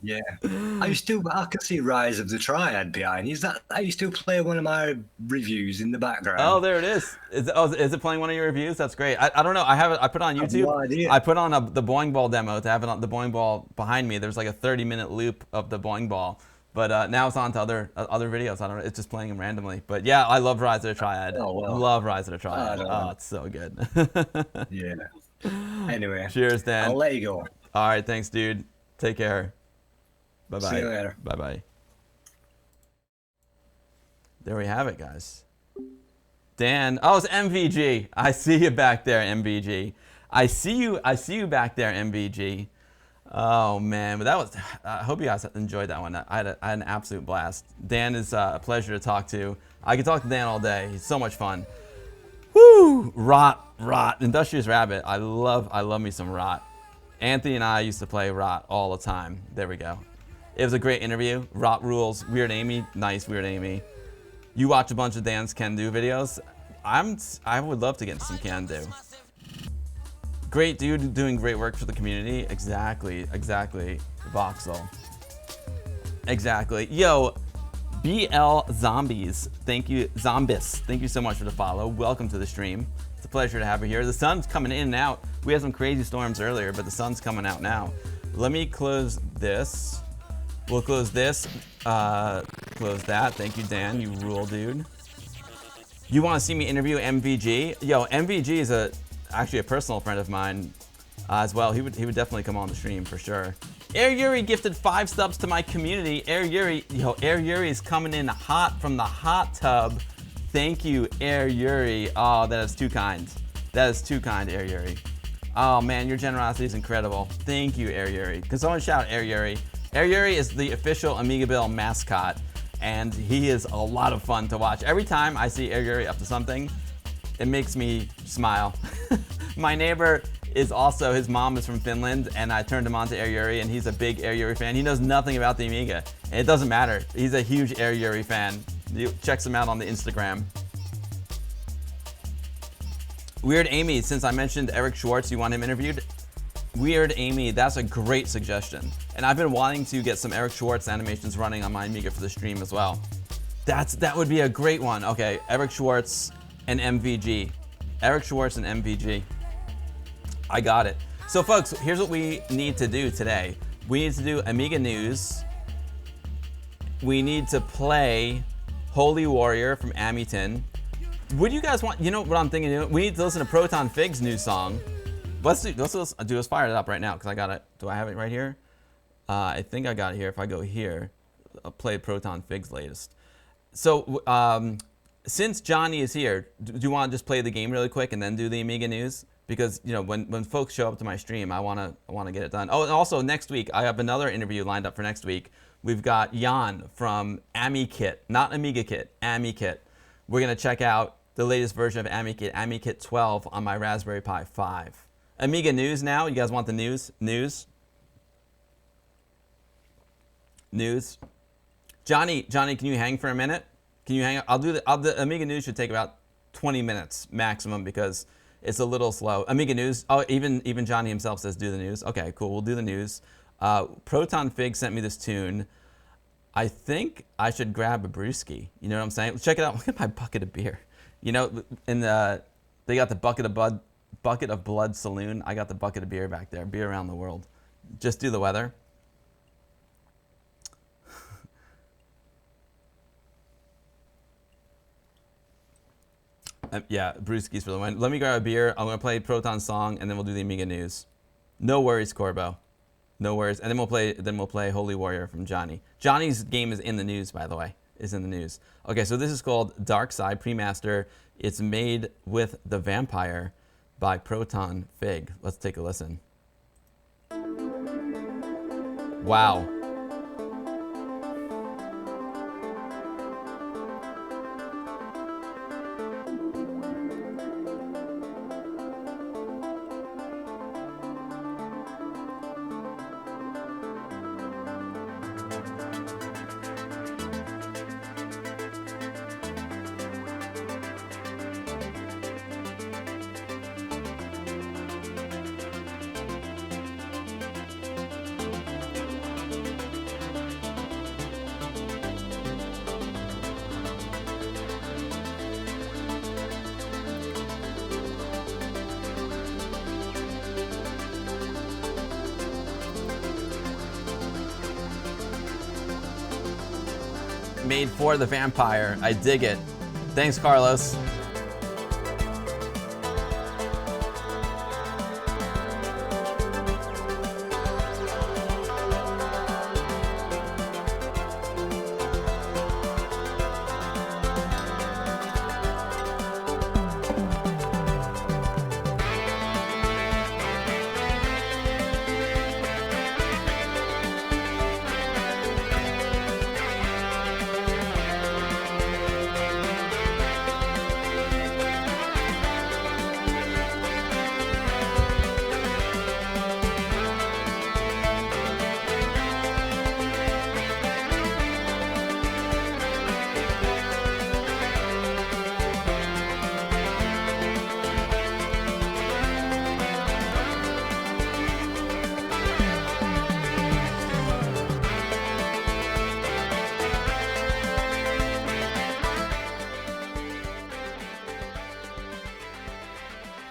Yeah. I can see Rise of the Triad behind. Are you still play one of my reviews in the background? Oh, there it is. Is it playing one of your reviews? That's great. I don't know. I put it on YouTube. No idea. I put on the Boing Ball demo to have it on the Boing Ball behind me. There's like a 30-minute loop of the Boing Ball. But now it's on to other videos. I don't know. It's just playing them randomly. But yeah, I love Rise of the Triad. Oh, well. Love Rise of the Triad. Oh, it's so good. Yeah. Anyway. Cheers, Dan. I'll let you go. All right, thanks, dude. Take care. Bye-bye. See you later. Bye-bye. There we have it, guys. Dan. Oh, it's MVG. I see you back there, MVG. I see you back there, MVG. Oh man, but that was. I hope you guys enjoyed that one. I had an absolute blast. Dan is a pleasure to talk to. I could talk to Dan all day. He's so much fun. Woo! Rot. Industrious Rabbit. I love me some Rot. Anthony and I used to play Rot all the time. There we go. It was a great interview. Rot rules. Weird Amy. Nice, Weird Amy. You watch a bunch of Dan's Can Do videos. I would love to get into some Can Do. Great dude doing great work for the community. Exactly. Voxel. Exactly. Yo, BL Zombies. Thank you, Zombis. Thank you so much for the follow. Welcome to the stream. It's a pleasure to have you here. The sun's coming in and out. We had some crazy storms earlier, but the sun's coming out now. Let me close this. We'll close this. Close that. Thank you, Dan. You rule, dude. You want to see me interview MVG? Yo, MVG is actually a personal friend of mine as well. He would definitely come on the stream for sure. Air Yuri gifted 5 subs to my community. Air Yuri is coming in hot from the hot tub. Thank you, Air Yuri. Oh, that is too kind. That is too kind, Air Yuri. Oh man, your generosity is incredible. Thank you, Air Yuri. Can someone shout Air Yuri? Air Yuri is the official Amiga Bill mascot, and he is a lot of fun to watch. Every time I see Air Yuri up to something, it makes me smile. My neighbor is also, his mom is from Finland, and I turned him on to Air Yuri, and he's a big Air Yuri fan. He knows nothing about the Amiga, and it doesn't matter. He's a huge Air Yuri fan. Checks him out on the Instagram. Weird Amy, since I mentioned Eric Schwartz, you want him interviewed? Weird Amy, that's a great suggestion. And I've been wanting to get some Eric Schwartz animations running on my Amiga for the stream as well. That would be a great one. Okay, Eric Schwartz and MVG. Eric Schwartz and MVG. I got it. So folks, here's what we need to do today. We need to do Amiga News. We need to play Holy Warrior from Amiton. Would you guys want, you know what I'm thinking? We need to listen to Proton Fig's new song. Let's fire it up right now because I got it. Do I have it right here? I think I got it here. If I go here, I'll play Proton Fig's latest. So since Johnny is here, do you want to just play the game really quick and then do the Amiga News? Because when folks show up to my stream, I wanna get it done. Oh, and also next week I have another interview lined up for next week. We've got Jan from AmiKit, not Amiga Kit, AmiKit. We're gonna check out the latest version of AmiKit, AmiKit 12 on my Raspberry Pi 5. Amiga News now. You guys want the news? News. Johnny, can you hang for a minute? Can you hang? The Amiga News should take about 20 minutes maximum because it's a little slow. Amiga News. Oh, even Johnny himself says do the news. Okay, cool. We'll do the news. Proton Fig sent me this tune. I think I should grab a brewski. You know what I'm saying? Check it out. Look at my bucket of beer. You know, they got the bucket of blood saloon. I got the bucket of beer back there. Beer around the world. Just do the weather. Yeah, brewskis for the win. Let me grab a beer. I'm gonna play Proton's song, and then we'll do the Amiga News. No worries, Corbo. No worries. And then we'll play Holy Warrior from Johnny. Johnny's game is in the news, by the way. Is in the news. Okay, so this is called Dark Side Pre-Master. It's made with the Vampire by Proton Fig. Let's take a listen. Wow. Made for the Vampire. I dig it. Thanks, Carlos.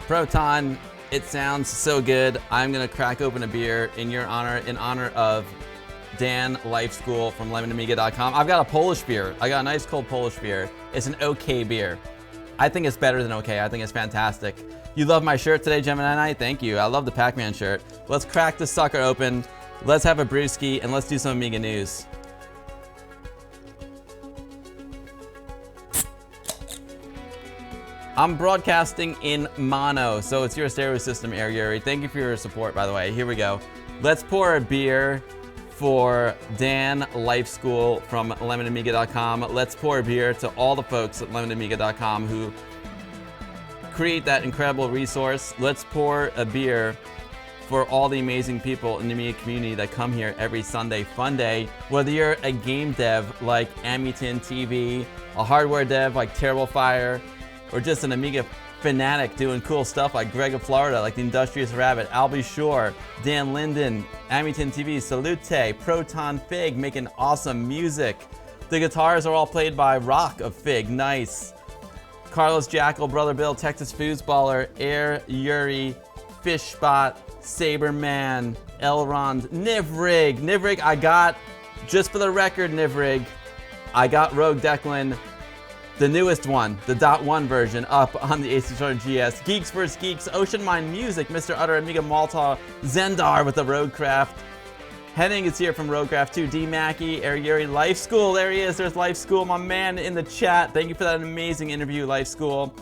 Proton, it sounds so good. I'm gonna crack open a beer in your honor, in honor of Dan LifeSchool from lemonamiga.com. I've got a Polish beer. I got a nice cold Polish beer. It's an okay beer. I think it's better than okay. I think it's fantastic. You love my shirt today, Gemini Knight? Thank you. I love the Pac-Man shirt. Let's crack this sucker open. Let's have a brewski and let's do some Amiga news. I'm broadcasting in mono, so it's your stereo system, Air Yuri. Thank you for your support, by the way. Here we go. Let's pour a beer for Dan LifeSchool from lemonamiga.com. Let's pour a beer to all the folks at lemonamiga.com who create that incredible resource. Let's pour a beer for all the amazing people in the Amiga community that come here every Sunday fun day. Whether you're a game dev like Amitin TV, a hardware dev like Terrible Fire, or just an Amiga fanatic doing cool stuff like Greg of Florida, like the Industrious Rabbit, Albie Shore, Dan Linden, Amitin TV, Salute, Proton Fig making awesome music. The guitars are all played by Rock of Fig, nice. Carlos Jackal, Brother Bill, Texas Foosballer, Air Yuri, Fishspot, Saberman, Elrond, Nivrig, I got, just for the record, Nivrig, I got Rogue Declan, the newest one, the .1 version, up on the AC200 GS. Geeks vs. Geeks, Ocean Mind Music, Mr. Utter, Amiga Malta, Zendar with the Roadcraft. Henning is here from Roadcraft 2, D. Mackey, Air Yuri, LifeSchool, there he is, there's LifeSchool, my man in the chat. Thank you for that amazing interview, LifeSchool.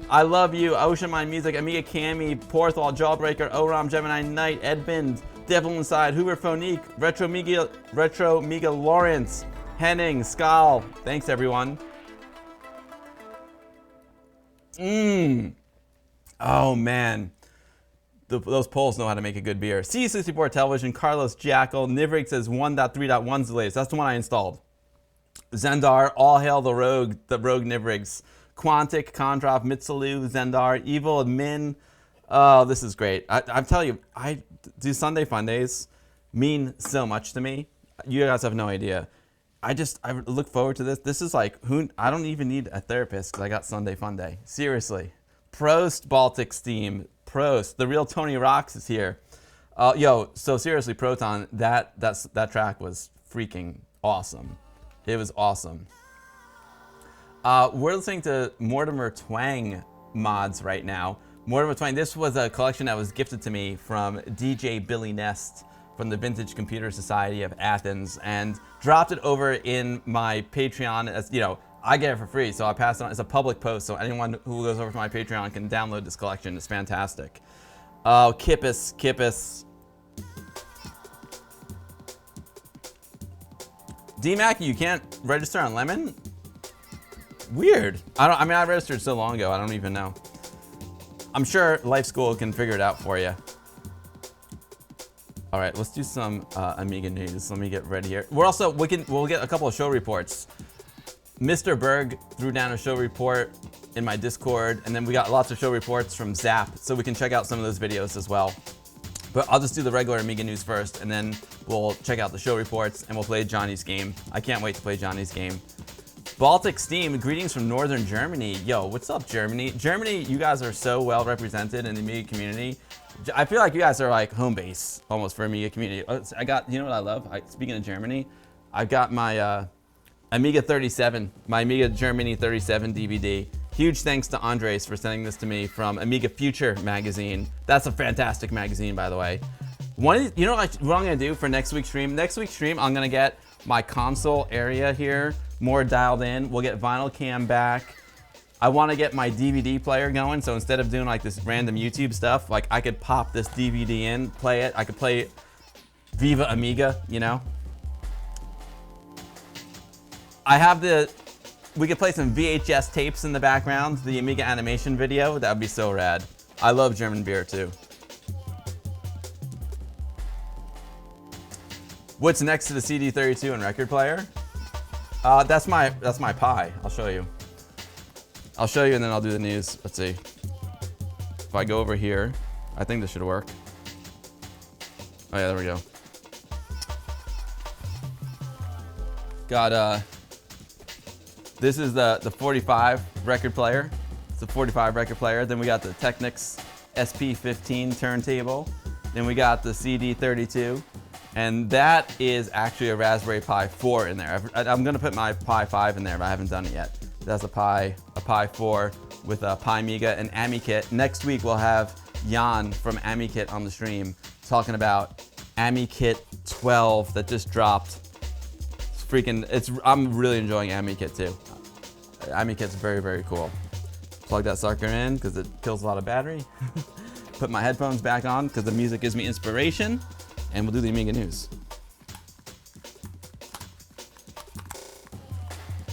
I love you, Ocean Mind Music, Amiga Cami, Porthwall, Jawbreaker, Oram, Gemini Knight, Edmund, Devil Inside, Hoover Phonique, Retro Miga Lawrence, Henning, Skal. Thanks everyone. Oh man, those Poles know how to make a good beer. C64 Television, Carlos Jackal, Nivrig says 1.3.1's the latest. That's the one I installed. Zendar, all hail the Rogue Nivrigs. Quantic, Kondrov, Mitsalu, Zendar, Evil, Min. Oh, this is great. I'm telling you, I do Sunday Fun Days mean so much to me. You guys have no idea. I look forward to this. This is like, I don't even need a therapist because I got Sunday Fun Day. Seriously. Prost, Baltic Steam. Prost. The real Tony Rocks is here. Yo, so seriously, Proton, that track was freaking awesome. It was awesome. We're listening to Mortimer Twang mods right now. Mortimer Twang, this was a collection that was gifted to me from DJ Billy Nest from the Vintage Computer Society of Athens, and dropped it over in my Patreon. As you know, I get it for free, so I pass it on. It's a public post, so anyone who goes over to my Patreon can download this collection. It's fantastic. Oh, Kippis. DMAC, you can't register on Lemon? Weird. I mean, I registered so long ago, I don't even know. I'm sure LifeSchool can figure it out for you. All right, let's do some Amiga news. Let me get ready here. We'll get a couple of show reports. Mr. Berg threw down a show report in my Discord, and then we got lots of show reports from Zap, so we can check out some of those videos as well. But I'll just do the regular Amiga news first, and then we'll check out the show reports, and we'll play Johnny's game. I can't wait to play Johnny's game. Baltic Steam, greetings from Northern Germany. Yo, what's up, Germany? Germany, you guys are so well represented in the Amiga community. I feel like you guys are like home base almost for Amiga community. I got, you know what I love? Speaking of Germany, I've got my Amiga 37, my Amiga Germany 37 DVD. Huge thanks to Andres for sending this to me from Amiga Future magazine. That's a fantastic magazine, by the way. You know what I'm gonna do for next week's stream? Next week's stream, I'm gonna get my console area here more dialed in. We'll get Vinyl Cam back. I want to get my DVD player going, so instead of doing like this random YouTube stuff, like I could pop this DVD in, play it. I could play Viva Amiga, you know? We could play some VHS tapes in the background, the Amiga animation video. That would be so rad. I love German beer too. What's next to the CD32 and record player? That's my Pi. I'll show you. I'll show you and then I'll do the news. Let's see. If I go over here, I think this should work. Oh yeah, there we go. Got this is the 45 record player. It's a 45 record player. Then we got the Technics SP15 turntable. Then we got the CD32. And that is actually a Raspberry Pi 4 in there. I'm gonna put my Pi 5 in there, but I haven't done it yet. That's a Pi 4 with a Pi Amiga and AmiKit. Next week we'll have Jan from AmiKit on the stream talking about AmiKit 12 that just dropped. I'm really enjoying AmiKit too. AmiKit's very, very cool. Plug that sucker in because it kills a lot of battery. Put my headphones back on because the music gives me inspiration. And we'll do the Amiga news.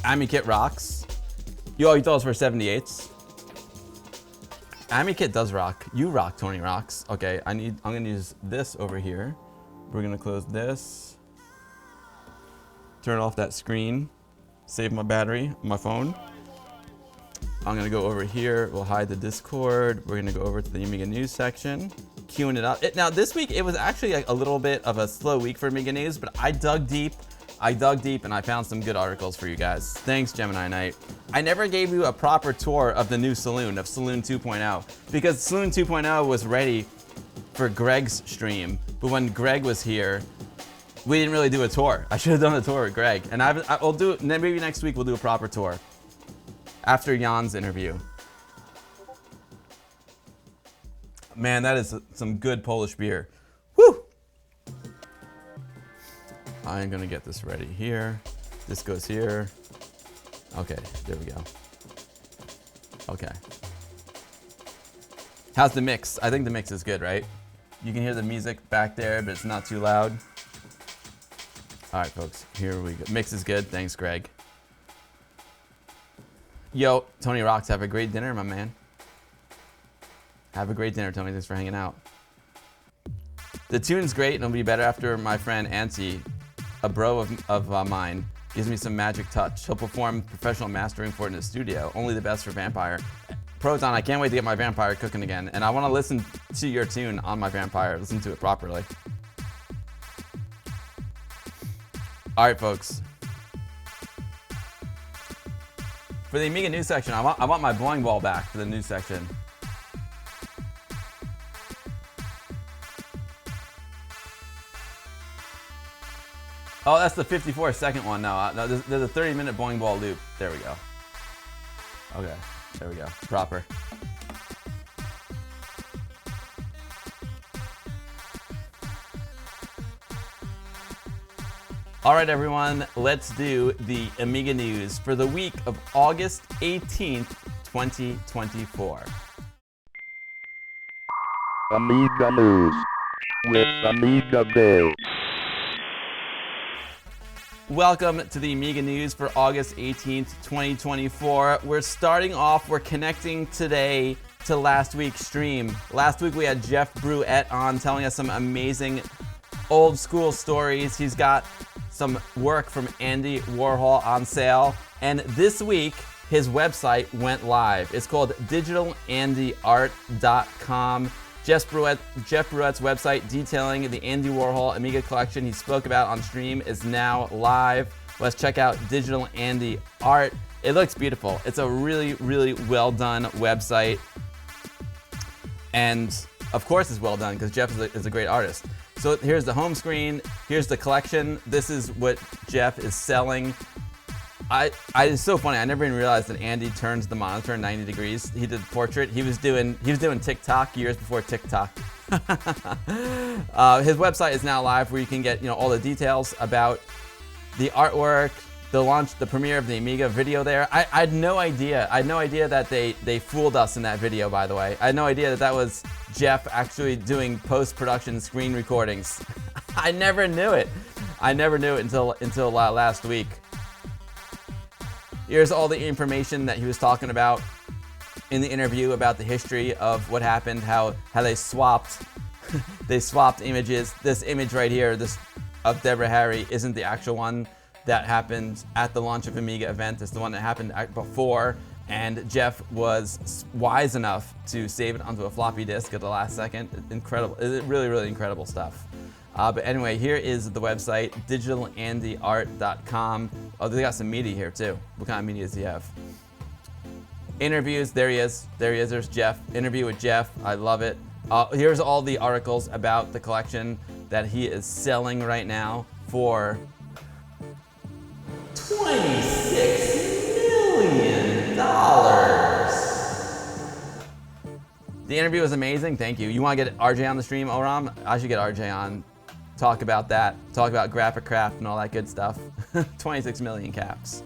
AmiKit rocks. Yo, you thought it was for 78s? AmiKit does rock. You rock, Tony rocks. Okay, I'm gonna use this over here. We're gonna close this. Turn off that screen. Save my battery on my phone. I'm gonna go over here. We'll hide the Discord. We're gonna go over to the Amiga News section. Queuing it up. Now this week, it was actually like a little bit of a slow week for Amiga News, but I dug deep and I found some good articles for you guys. Thanks, Gemini Knight. I never gave you a proper tour of the new Saloon, of Saloon 2.0, because Saloon 2.0 was ready for Greg's stream, but when Greg was here, we didn't really do a tour. I should have done a tour with Greg, and I'll do, maybe next week we'll do a proper tour after Jan's interview. Man, that is some good Polish beer. Woo! I'm gonna get this ready here. This goes here. Okay, there we go. Okay. How's the mix? I think the mix is good, right? You can hear the music back there, but it's not too loud. All right, folks, here we go. Mix is good. Thanks, Greg. Yo, Tony Rocks, have a great dinner, my man. Have a great dinner, Tony. Thanks for hanging out. The tune's great, and it'll be better after my friend Ansi, a bro of mine, gives me some magic touch. He'll perform professional mastering for it in the studio. Only the best for Vampire. Proton, I can't wait to get my Vampire cooking again, and I want to listen to your tune on my Vampire. Listen to it properly. All right, folks. For the Amiga news section, I want my bowling ball back for the news section. Oh, that's the 54-second one. No, there's a 30-minute bowling ball loop. There we go. Okay, there we go. Proper. All right, everyone, let's do the Amiga news for the week of August 18th, 2024. Amiga News with Amiga Bill. Welcome to the Amiga news for August 18th, 2024. We're starting off, we're connecting today to last week's stream. Last week we had Jeff Bruette on telling us some amazing old school stories. He's got some work from Andy Warhol on sale. And this week, his website went live. It's called digitalandyart.com. Jeff Bruette's website detailing the Andy Warhol Amiga collection he spoke about on stream is now live. Let's check out Digital Andy Art. It looks beautiful. It's a really, really well done website. And of course it's well done because Jeff is a great artist. So here's the home screen. Here's the collection. This is what Jeff is selling. It's so funny. I never even realized that Andy turns the monitor 90 degrees. He did portrait. He was doing TikTok years before TikTok. His website is now live, where you can get all the details about the artwork, the premiere of the Amiga video there. I had no idea. I had no idea that they fooled us in that video. By the way, I had no idea that was Jeff actually doing post-production screen recordings. I never knew it. I never knew it until last week. Here's all the information that he was talking about in the interview about the history of what happened, how they swapped images. This image right here, this of Deborah Harry, isn't the actual one that happened at the launch of Amiga event. It's the one that happened before, and Jeff was wise enough to save it onto a floppy disk at the last second. Incredible. Really, really incredible stuff. But anyway, here is the website, digitalandyart.com. Oh, they got some media here too. What kind of media does he have? Interviews, there he is. There's Jeff. Interview with Jeff, I love it. Here's all the articles about the collection that he is selling right now for $26 million. The interview was amazing, thank you. You want to get RJ on the stream, Oram? I should get RJ on. Talk about that, talk about graphic craft and all that good stuff. 26 million caps.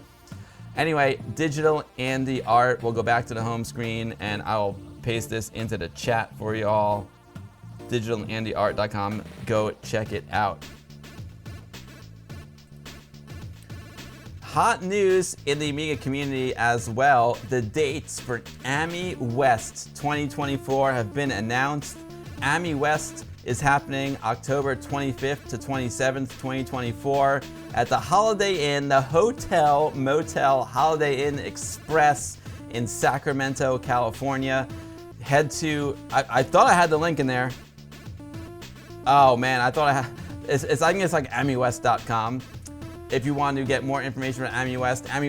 Anyway, Digital Andy Art. We'll go back to the home screen and I'll paste this into the chat for you all. digitalandyart.com. Go check it out. hot news in the Amiga community as well. The dates for AMI West 2024 have been announced. AMI West is happening October 25th to 27th, 2024 at the Holiday Inn, the Hotel Motel Holiday Inn Express in Sacramento, California. Head to, I thought I had the link in there. Oh man, I thought I had, I think it's like amiwest.com. If you want to get more information about AMI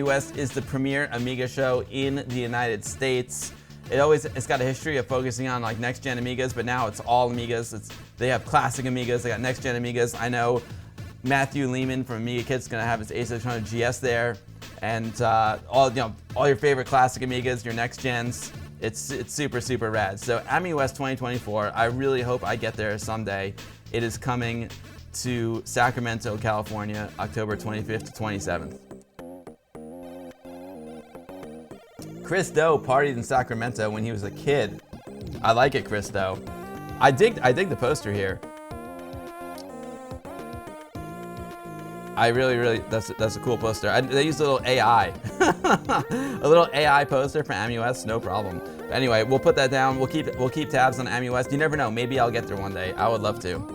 West is the premier Amiga show in the United States. It's got a history of focusing on like next gen Amigas, but now it's all Amigas. They have classic Amigas, they got next gen Amigas. I know Matthew Lehman from Amiga Kid's gonna have his A600 GS there, and all your favorite classic Amigas, your next gens. It's super, super rad. So AMI West 2024, I really hope I get there someday. It is coming to Sacramento, California, October 25th to 27th. Chris Do partied in Sacramento when he was a kid. I like it, Chris Do. I dig the poster here. I really, that's a cool poster. They used a little AI, a little AI poster for AMI West, no problem. Anyway, we'll put that down. We'll keep tabs on AMI West. You never know, maybe I'll get there one day. I would love to.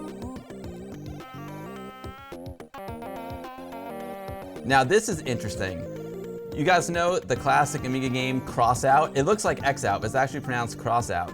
Now this is interesting. You guys know the classic Amiga game Crossout? It looks like X-Out, but it's actually pronounced Crossout.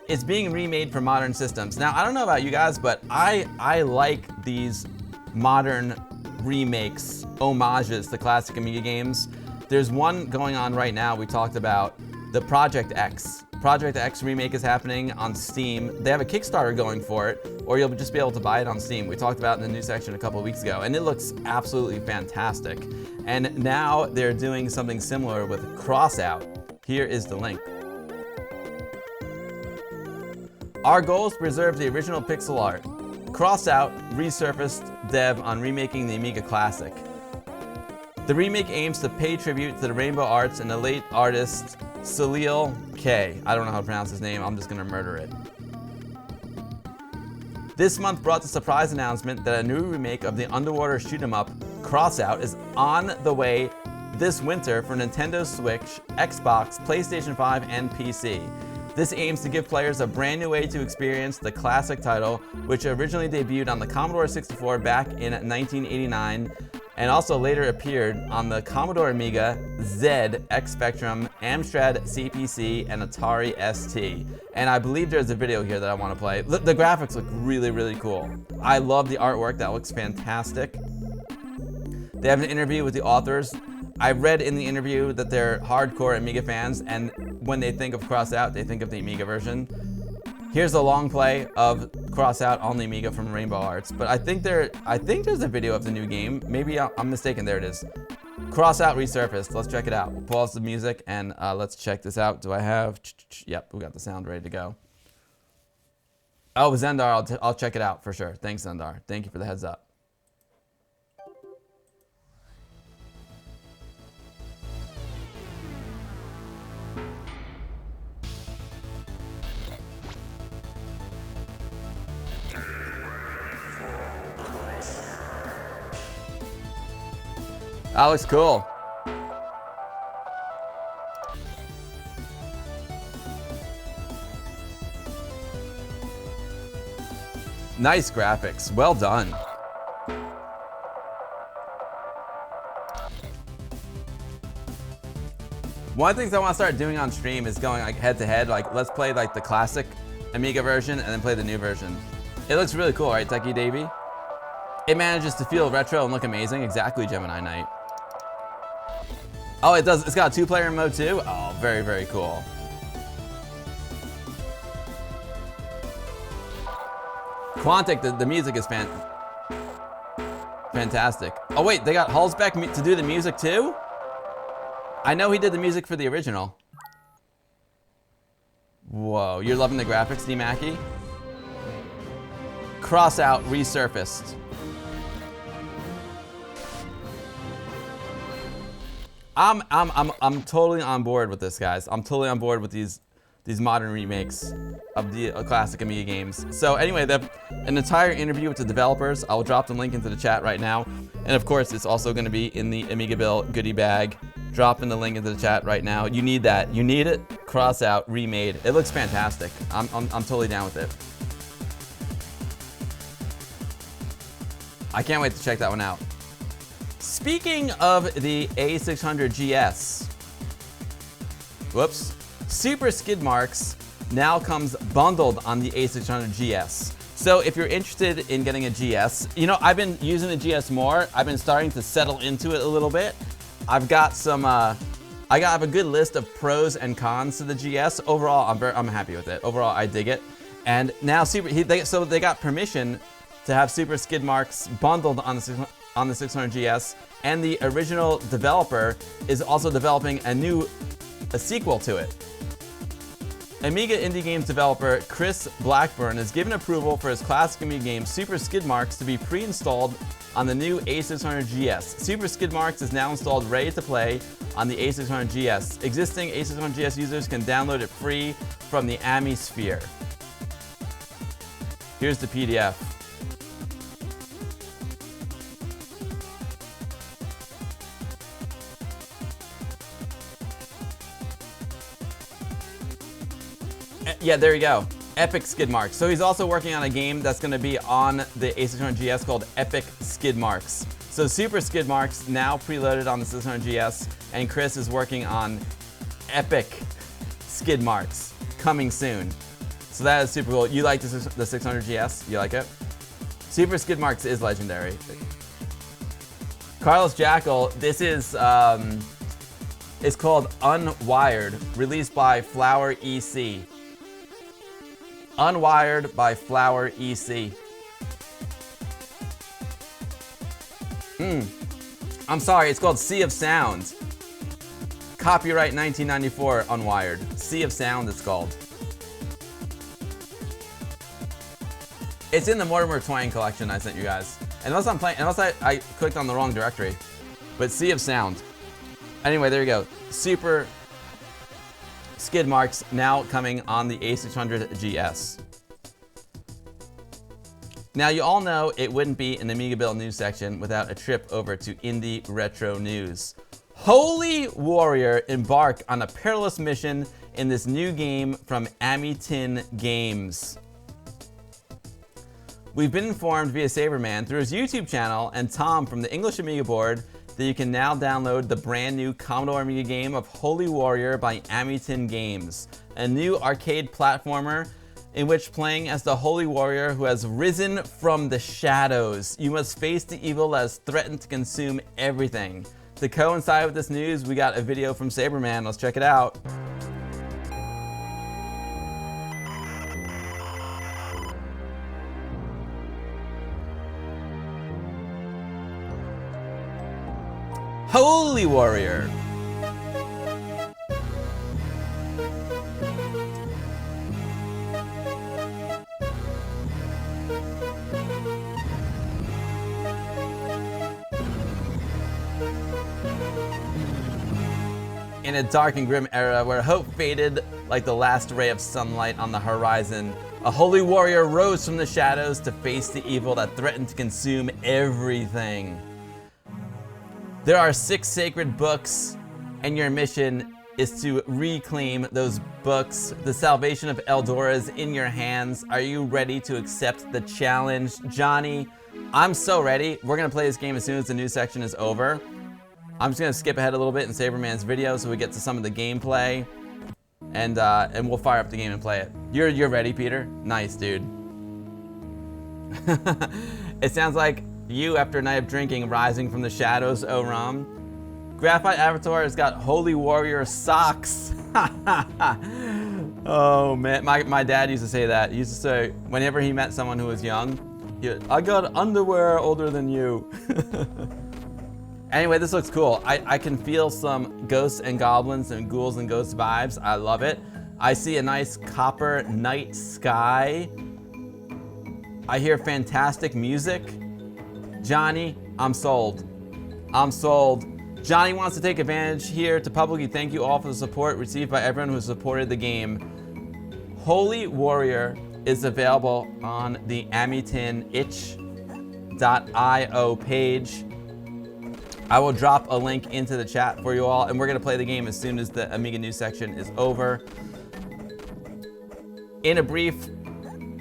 It's being remade for modern systems. Now I don't know about you guys, but I like these modern remakes, homages to classic Amiga games. There's one going on right now. We talked about the Project X. Project X remake is happening on Steam. They have a Kickstarter going for it, or you'll just be able to buy it on Steam. We talked about it in the news section a couple of weeks ago, and it looks absolutely fantastic. And now they're doing something similar with Crossout. Here is the link. Our goal is to preserve the original pixel art. Crossout resurfaced dev on remaking the Amiga Classic. The remake aims to pay tribute to the Rainbow Arts and the late artist Salil K. I don't know how to pronounce his name, I'm just gonna murder it. This month brought the surprise announcement that a new remake of the underwater shoot 'em up, Crossout, is on the way this winter for Nintendo Switch, Xbox, PlayStation 5, and PC. This aims to give players a brand new way to experience the classic title, which originally debuted on the Commodore 64 back in 1989, and also later appeared on the Commodore Amiga, Z, X Spectrum, Amstrad CPC, and Atari ST. And I believe there's a video here that I want to play. The graphics look really, really cool. I love the artwork, that looks fantastic. They have an interview with the authors. I read in the interview that they're hardcore Amiga fans, and when they think of Crossout, they think of the Amiga version. Here's a long play of Crossout on the Amiga from Rainbow Arts, but I think there's a video of the new game. Maybe I'm mistaken. There it is. Crossout resurfaced. Let's check it out. Pause the music and let's check this out. Do I have? Yep, we got the sound ready to go. Oh, Zendar, I'll check it out for sure. Thanks, Zendar. Thank you for the heads up. That looks cool. Nice graphics, well done. One of the things I want to start doing on stream is going like head to head, like let's play like the classic Amiga version and then play the new version. It looks really cool, right, Techie Davey? It manages to feel retro and look amazing. Exactly, Gemini Knight. Oh, it does. It's got a two-player mode too? Oh, very, very cool. Quantic, the music is fantastic. Oh wait, they got Hulsbeck to do the music too? I know he did the music for the original. Whoa, you're loving the graphics, D-Mackie? Crossout resurfaced. I'm totally on board with this, guys. I'm totally on board with these these modern remakes of the classic Amiga games. So anyway, an entire interview with the developers. I'll drop the link into the chat right now. And of course, it's also going to be in the Amiga Bill goodie bag. Dropping the link into the chat right now. You need that. You need it. Cross out, remade. It looks fantastic. I'm totally down with it. I can't wait to check that one out. Speaking of the A600GS, whoops, Super Skid Marks now comes bundled on the A600GS. So if you're interested in getting a GS, you know, I've been using the GS more. I've been starting to settle into it a little bit. I've got some, I have a good list of pros and cons to the GS. Overall, I'm happy with it. Overall, I dig it. And now so they got permission to have Super Skid Marks bundled on the 600GS, and the original developer is also developing a sequel to it. Amiga indie games developer Chris Blackburn has given approval for his classic Amiga game Super Skid Marks to be pre-installed on the new A600GS. Super Skid Marks is now installed ready to play on the A600GS. Existing A600GS users can download it free from the Amisphere. Here's the PDF. Yeah, there you go. Epic Skid Marks. So he's also working on a game that's going to be on the A600GS called Epic Skid Marks. So Super Skid Marks now preloaded on the 600GS, and Chris is working on Epic Skid Marks coming soon. So that is super cool. You like the 600GS? You like it? Super Skid Marks is legendary. Carlos Jackal, this is it's called Unwired, released by Flower EC. Unwired by Flower EC. I'm sorry, it's called Sea of Sound. Copyright 1994, Unwired. Sea of Sound it's called. It's in the Mortimer Twain collection I sent you guys. Unless I clicked on the wrong directory. But Sea of Sound. Anyway, there you go. Super Skid Marks now coming on the A600GS. Now, you all know it wouldn't be an Amiga Bill news section without a trip over to Indie Retro News. Holy Warrior embark on a perilous mission in this new game from Amitin Games. We've been informed via Saberman through his YouTube channel and Tom from the English Amiga board that you can now download the brand new Commodore Amiga game of Holy Warrior by Amitin Games, a new arcade platformer in which, playing as the Holy Warrior who has risen from the shadows, you must face the evil that has threatened to consume everything. To coincide with this news, we got a video from Saberman. Let's check it out. Holy Warrior. In a dark and grim era where hope faded like the last ray of sunlight on the horizon, a holy warrior rose from the shadows to face the evil that threatened to consume everything. There are 6 sacred books, and your mission is to reclaim those books. The salvation of Eldora is in your hands. Are you ready to accept the challenge? Johnny, I'm so ready. We're gonna play this game as soon as the news section is over. I'm just gonna skip ahead a little bit in Saberman's video so we get to some of the gameplay, and we'll fire up the game and play it. You're ready, Peter? Nice, dude. It sounds like you, after a night of drinking, rising from the shadows, oh Ram. Graphite Avatar has got Holy Warrior socks. Oh man, my dad used to say that. He used to say, whenever he met someone who was young, I got underwear older than you. Anyway, this looks cool. I can feel some ghosts and goblins and ghouls and ghosts vibes. I love it. I see a nice copper night sky. I hear fantastic music. Johnny, I'm sold. I'm sold. Johnny wants to take advantage here to publicly thank you all for the support received by everyone who supported the game. Holy Warrior is available on the Amitin itch.io page. I will drop a link into the chat for you all, and we're gonna play the game as soon as the Amiga news section is over. In a brief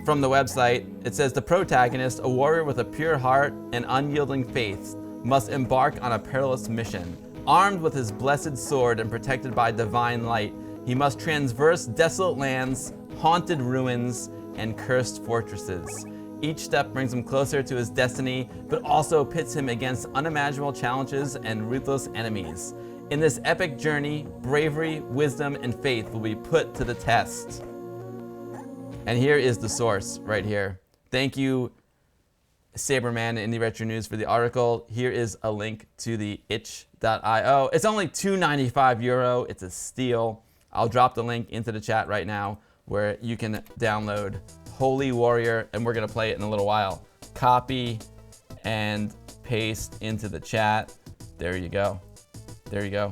from the website, it says the protagonist, a warrior with a pure heart and unyielding faith, must embark on a perilous mission. Armed with his blessed sword and protected by divine light, he must traverse desolate lands, haunted ruins, and cursed fortresses. Each step brings him closer to his destiny, but also pits him against unimaginable challenges and ruthless enemies. In this epic journey, bravery, wisdom, and faith will be put to the test. And here is the source right here. Thank you, Saberman and Indie Retro News, for the article. Here is a link to the itch.io. It's only €2.95. It's a steal. I'll drop the link into the chat right now where you can download Holy Warrior, and we're gonna play it in a little while. Copy and paste into the chat. There you go. There you go.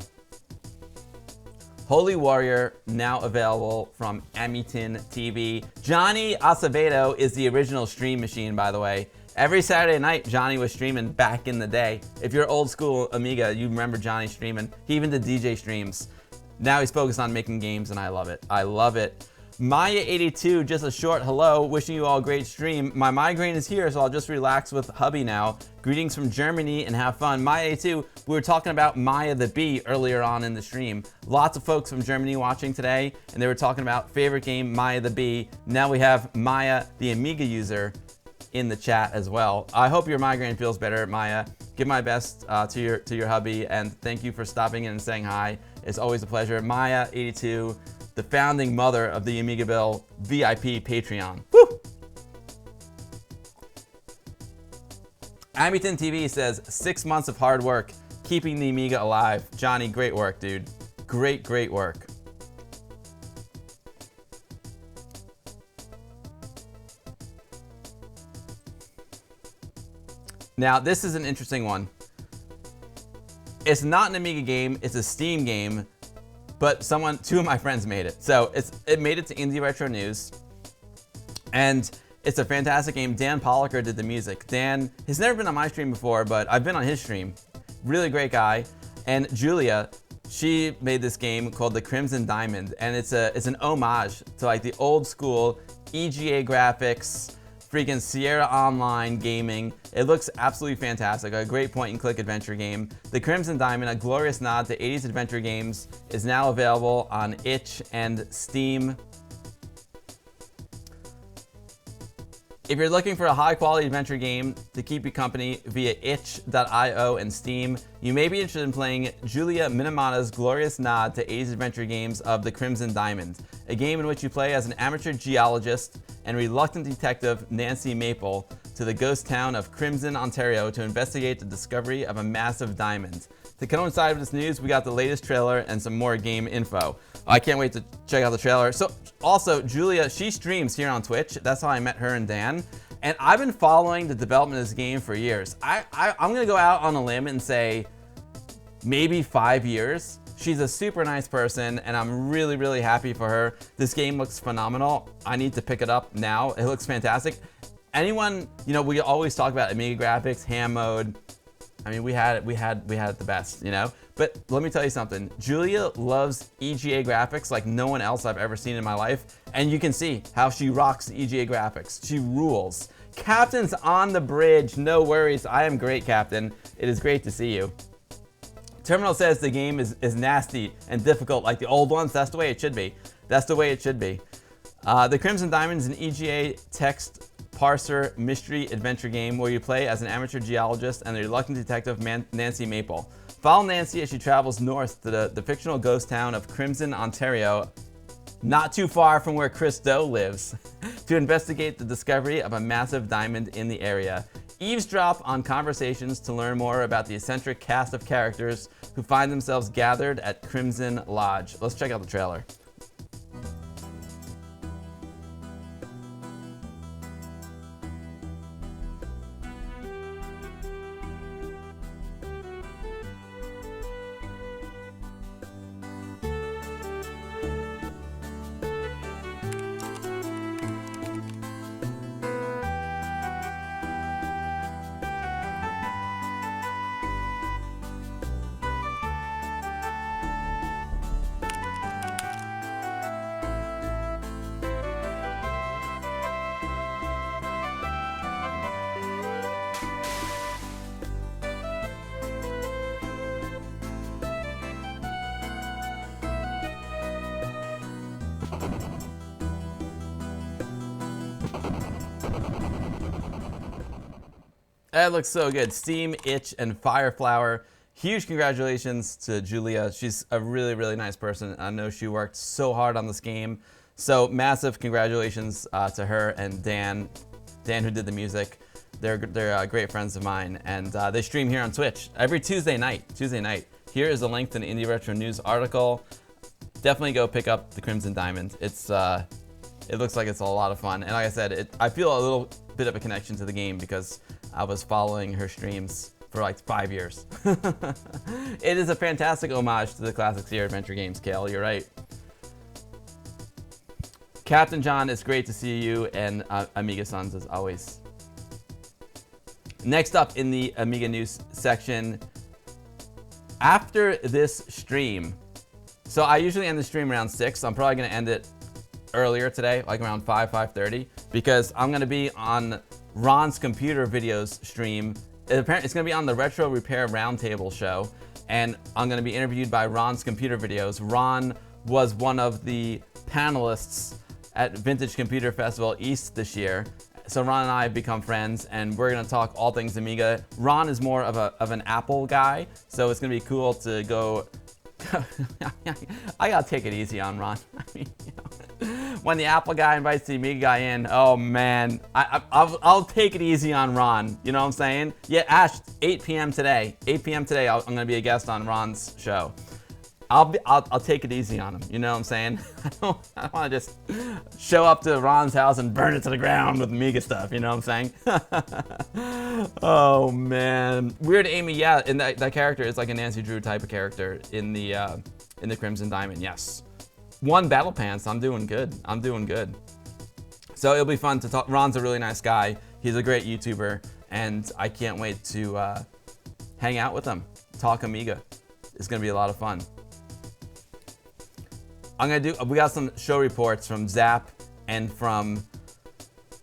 Holy Warrior, now available from Amitin TV. Johnny Acevedo is the original stream machine, by the way. Every Saturday night, Johnny was streaming back in the day. If you're old school Amiga, you remember Johnny streaming. He even did DJ streams. Now he's focused on making games, and I love it. I love it. Maya82, just a short hello, wishing you all a great stream. My migraine is here, so I'll just relax with hubby now. Greetings from Germany and have fun. Maya82, we were talking about Maya the Bee earlier on in the stream. Lots of folks from Germany watching today, and they were talking about favorite game, Maya the Bee. Now we have Maya, the Amiga user, in the chat as well. I hope your migraine feels better, Maya. Give my best to your hubby, and thank you for stopping in and saying hi. It's always a pleasure. Maya82, the founding mother of the Amiga Bill VIP Patreon. Woo! Amitin TV says, 6 months of hard work, keeping the Amiga alive. Johnny, great work, dude. Great, great work. Now, this is an interesting one. It's not an Amiga game, it's a Steam game, but two of my friends made it. So it made it to Indie Retro News, and it's a fantastic game. Dan Pollicker did the music. Dan has never been on my stream before, but I've been on his stream. Really great guy. And Julia, she made this game called The Crimson Diamond, and it's an homage to like the old school EGA graphics, freaking Sierra Online gaming. It looks absolutely fantastic. A great point-and-click adventure game. The Crimson Diamond, a glorious nod to 80s adventure games, is now available on itch and Steam. If you're looking for a high-quality adventure game to keep you company via itch.io and Steam, you may be interested in playing Julia Minamata's glorious nod to 80s adventure games of The Crimson Diamond, a game in which you play as an amateur geologist and reluctant detective Nancy Maple to the ghost town of Crimson, Ontario to investigate the discovery of a massive diamond. To coincide with this news, we got the latest trailer and some more game info. I can't wait to check out the trailer. So also, Julia, she streams here on Twitch. That's how I met her and Dan. And I've been following the development of this game for years. I'm gonna go out on a limb and say maybe 5 years. She's a super nice person, and I'm really, really happy for her. This game looks phenomenal. I need to pick it up now. It looks fantastic. Anyone, we always talk about Amiga graphics, ham mode. I mean, we had it the best, But let me tell you something. Julia loves EGA graphics like no one else I've ever seen in my life, and you can see how she rocks the EGA graphics. She rules. Captain's on the bridge. No worries. I am great, Captain. It is great to see you. Terminal says the game is nasty and difficult like the old ones. That's the way it should be. That's the way it should be. The Crimson Diamond is an EGA text parser mystery adventure game where you play as an amateur geologist and the reluctant detective Nancy Maple. Follow Nancy as she travels north to the fictional ghost town of Crimson, Ontario, not too far from where Chris Doe lives, to investigate the discovery of a massive diamond in the area. Eavesdrop on conversations to learn more about the eccentric cast of characters who find themselves gathered at Crimson Lodge. Let's check out the trailer. That looks so good. Steam, Itch, and Fireflower. Huge congratulations to Julia. She's a really, really nice person. I know she worked so hard on this game. So massive congratulations to her and Dan who did the music. They're great friends of mine, and they stream here on Twitch every Tuesday night. Here is a link to the Indie Retro News article. Definitely go pick up the Crimson Diamond. It looks like it's a lot of fun, and like I said, I feel a little bit of a connection to the game because I was following her streams for like 5 years. It is a fantastic homage to the classic Sierra Adventure games, Kale. You're right. Captain John, it's great to see you, and Amiga Sons as always. Next up in the Amiga News section, after this stream, so I usually end the stream around 6. I'm probably going to end it earlier today, like around 5:30, because I'm going to be on Ron's Computer Videos stream. It's going to be on the Retro Repair Roundtable show, and I'm going to be interviewed by Ron's Computer Videos. Ron was one of the panelists at Vintage Computer Festival East this year. So Ron and I have become friends, and we're gonna talk all things Amiga. Ron is more of an Apple guy, so it's gonna be cool to go. I gotta take it easy on Ron. I mean, when the Apple guy invites the Amiga guy in, oh man, I'll take it easy on Ron. You know what I'm saying? Yeah, Ash, 8 p.m. today. 8 p.m. today, I'm gonna be a guest on Ron's show. I'll take it easy on him. You know what I'm saying? I don't want to just show up to Ron's house and burn it to the ground with Amiga stuff. You know what I'm saying? Oh man, Weird Amy. Yeah, and that character is like a Nancy Drew type of character in the Crimson Diamond. Yes, 1 Battle Pants. I'm doing good. So it'll be fun to talk. Ron's a really nice guy. He's a great YouTuber, and I can't wait to hang out with him, talk Amiga. It's gonna be a lot of fun. We got some show reports from Zap and from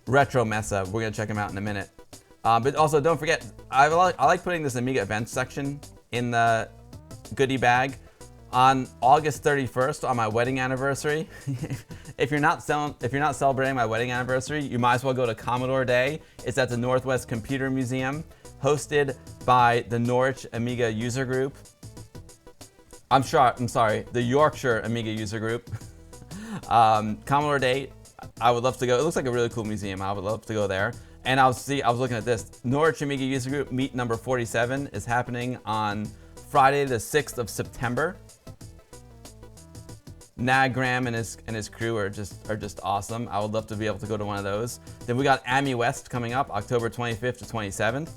Retro Mesa. We're gonna check them out in a minute. But also don't forget, I like putting this Amiga events section in the goodie bag. On August 31st, on my wedding anniversary, if you're not celebrating my wedding anniversary, you might as well go to Commodore Day. It's at the Northwest Computer Museum, hosted by the Norwich Amiga User Group. I'm sorry, the Yorkshire Amiga User Group. Commodore Day, I would love to go. It looks like a really cool museum. I would love to go there. And I was looking at this. Norwich Amiga User Group meet number 47 is happening on Friday the 6th of September. Nag Graham and his crew are just awesome. I would love to be able to go to one of those. Then we got Ami West coming up October 25th to 27th.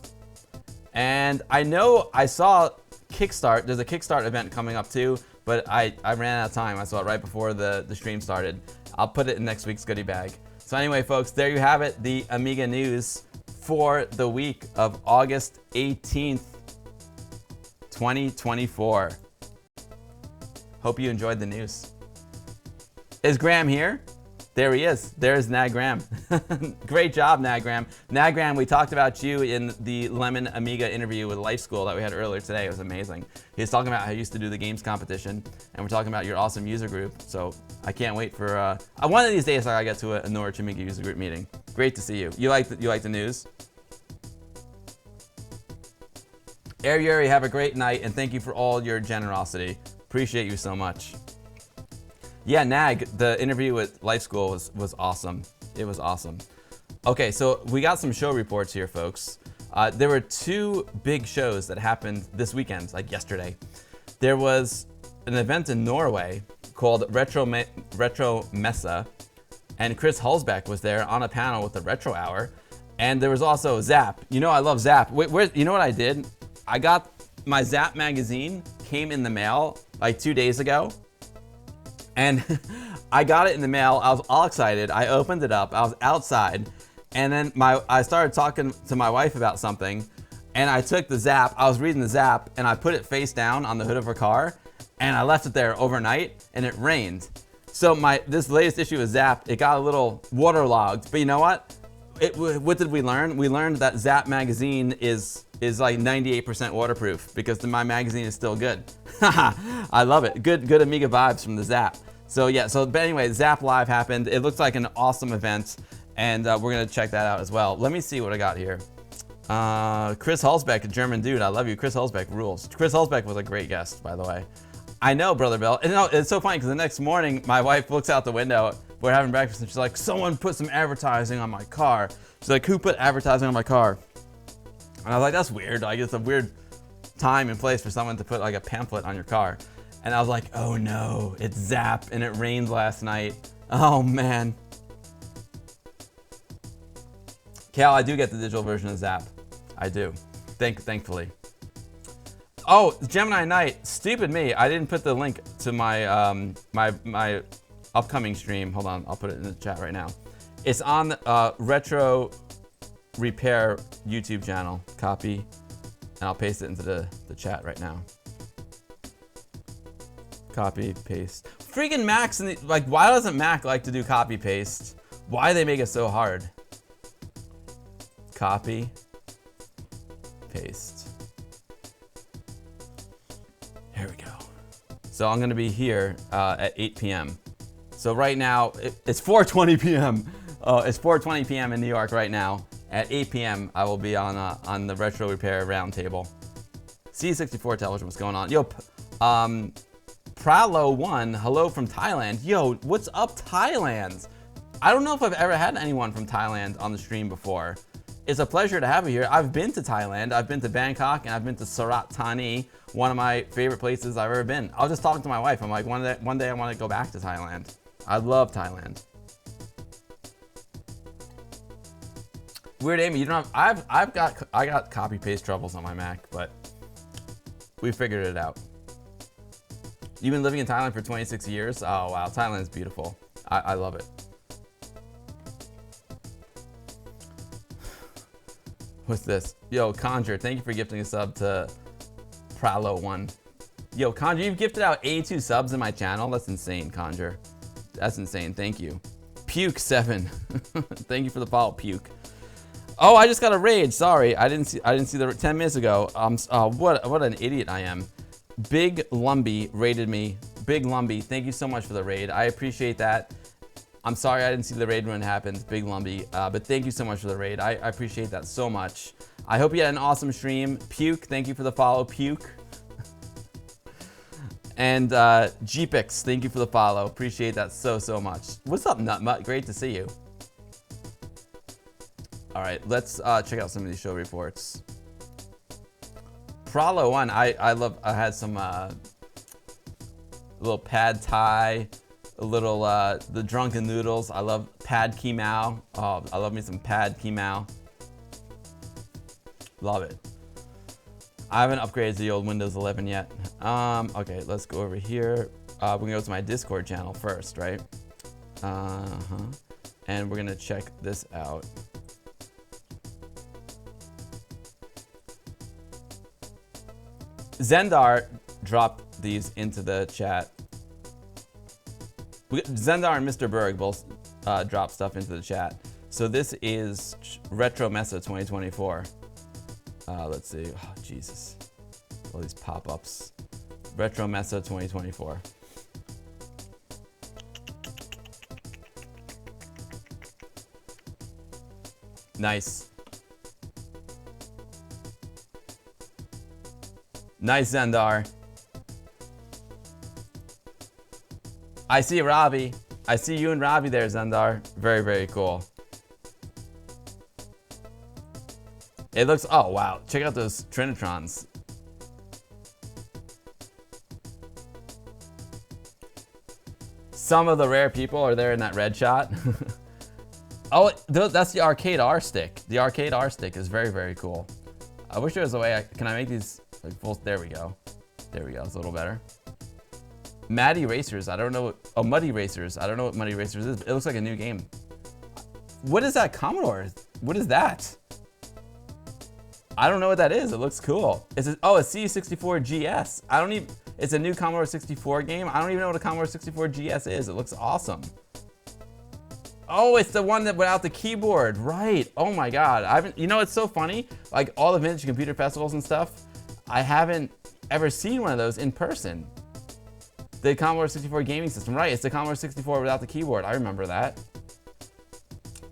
And I saw Kickstart. There's a Kickstart event coming up too, but I ran out of time. I saw it right before the stream started. I'll put it in next week's goodie bag. So anyway, folks, there you have it. The Amiga news for the week of August 18th, 2024. Hope you enjoyed the news. Is Graham here? There he is. There's Nag Graham. Great job, Nag Graham. Nag Graham, we talked about you in the Lemon Amiga interview with LifeSchool that we had earlier today. It was amazing. He was talking about how he used to do the games competition, and we're talking about your awesome user group. So I can't wait for one of these days I gotta get to a Norwich Amiga user group meeting. Great to see you. You like the news? Air Yuri, have a great night, and thank you for all your generosity. Appreciate you so much. Yeah, Nag, the interview with LifeSchool was awesome. It was awesome. Okay, so we got some show reports here, folks. There were 2 big shows that happened this weekend, like yesterday. There was an event in Norway called Retro Mesa, and Chris Hulsbeck was there on a panel with the Retro Hour. And there was also Zap. You know I love Zap. You know what I did? I got my Zap magazine, came in the mail like 2 days ago. And I got it in the mail. I was all excited. I opened it up. I was outside. And then I started talking to my wife about something. And I took the Zap. I was reading the Zap. And I put it face down on the hood of her car. And I left it there overnight. And it rained. So this latest issue of Zap, it got a little waterlogged. But you know what? What did we learn? We learned that Zap magazine is like 98% waterproof because my magazine is still good. I love it. Good Amiga vibes from the Zap. So yeah, but anyway, Zap Live happened. It looks like an awesome event, and we're gonna check that out as well. Let me see what I got here. Chris Hulsbeck, a German dude. I love you. Chris Hulsbeck rules. Chris Hulsbeck was a great guest, by the way. I know, Brother Bell. And no, it's so funny because the next morning, my wife looks out the window. We're having breakfast and she's like, someone put some advertising on my car. She's like, who put advertising on my car? And I was like, that's weird. Like, it's a weird time and place for someone to put like a pamphlet on your car. And I was like, oh no, it's Zap and it rained last night. Oh man. Cal, I do get the digital version of Zap. I do, thankfully. Oh, Gemini Night, stupid me. I didn't put the link to my my upcoming stream. Hold on, I'll put it in the chat right now. It's on Retro Repair YouTube channel. Copy, and I'll paste it into the chat right now. Copy, paste. Freaking Macs, like, why doesn't Mac like to do copy paste? Why do they make it so hard? Copy, paste. Here we go. So I'm gonna be here at 8 p.m. So right now, it's 4:20 p.m. It's 4:20 p.m. in New York right now. At 8 p.m. I will be on the Retro Repair Roundtable. C64 Television, what's going on? Yo, Pralo1, hello from Thailand. Yo, what's up, Thailand? I don't know if I've ever had anyone from Thailand on the stream before. It's a pleasure to have you here. I've been to Thailand. I've been to Bangkok, and I've been to Surat Thani, one of my favorite places I've ever been. I was just talking to my wife. I'm like, one day I want to go back to Thailand. I love Thailand. Weird Amy, you don't have, I got copy paste troubles on my Mac, but we figured it out. You've been living in Thailand for 26 years? Oh wow, Thailand is beautiful. I love it. What's this? Yo, Conjure, thank you for gifting a sub to Pralo1. Yo, Conjure, you've gifted out 82 subs in my channel. That's insane, Conjure. That's insane, thank you. Puke7, thank you for the follow, Puke. Oh, I just got a raid, sorry. I didn't see the 10 minutes ago. What an idiot I am. Big Lumby raided me. Big Lumby, thank you so much for the raid. I appreciate that. I'm sorry I didn't see the raid when it happened, Big Lumby, but thank you so much for the raid. I appreciate that so much. I hope you had an awesome stream. Puke, thank you for the follow, Puke. And Jeepix, thank you for the follow. Appreciate that so much. What's up, Nutmutt? Great to see you. All right, let's check out some of these show reports. Pralo1, I had some little pad thai, a little the drunken noodles. I love pad ki mao. Oh, I love me some pad ki mao. Love it. I haven't upgraded to the old Windows 11 yet. Okay, let's go over here. We're gonna go to my Discord channel first, right? And we're gonna check this out. Zendar dropped these into the chat. Zendar and Mr. Berg both dropped stuff into the chat. So this is Retro Mesa 2024. Let's see. Oh, Jesus. All these pop-ups. Retro Mesa 2024. Nice. Nice, Zendar. I see Robbie. I see you and Robbie there, Zendar. Very cool. It looks, oh wow, check out those Trinitrons. Some of the rare people are there in that red shot. Oh, that's the arcade R stick. The arcade R stick is very cool. I wish there was a way, can I make these like full, there we go. There we go, it's a little better. Maddie Racers, I don't know what, oh, Muddy Racers. I don't know what Muddy Racers is. It looks like a new game. What is that Commodore? What is that? I don't know what that is. It looks cool. It's a, oh, a C64 GS. I don't even, it's a new Commodore 64 game. I don't even know what a Commodore 64 GS is. It looks awesome. Oh, it's the one that without the keyboard, right? Oh my God, I haven't, you know, it's so funny. Like all the vintage computer festivals and stuff, I haven't ever seen one of those in person. The Commodore 64 gaming system, right? It's the Commodore 64 without the keyboard. I remember that.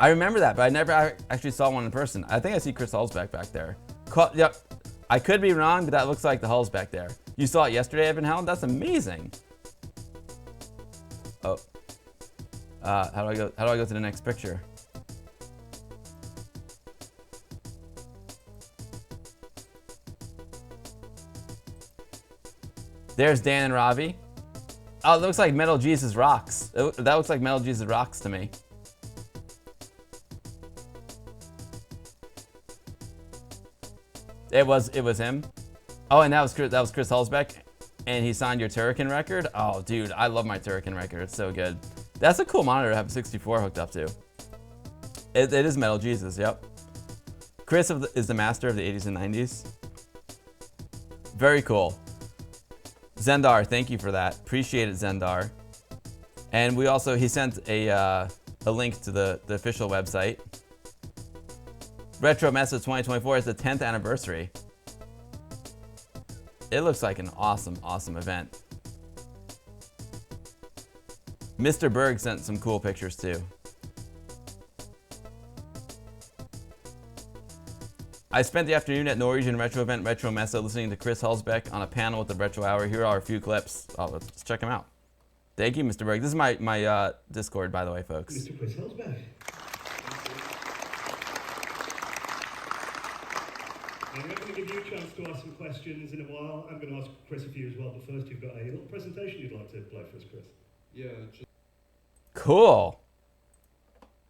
I remember that, but I never actually saw one in person. I think I see Chris Hulsbeck back there. Yep. I could be wrong, but that looks like the Hulls back there. You saw it yesterday, Evan Held? That's amazing. Oh. How do I go to the next picture? There's Dan and Ravi. Oh, it looks like Metal Jesus Rocks. That looks like Metal Jesus Rocks to me. It was him. Oh, and that was Chris Hulsbeck, and he signed your Turrican record. Oh, dude, I love my Turrican record. It's so good. That's a cool monitor to have a 64 hooked up to. It is Metal Jesus. Yep. Chris is the master of the 80s and 90s. Very cool. Zendar, thank you for that. Appreciate it, Zendar. And he sent a link to the official website. Retro Mesa 2024 is the 10th anniversary. It looks like an awesome, awesome event. Mr. Berg sent some cool pictures too. I spent the afternoon at Norwegian Retro event Retro Mesa listening to Chris Hulsbeck on a panel with the Retro Hour. Here are a few clips. Oh, let's check them out. Thank you, Mr. Berg. This is my Discord, by the way, folks. Mr. Chris Hulsbeck. I'm going to give you a chance to ask some questions in a while. I'm going to ask Chris a few as well, but first you've got a little presentation you'd like to play for us, Chris. Yeah, just Cool.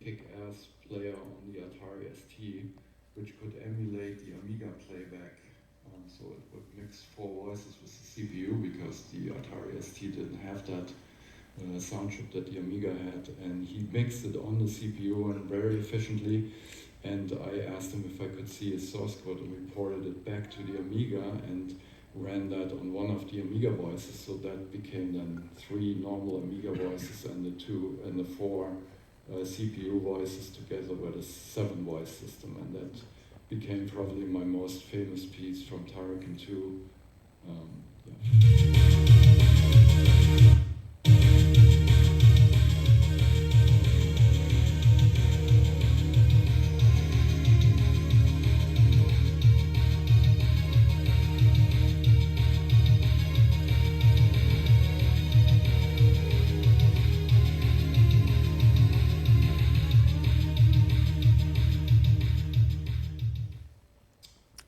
kick-ass player on the Atari ST, which could emulate the Amiga playback. So it would mix 4 voices with the CPU because the Atari ST didn't have that sound chip that the Amiga had, and he mixed it on the CPU and very efficiently. And I asked him if I could see his source code, and we ported it back to the Amiga and ran that on one of the Amiga voices. So that became then 3 normal Amiga voices, and the 4 CPU voices together were the 7 voice system, and that became probably my most famous piece from Turrican 2.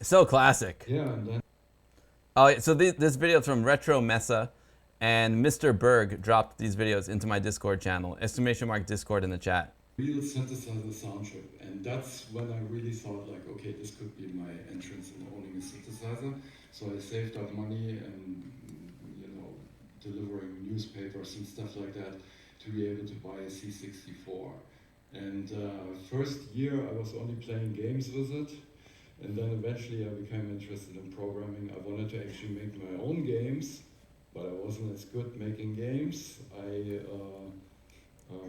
So classic. Yeah, and then Oh, so this video is from Retro Mesa, and Mr. Berg dropped these videos into my Discord channel. ! Discord in the chat. real synthesizer sound chip, and that's when I really thought like, okay, this could be my entrance in owning a synthesizer. So I saved up money and, delivering newspapers and stuff like that to be able to buy a C64. And first year I was only playing games with it, and then eventually I became interested in programming. I wanted to actually make my own games, but I wasn't as good making games.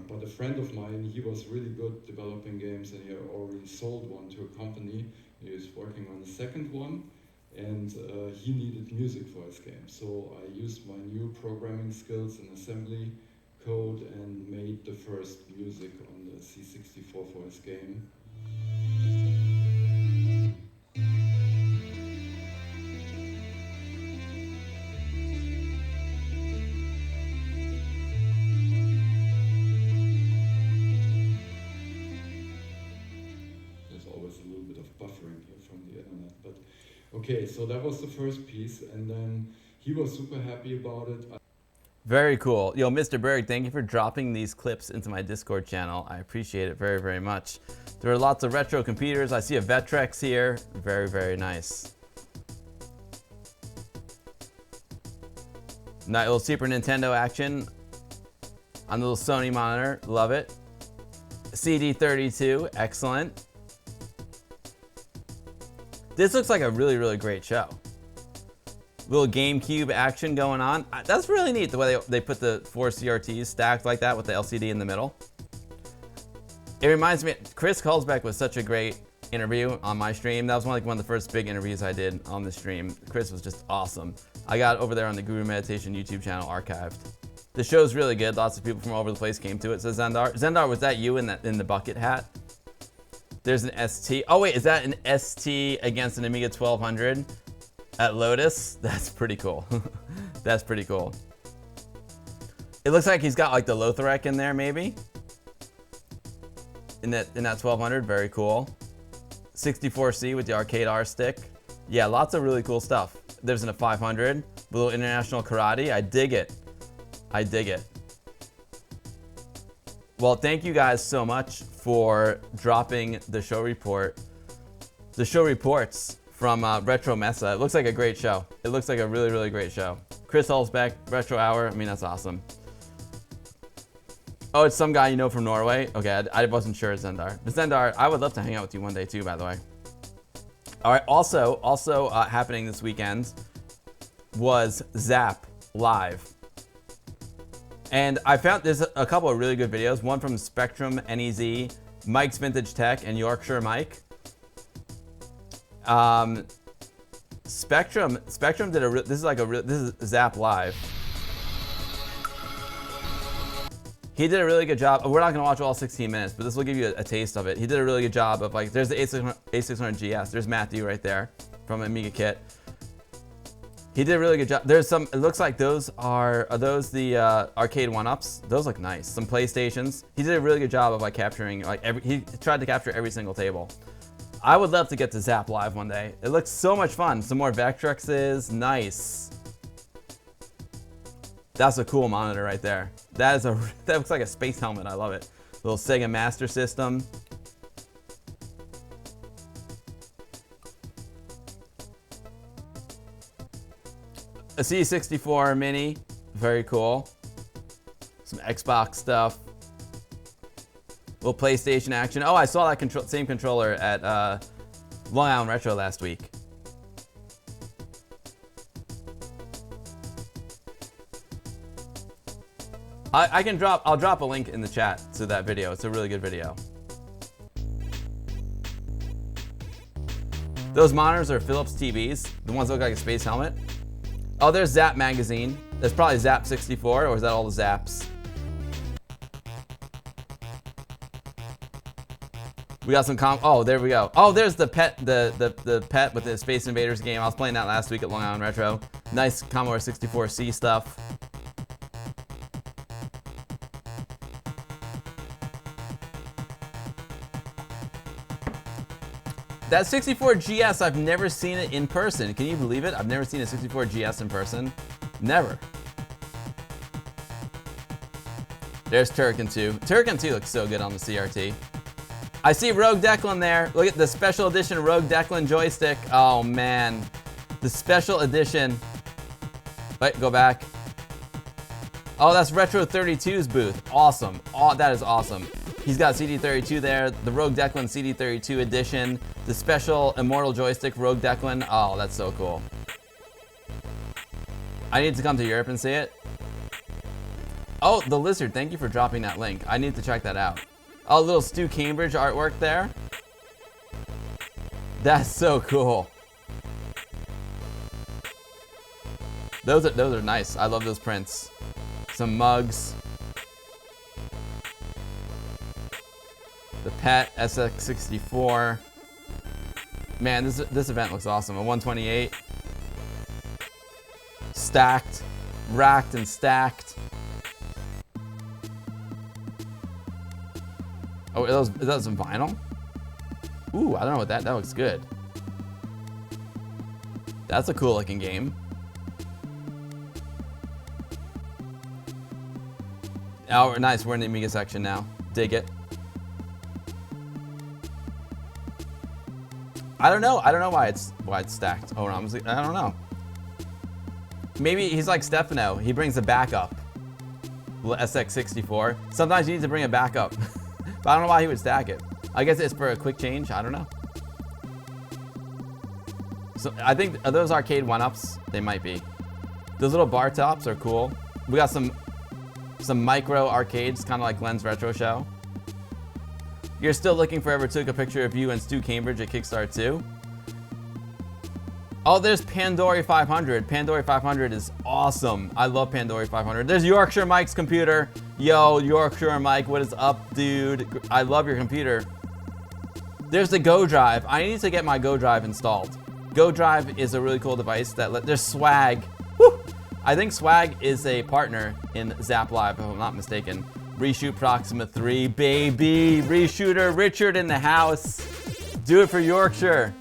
But a friend of mine, he was really good developing games, and he had already sold one to a company. He was working on the second one, and he needed music for his game. So I used my new programming skills in assembly code and made the first music on the C64 for his game. Okay, so that was the first piece, and then he was super happy about it. Very cool. Yo, Mr. Berg, thank you for dropping these clips into my Discord channel. I appreciate it very, very much. There are lots of retro computers. I see a Vectrex here. Very, very nice. Nice little Super Nintendo action on the little Sony monitor. Love it. CD32, excellent. This looks like a really, really great show. Little GameCube action going on. That's really neat, the way they put the 4 CRTs stacked like that with the LCD in the middle. It reminds me, Chris Hulsbeck was such a great interview on my stream. That was one of the first big interviews I did on the stream. Chris was just awesome. I got over there on the Guru Meditation YouTube channel archived. The show's really good. Lots of people from all over the place came to it, says Zendar. Zendar, was that you in the bucket hat? There's an ST. Oh wait, is that an ST against an Amiga 1200 at Lotus? That's pretty cool. That's pretty cool. It looks like he's got like the Lotharic in there, maybe. In that 1200, very cool. 64C with the arcade R stick. Yeah, lots of really cool stuff. There's in a 500, little international karate. I dig it. I dig it. Well, thank you guys so much for dropping the show report. The show reports from Retro Mesa. It looks like a great show. It looks like a really, really great show. Chris Hulsbeck, Retro Hour. I mean, that's awesome. Oh, it's some guy you know from Norway? Okay, I wasn't sure, Zendar. But Zendar, I would love to hang out with you one day too, by the way. All right, also happening this weekend was Zap Live. And I found there's a couple of really good videos. One from Spectrum, NEZ, Mike's Vintage Tech, and Yorkshire Mike. Spectrum did this is Zap Live. He did a really good job. We're not gonna watch all 16 minutes, but this will give you a taste of it. He did a really good job of like, there's the A600 GS. There's Matthew right there from Amiga Kit. He did a really good job. There's some, it looks like those are those the arcade one-ups? Those look nice. Some PlayStations. He did a really good job of like capturing, like he tried to capture every single table. I would love to get to Zap Live one day. It looks so much fun. Some more Vectrexes, nice. That's a cool monitor right there. That looks like a space helmet, I love it. Little Sega Master System. A C64 Mini, very cool. Some Xbox stuff. Little PlayStation action. Oh, I saw that same controller at Long Island Retro last week. I'll drop a link in the chat to that video. It's a really good video. Those monitors are Philips TVs. The ones that look like a space helmet. Oh, there's Zap Magazine. There's probably Zap 64, or is that all the Zaps? We got some oh, there we go. Oh, there's the pet, the pet with the Space Invaders game. I was playing that last week at Long Island Retro. Nice Commodore 64C stuff. That 64 GS, I've never seen it in person. Can you believe it? I've never seen a 64 GS in person. Never. There's Turrican 2. Turrican 2 looks so good on the CRT. I see Rogue Declan there. Look at the special edition Rogue Declan joystick. Oh man. The special edition. Wait, go back. Oh, that's Retro 32's booth. Awesome. Oh, that is awesome. He's got CD32 there, the Rogue Declan CD32 edition, the special Immortal joystick Rogue Declan. Oh, that's so cool. I need to come to Europe and see it. Oh, the Lizard, thank you for dropping that link. I need to check that out. Oh, little Stu Cambridge artwork there. That's so cool. Those are nice. I love those prints. Some mugs. The Pet SX64. Man, this event looks awesome. A 128. Stacked, racked and stacked. Oh, is that some vinyl? Ooh, I don't know what that looks good. That's a cool looking game. Oh, nice, we're in the Amiga section now. Dig it. I don't know why it's stacked. Oh, no, I don't know. Maybe he's like Stefano. He brings a backup. SX64. Sometimes you need to bring a backup. But I don't know why he would stack it. I guess it's for a quick change. I don't know. So I think, are those arcade one-ups? They might be. Those little bar tops are cool. We got some micro arcades, kind of like Glenn's Retro Show. You're still looking forever. Took a picture of you and Stu Cambridge at Kickstarter 2. Oh, there's Pandora 500. Pandora 500 is awesome. I love Pandora 500. There's Yorkshire Mike's computer. Yo, Yorkshire Mike, what is up, dude? I love your computer. There's the Go Drive. I need to get my Go Drive installed. Go Drive is a really cool device that there's Swag. Woo! I think Swag is a partner in Zap Live, if I'm not mistaken. Reshoot Proxima 3, baby. Reshooter Richard in the house. Do it for Yorkshire.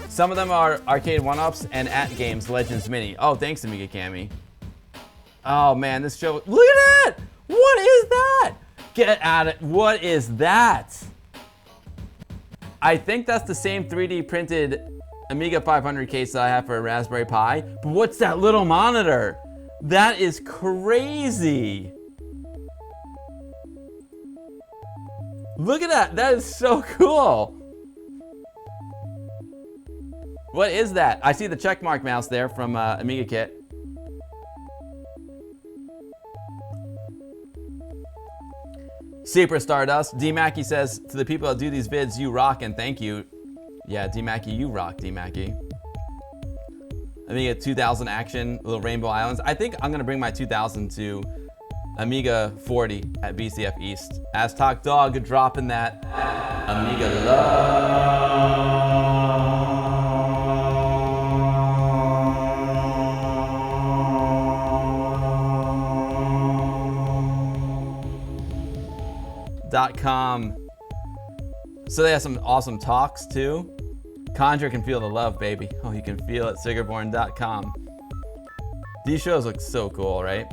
Some of them are arcade one-ups and at games Legends Mini. Oh, thanks, Amiga Cammy. Oh man, this show. Look at that! What is that? Get out of it. What is that? I think that's the same 3D printed Amiga 500 case that I have for a Raspberry Pi. But what's that little monitor? That is crazy. Look at that. That is so cool. What is that? I see the checkmark mouse there from Amiga Kit. Super Stardust. D Mackey says, to the people that do these vids, you rock and thank you. Yeah, D Mackey, you rock, D Mackey. Amiga 2000 action, little Rainbow Islands. I think I'm gonna bring my 2000 to Amiga 40 at BCF East. As Talk Dog dropping that Amiga love. .com. So they have some awesome talks too. Conjure can feel the love, baby. Oh, you can feel it. Sigurborn.com. These shows look so cool, right?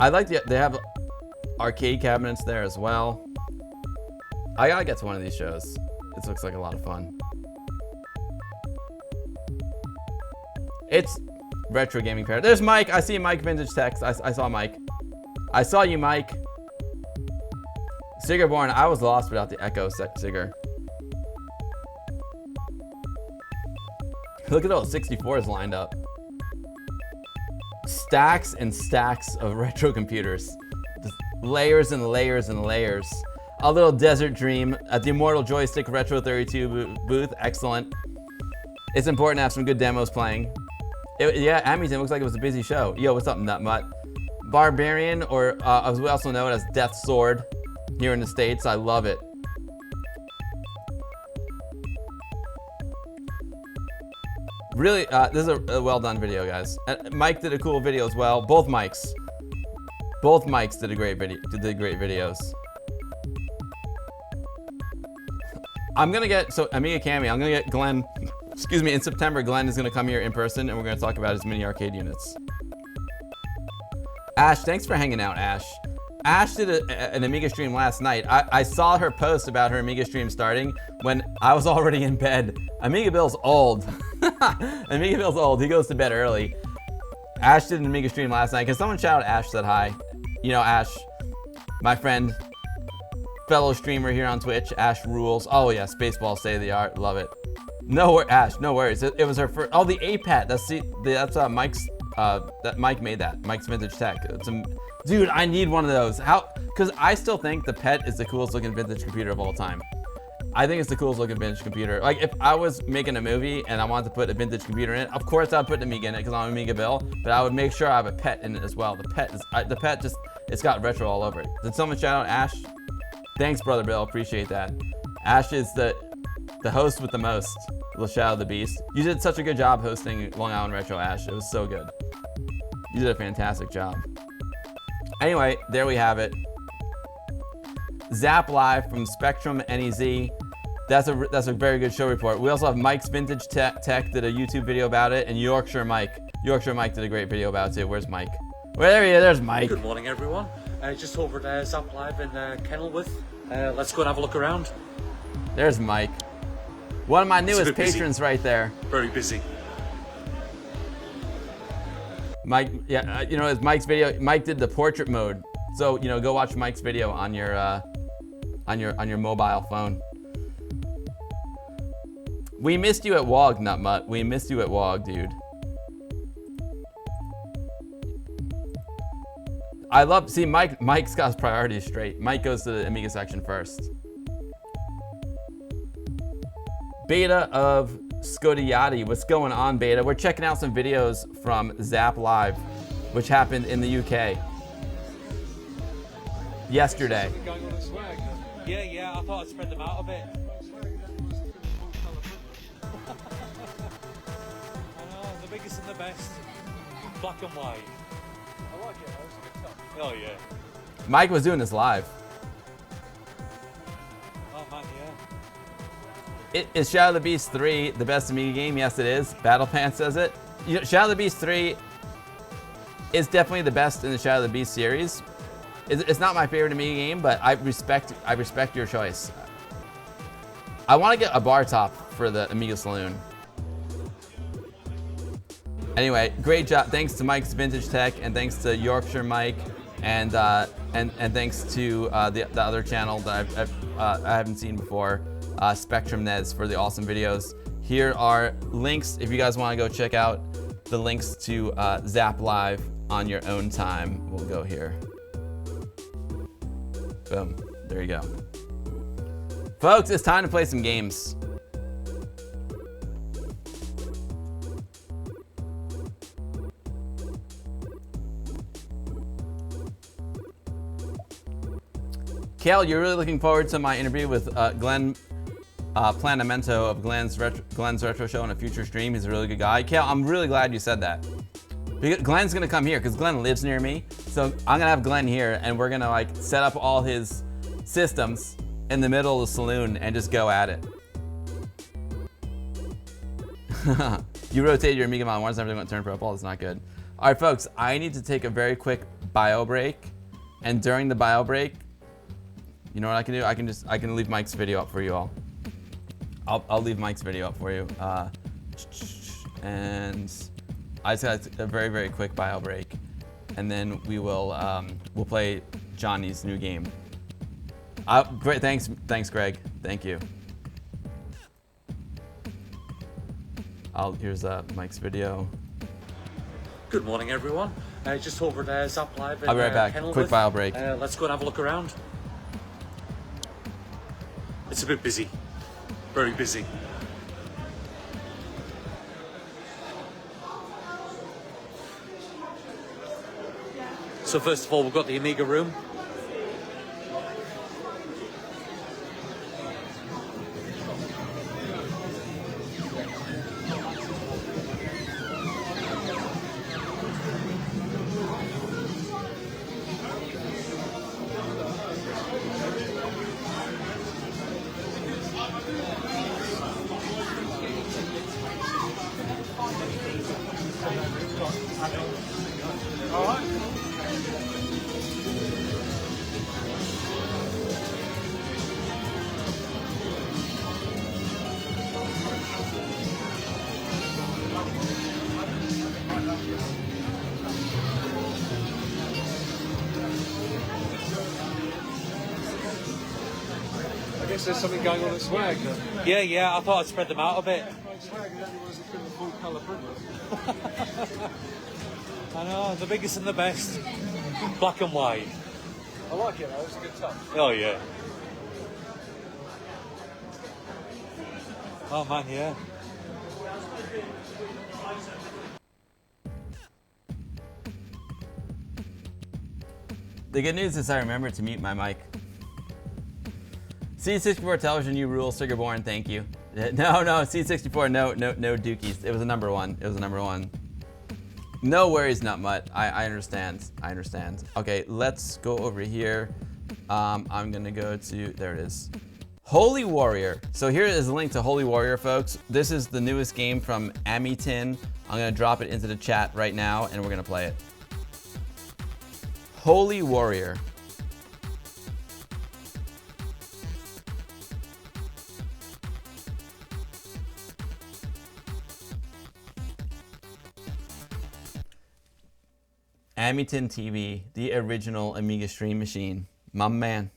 I like they have arcade cabinets there as well. I gotta get to one of these shows. This looks like a lot of fun. It's retro gaming pair. There's Mike. I see Mike Vintage Text. I saw Mike. I saw you, Mike. Sigurborn, I was lost without the Echo Sigur. Look at those 64s lined up. Stacks and stacks of retro computers. Just layers and layers and layers. A little Desert Dream at the Immortal Joystick Retro 32 booth. Excellent. It's important to have some good demos playing. Yeah, Amyton looks like it was a busy show. Yo, what's up, Nutmutt? Barbarian, or as we also know it as Death Sword. Here in the States, I love it. Really, this is a well done video, guys. Mike did a cool video as well. Both mics did a great video. Did great videos. I'm gonna get Amiga Cammy. I'm gonna get Glenn. Excuse me. In September, Glenn is gonna come here in person, and we're gonna talk about his mini arcade units. Ash, thanks for hanging out, Ash. Ash did an Amiga stream last night. I saw her post about her Amiga stream starting when I was already in bed. Amiga Bill's old. Amiga Bill's old. He goes to bed early. Ash did an Amiga stream last night. Can someone shout out Ash said hi? You know Ash, my friend, fellow streamer here on Twitch. Ash rules. Oh yeah, Spaceball State of the Art. Love it. No, Ash, no worries. It was her first. Oh, the APAT. That's Mike's. That Mike made that. Mike's Vintage Tech. Dude, I need one of those. How? Because I still think the PET is the coolest looking vintage computer of all time. I think it's the coolest looking vintage computer. Like if I was making a movie and I wanted to put a vintage computer in it, of course I'd put an Amiga in it because I'm Amiga Bill, but I would make sure I have a PET in it as well. The PET just, it's got retro all over it. Did someone shout out Ash? Thanks, Brother Bill, appreciate that. Ash is the host with the most. Little shout out the beast. You did such a good job hosting Long Island Retro, Ash. It was so good. You did a fantastic job. Anyway, there we have it. Zap Live from Spectrum NEZ. That's a very good show report. We also have Mike's Vintage Tech did a YouTube video about it, and Yorkshire Mike did a great video about it too. Where's Mike? Well, there he is. There's Mike. Good morning, everyone. Just over at Zap Live in Kenilworth. Let's go and have a look around. There's Mike. One of my newest patrons right there. Very busy. Mike, yeah, you know, it's Mike's video. Mike did the portrait mode, so you know, go watch Mike's video on your mobile phone. We missed you at WOG, Nutmutt. We missed you at WOG, dude. I love, see, Mike's got his priorities straight. Mike goes to the Amiga section first. Beta of Scodiati. What's going on, Beta? We're checking out some videos from Zap Live, which happened in the UK yesterday. Yeah, I thought I'd spread them out a bit. I know, the biggest and the best. Black and white. I like it, oh yeah. Mike was doing this live. Oh man, yeah. Is Shadow of the Beast 3 the best Amiga game? Yes, it is. Battle Pants says it. You know, Shadow of the Beast 3 is definitely the best in the Shadow of the Beast series. It's not my favorite Amiga game, but I respect your choice. I want to get a bar top for the Amiga Saloon. Anyway, great job. Thanks to Mike's Vintage Tech, and thanks to Yorkshire Mike, and thanks to the other channel that I haven't seen before, Spectrum Neds, for the awesome videos. Here are links if you guys want to go check out the links to Zap Live on your own time. We'll go here. Boom. There you go. Folks, it's time to play some games. Kale, you're really looking forward to my interview with Glenn Planamento of Glenn's Retro Show on a future stream. He's a really good guy. Kale, I'm really glad you said that. Because Glenn's gonna come here because Glenn lives near me. So I'm gonna have Glenn here and we're gonna like set up all his systems in the middle of the saloon and just go at it. You rotated your Amiga model once, everything went turn purple. That's not good. All right, folks, I need to take a very quick bio break. And during the bio break, you know what I can do? I can leave Mike's video up for you all. I'll leave Mike's video up for you. And I just got a very, very quick bio break. And then we will we'll play Johnny's new game. Great, thanks, Greg. Thank you. Here's Mike's video. Good morning, everyone. Just over at Zap Live. I'll be right back. Quick bio break. Let's go and have a look around. It's a bit busy. Very busy. So first of all, we've got the Amiga room. There's something going on at Swag. Yeah, I thought I'd spread them out a bit. Swag only was a full colour print. I know, the biggest and the best. Black and white. I like it though, it's a good touch. Oh yeah. Oh man, yeah. The good news is I remember to mute my mic. C64 television, you rule. Sigurborn, thank you. No, C64, no dookies. It was a number one. It was a number one. No worries, Nutmutt. I understand. I understand. Okay, let's go over here. I'm gonna go to, there it is. Holy Warrior. So here is a link to Holy Warrior, folks. This is the newest game from Amitin. I'm gonna drop it into the chat right now and we're gonna play it. Holy Warrior. Amitin TV, the original Amiga stream machine. My man.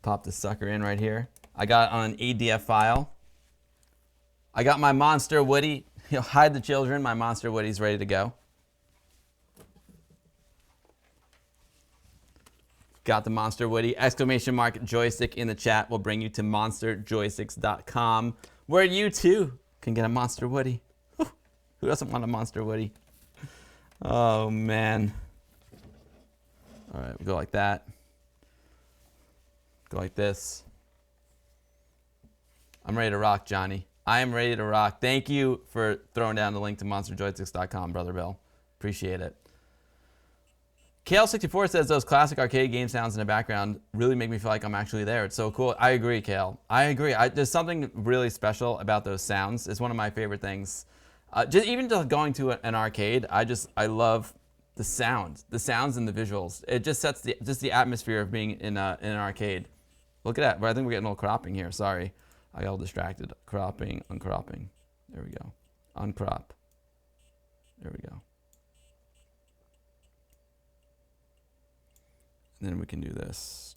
Pop this sucker in right here. I got it on an ADF file. I got my Monster Woody. Hide the children. My Monster Woody's ready to go. Got the Monster Woody. Exclamation mark joystick in the chat will bring you to monsterjoysticks.com, where you too can get a Monster Woody. Who doesn't want a Monster Woody? Oh man. All right, we go like that. Go like this. I'm ready to rock, Johnny. I am ready to rock. Thank you for throwing down the link to monsterjoysticks.com, Brother Bill. Appreciate it. Kale64 says those classic arcade game sounds in the background really make me feel like I'm actually there. It's so cool. I agree, Kale. I agree. There's something really special about those sounds. It's one of my favorite things. Even just going to an arcade, I love the sounds and the visuals. It just sets the atmosphere of being in an arcade. Look at that. But I think we're getting a little cropping here. Sorry, I got all distracted. Cropping, uncropping. There we go. Uncrop. There we go. And then we can do this.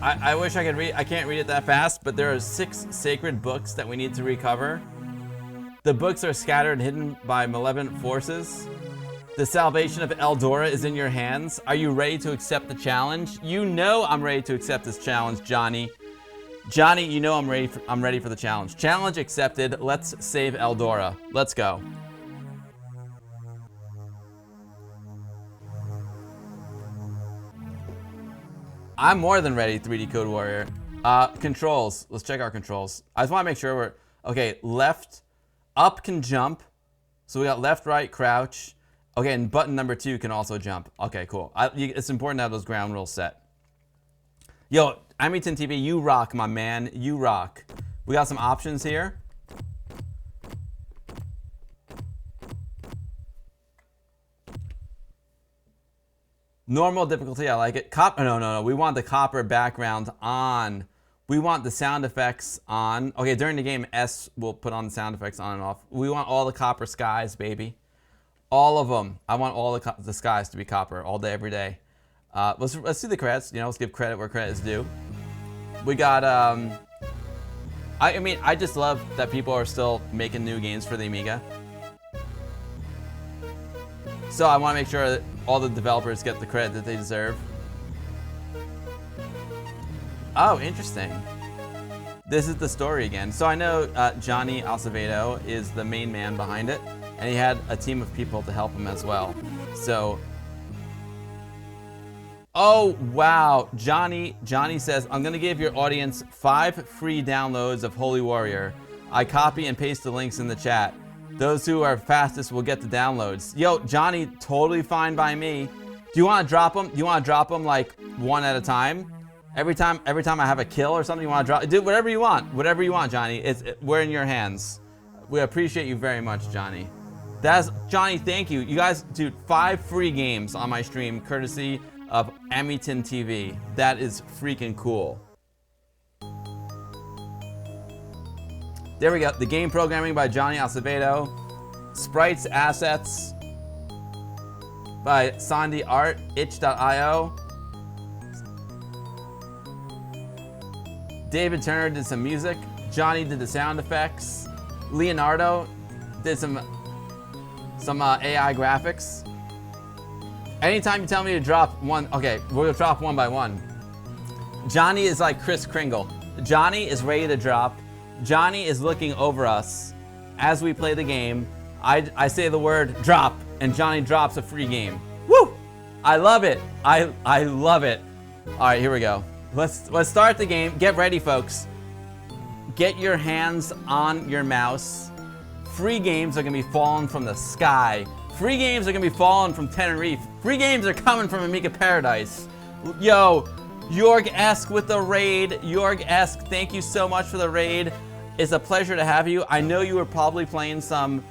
I wish I could read. I can't read it that fast, but there are 6 sacred books that we need to recover. The books are scattered and hidden by malevolent forces. The salvation of Eldora is in your hands. Are you ready to accept the challenge? You know I'm ready to accept this challenge, Johnny. Johnny, you know I'm ready for the challenge. Challenge accepted. Let's save Eldora. Let's go. I'm more than ready, 3D Code Warrior. Controls. Let's check our controls. I just want to make sure we're... Okay, left. Up can jump. So we got left, right, crouch. Okay, and button number 2 can also jump. Okay, cool. It's important to have those ground rules set. Yo, Amiton TV, you rock, my man. You rock. We got some options here. Normal difficulty, I like it. No. We want the copper background on. We want the sound effects on. Okay, during the game, S will put on the sound effects on and off. We want all the copper skies, baby. All of them. I want all the skies to be copper all day, every day. Let's see the credits. You know, let's give credit where credit is due. We got. I mean, I just love that people are still making new games for the Amiga. So I want to make sure that all the developers get the credit that they deserve. Oh, interesting. This is the story again. So I know Johnny Acevedo is the main man behind it, and he had a team of people to help him as well. So, oh wow, Johnny says, I'm gonna give your audience 5 free downloads of Holy Warrior. I copy and paste the links in the chat. Those who are fastest will get the downloads. Yo, Johnny, totally fine by me. Do you want to drop them? Do you want to drop them like one at a time? Every time I have a kill or something, you want to drop? Do whatever you want. Whatever you want, Johnny. We're in your hands. We appreciate you very much, Johnny. Johnny, thank you. You guys, dude, 5 free games on my stream, courtesy of Amiton TV. That is freaking cool. There we go. The game programming by Johnny Acevedo. Sprites, assets by Sandy Art, itch.io. David Turner did some music. Johnny did the sound effects. Leonardo did some AI graphics. Anytime you tell me to drop one, okay, we're gonna drop one by one. Johnny is like Kris Kringle. Johnny is ready to drop. Johnny is looking over us as we play the game. I say the word drop, and Johnny drops a free game. Woo! I love it. I love it. All right, here we go. Let's start the game. Get ready, folks. Get your hands on your mouse. Free games are gonna be falling from the sky. Free games are gonna be falling from Tenerife. Free games are coming from Amiga Paradise. Yo, Jorg-esque with the raid. Jorg-esque, thank you so much for the raid. It's a pleasure to have you. I know you were probably playing some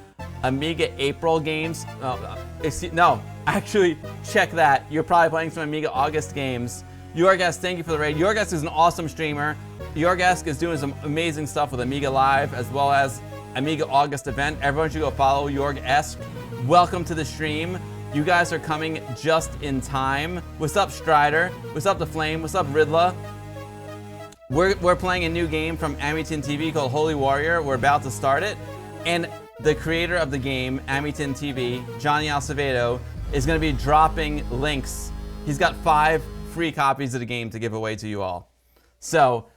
Amiga April games. No, actually, check that. You're probably playing some Amiga August games. Jorg-esque, thank you for the raid. Jorg-esque is an awesome streamer. Jorg-esque is doing some amazing stuff with Amiga Live as well as Amiga August event. Everyone should go follow Jorg-esque. Welcome to the stream. You guys are coming just in time. What's up, Strider? What's up, The Flame? What's up, Ridla? We're playing a new game from Amiton TV called Holy Warrior. We're about to start it. And the creator of the game, Amitin TV, Johnny Acevedo, is going to be dropping links. He's got 5 free copies of the game to give away to you all. So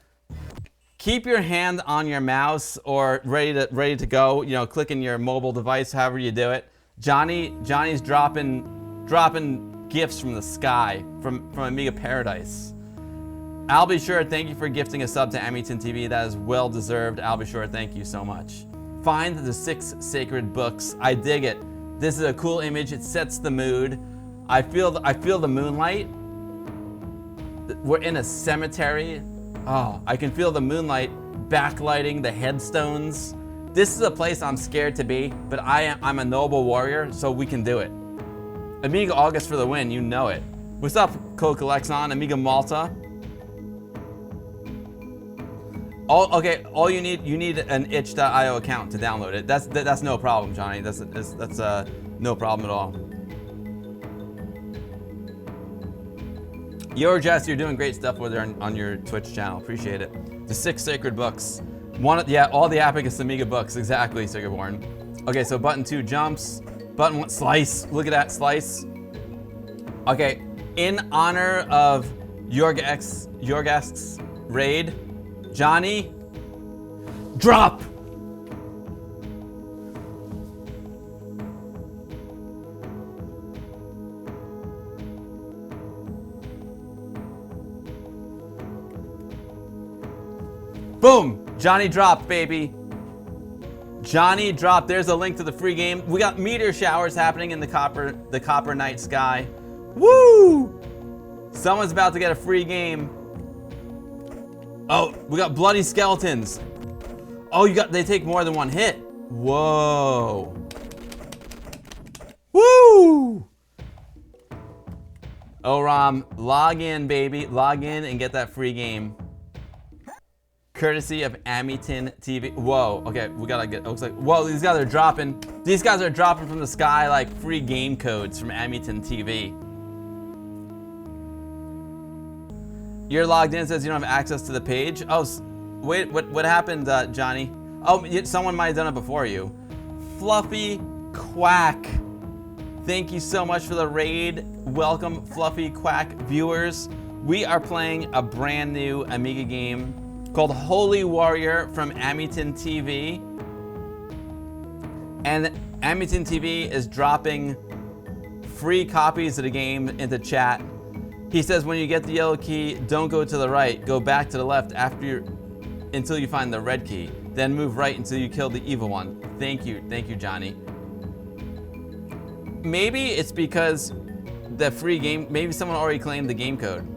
keep your hand on your mouse or ready to go. You know, clicking your mobile device, however you do it. Johnny's dropping gifts from the sky, from Amiga Paradise. I'll be sure, thank you for gifting a sub to Amitin TV. That is well deserved. I'll be sure, thank you so much. Find the 6 sacred books. I dig it. This is a cool image. It sets the mood. I feel the moonlight. We're in a cemetery. Oh, I can feel the moonlight backlighting the headstones. This is a place I'm scared to be, but I'm a noble warrior, so we can do it. Amiga August for the win, you know it. What's up, Code Colexon, Amiga Malta? All you need an itch.io account to download it. That's no problem, Johnny. That's no problem at all. You're doing great stuff with her on your Twitch channel. Appreciate it. The 6 sacred books. All the Apicus Amiga books. Exactly, Sigurborn. Okay, so button 2 jumps. Button 1 slice. Look at that slice. Okay, in honor of Jorgesk's raid, Johnny, drop. Boom! Johnny dropped, baby. Johnny dropped. There's a link to the free game. We got meteor showers happening in the copper night sky. Woo! Someone's about to get a free game. Oh, we got bloody skeletons. Oh, they take more than 1 hit. Whoa. Woo! Oh, Rom, log in, baby. Log in and get that free game. Courtesy of Amitin TV. Whoa, okay, we gotta get, looks like, whoa, these guys are dropping from the sky like free game codes from Amitin TV. You're logged in, says you don't have access to the page. Oh, wait, what happened, Johnny? Oh, someone might have done it before you. Fluffy Quack. Thank you so much for the raid. Welcome, Fluffy Quack viewers. We are playing a brand new Amiga game called Holy Warrior from Amitin TV. And Amitin TV is dropping free copies of the game into chat. He says when you get the yellow key, don't go to the right, go back to the left until you find the red key. Then move right until you kill the evil one. Thank you, Johnny. Maybe it's because the free game, maybe someone already claimed the game code.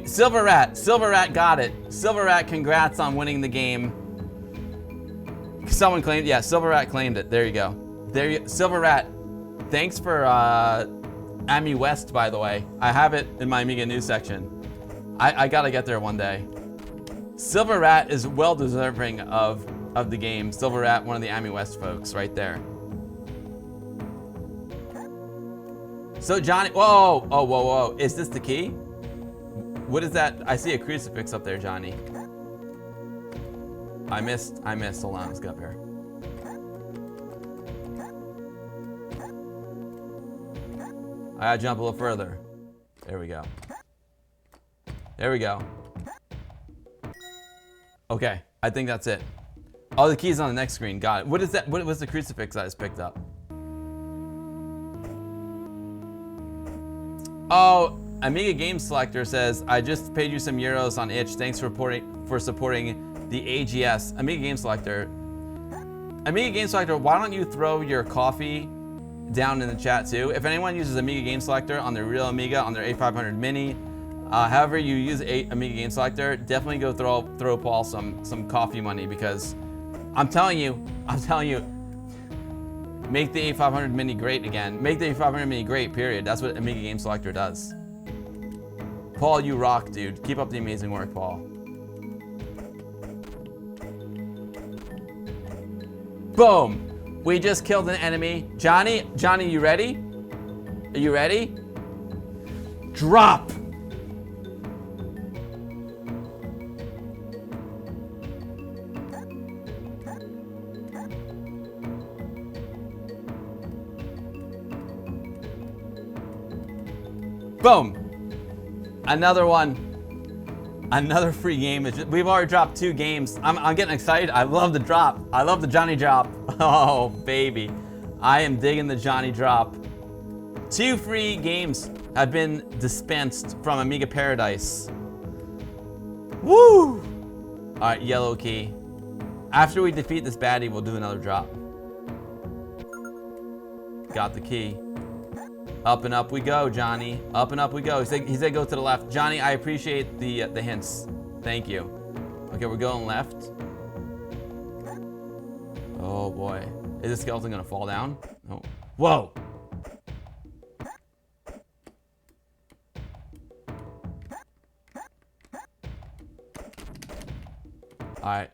Silver Rat got it. Silver Rat, congrats on winning the game. Someone claimed, yeah, Silver Rat claimed it. There you go. Silver Rat, thanks for Ami West, by the way. I have it in my Amiga news section. I gotta get there one day. Silver Rat is well deserving of the game. Silver Rat, one of the Ami West folks, right there. So Johnny, whoa, is this the key? What is that? I see a crucifix up there, Johnny. I missed. Hold on, let's get up here. I gotta jump a little further. There we go. Okay, I think that's it. Oh, the key's on the next screen. Got it. What is that? What was the crucifix I just picked up? Oh, Amiga Game Selector says, I just paid you some euros on itch. Thanks for supporting the AGS. Amiga Game Selector, why don't you throw your coffee down in the chat too? If anyone uses Amiga Game Selector on their real Amiga, on their A500 Mini, however you use Amiga Game Selector, definitely go throw Paul some coffee money, because I'm telling you, make the A500 Mini great again. Make the A500 Mini great, period. That's what Amiga Game Selector does. Paul, you rock, dude. Keep up the amazing work, Paul. Boom! We just killed an enemy. Johnny, you ready? Are you ready? Drop! Boom. Another one. Another free game. We've already dropped 2 games. I'm getting excited. I love the drop. I love the Johnny drop. Oh, baby. I am digging the Johnny drop. 2 free games have been dispensed from Amiga Paradise. Woo! All right, yellow key. After we defeat this baddie, we'll do another drop. Got the key. Up and up we go, Johnny. Up and up we go. He said go to the left. Johnny, I appreciate the hints. Thank you. Okay, we're going left. Oh boy. Is this skeleton gonna fall down? No. Whoa! Alright.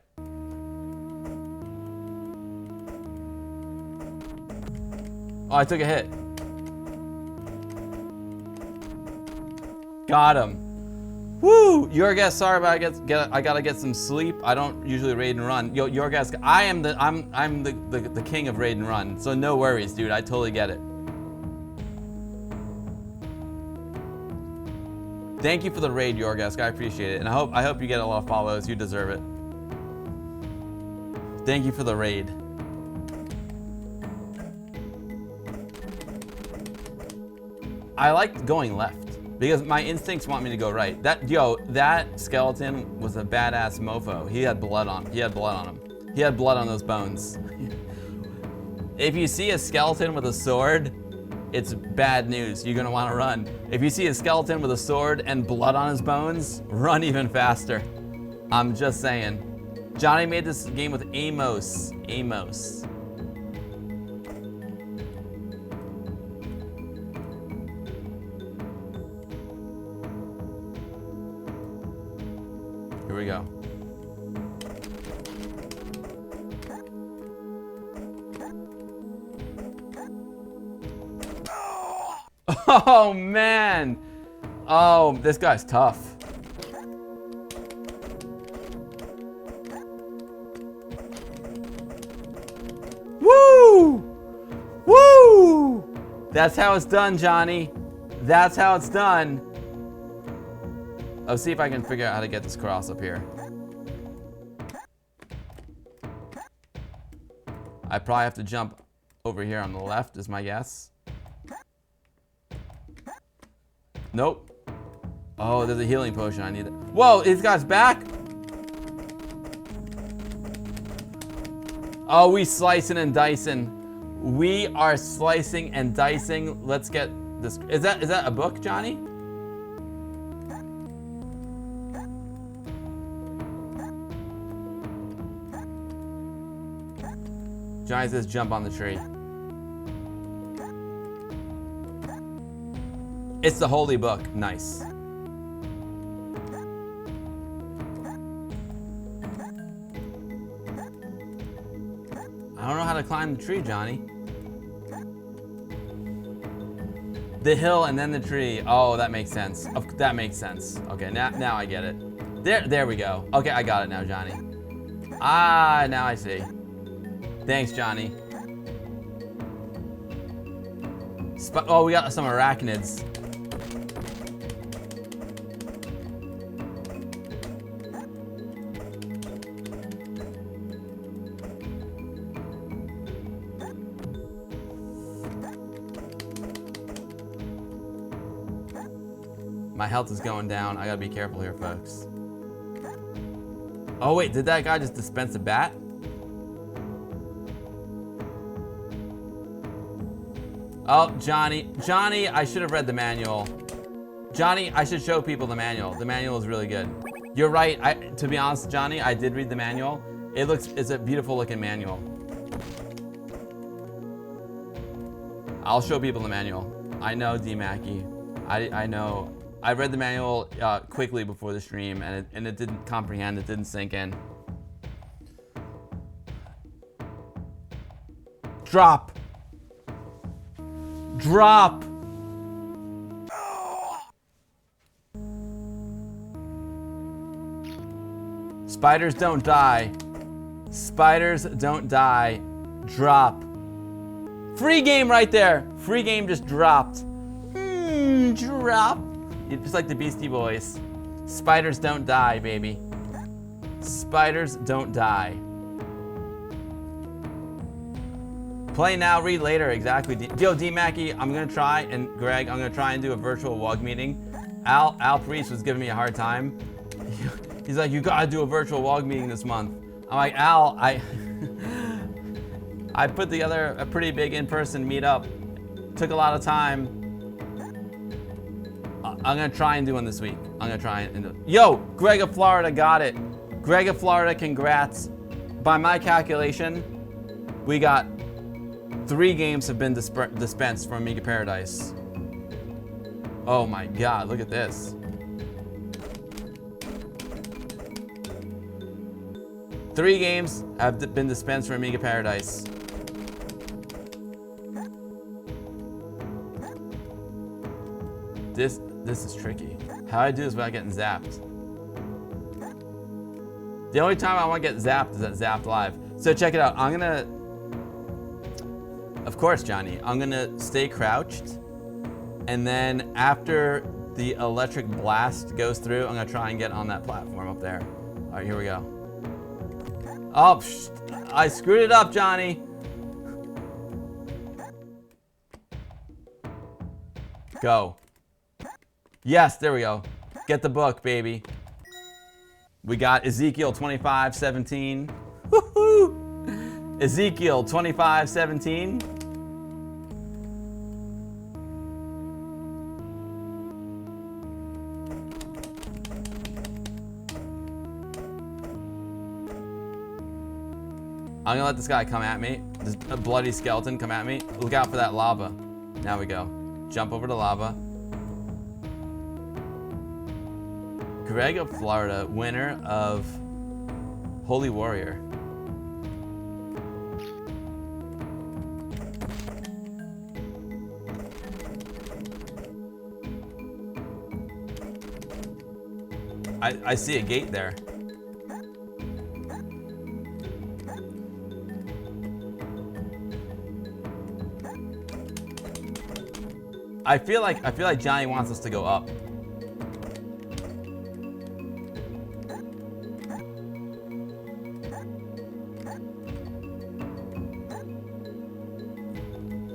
Oh, I took a hit. Got him. Woo! Your guess. Sorry, but I gotta get some sleep. I don't usually raid and run. Yo, your guess. I'm the king of raid and run. So no worries, dude. I totally get it. Thank you for the raid, Yorgask. I appreciate it, and I hope you get a lot of follows. You deserve it. Thank you for the raid. I like going left because my instincts want me to go right. That skeleton was a badass mofo. He had blood on him. He had blood on those bones. If you see a skeleton with a sword, it's bad news. You're gonna want to run. If you see a skeleton with a sword and blood on his bones, run even faster. I'm just saying. Johnny made this game with Amos. Amos. Here we go. Oh man! Oh, this guy's tough. Woo! Woo! That's how it's done, Johnny. That's how it's done. I'll see if I can figure out how to get this cross up here. I probably have to jump over here on the left, is my guess. Nope. Oh, there's a healing potion. I need it. Whoa, this guy's back. Oh, we slicing and dicing. We are slicing and dicing. Let's get this. Is that a book, Johnny? Johnny says jump on the tree. It's the holy book. Nice. I don't know how to climb the tree, Johnny. The hill and then the tree. Oh, that makes sense. That makes sense. Okay, now I get it. There we go. Okay, I got it now, Johnny. Ah, now I see. Thanks, Johnny. Oh, we got some arachnids. My health is going down. I gotta be careful here, folks. Oh wait, did that guy just dispense a bat? Oh, Johnny, I should have read the manual. Johnny, I should show people the manual. The manual is really good. You're right, to be honest, Johnny, I did read the manual. It's a beautiful looking manual. I'll show people the manual. I know, D-Mackie. I know. I read the manual quickly before the stream, and it didn't comprehend, it didn't sink in. Drop! Drop! Spiders don't die. Spiders don't die. Drop. Free game right there. Free game just dropped. Drop. Just like the Beastie Boys. Spiders don't die, baby. Spiders don't die. Play now, read later. Exactly. Yo, D Mackey, I'm gonna try, and Greg, I'm gonna try and do a virtual WOG meeting. Al Priest was giving me a hard time. He's like, you gotta do a virtual WOG meeting this month. I'm like, Al, I put together a pretty big in-person meetup. Took a lot of time. I'm gonna try and do one this week. I'm gonna try and do it. Yo, Greg of Florida got it. Greg of Florida, congrats. By my calculation, we got 3 games have been dispensed from Amiga Paradise. Oh my God, look at this. Three games have been dispensed from Amiga Paradise. This is tricky. How I do this without getting zapped? The only time I want to get zapped is at Zapped Live. So check it out. I'm gonna, of course, Johnny, I'm gonna stay crouched, and then after the electric blast goes through, I'm gonna try and get on that platform up there. All right, here we go. Oh, I screwed it up, Johnny. Go. Yes, there we go. Get the book, baby. We got Ezekiel 25:17. Woohoo! Ezekiel 25:17. I'm gonna let this guy come at me. This bloody skeleton come at me. Look out for that lava. Now we go. Jump over to lava. Greg of Florida, winner of Holy Warrior. I see a gate there. I feel like Johnny wants us to go up.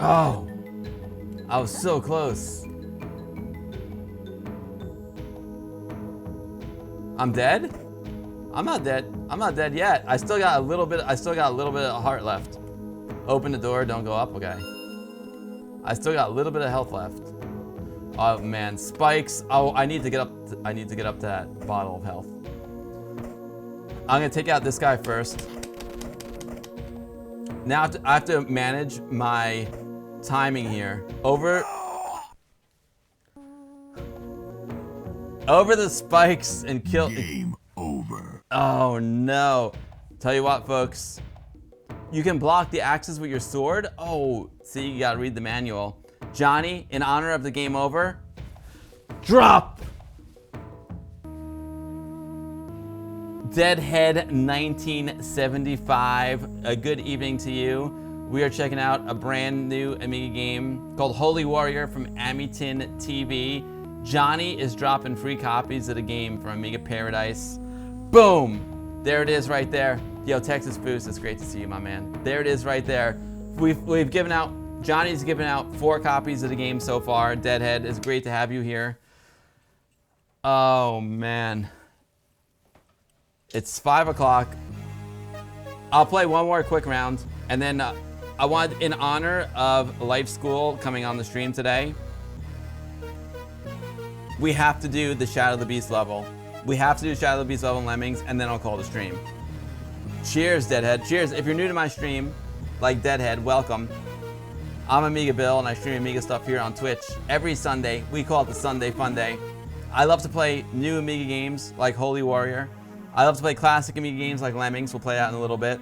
Oh, I was so close. I'm dead? I'm not dead. I'm not dead yet. I still got a little bit of heart left. Open the door, don't go up, okay. I still got a little bit of health left. Oh man, spikes. Oh, I need to get up to that bottle of health. I'm gonna take out this guy first. Now I have to manage my timing here. Over the spikes and kill. Game over. Oh no. Tell you what, folks. You can block the axes with your sword. Oh, see, you gotta read the manual. Johnny, in honor of the game over, drop! Deadhead 1975, a good evening to you. We are checking out a brand new Amiga game called Holy Warrior from Amiga TV. Johnny is dropping free copies of the game from Amiga Paradise. Boom! There it is right there. Yo, Texas Boost, it's great to see you, my man. There it is right there. We've given out, Johnny's given out 4 copies of the game so far. Deadhead, it's great to have you here. Oh, man. It's 5 o'clock. I'll play one more quick round, and then I want, in honor of LifeSchool coming on the stream today, we have to do the Shadow of the Beast level. We have to do Shadow of the Beast level in Lemmings, and then I'll call the stream. Cheers, Deadhead. Cheers. If you're new to my stream, like Deadhead, welcome. I'm Amiga Bill, and I stream Amiga stuff here on Twitch every Sunday. We call it the Sunday Fun Day. I love to play new Amiga games like Holy Warrior. I love to play classic Amiga games like Lemmings. We'll play that in a little bit.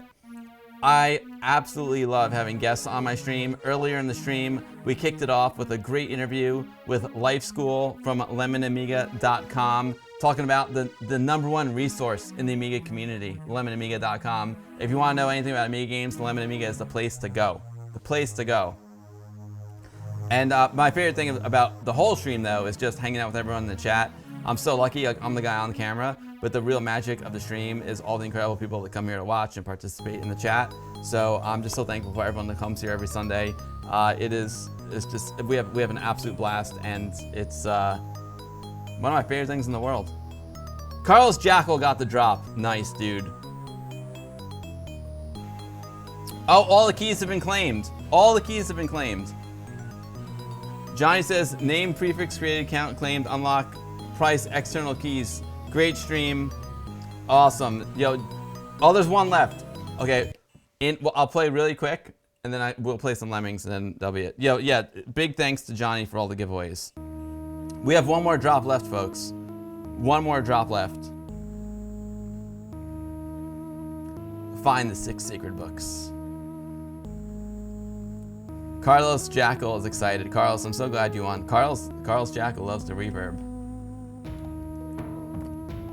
I absolutely love having guests on my stream. Earlier in the stream, we kicked it off with a great interview with LifeSchool from lemonamiga.com, talking about the #1 resource in the Amiga community, lemonamiga.com. If you want to know anything about Amiga games, Lemon Amiga is the place to go. The place to go. And my favorite thing about the whole stream, though, is just hanging out with everyone in the chat. I'm so lucky I'm the guy on camera, but the real magic of the stream is all the incredible people that come here to watch and participate in the chat. So I'm just so thankful for everyone that comes here every Sunday. It's just, we have an absolute blast, and it's one of my favorite things in the world. Carlos Jackal got the drop. Nice, dude. Oh, all the keys have been claimed. All the keys have been claimed. Johnny says, name, prefix, created, count, claimed, unlock, price, external keys. Great stream. Awesome. Yo, oh, there's one left. Okay, well, I'll play really quick, and then we'll play some lemmings, and then that'll be it. Yo, yeah, big thanks to Johnny for all the giveaways. We have one more drop left, folks. One more drop left. Find the 6 sacred books. Carlos Jackal is excited. Carlos, I'm so glad you won. Carlos Jackal loves the reverb.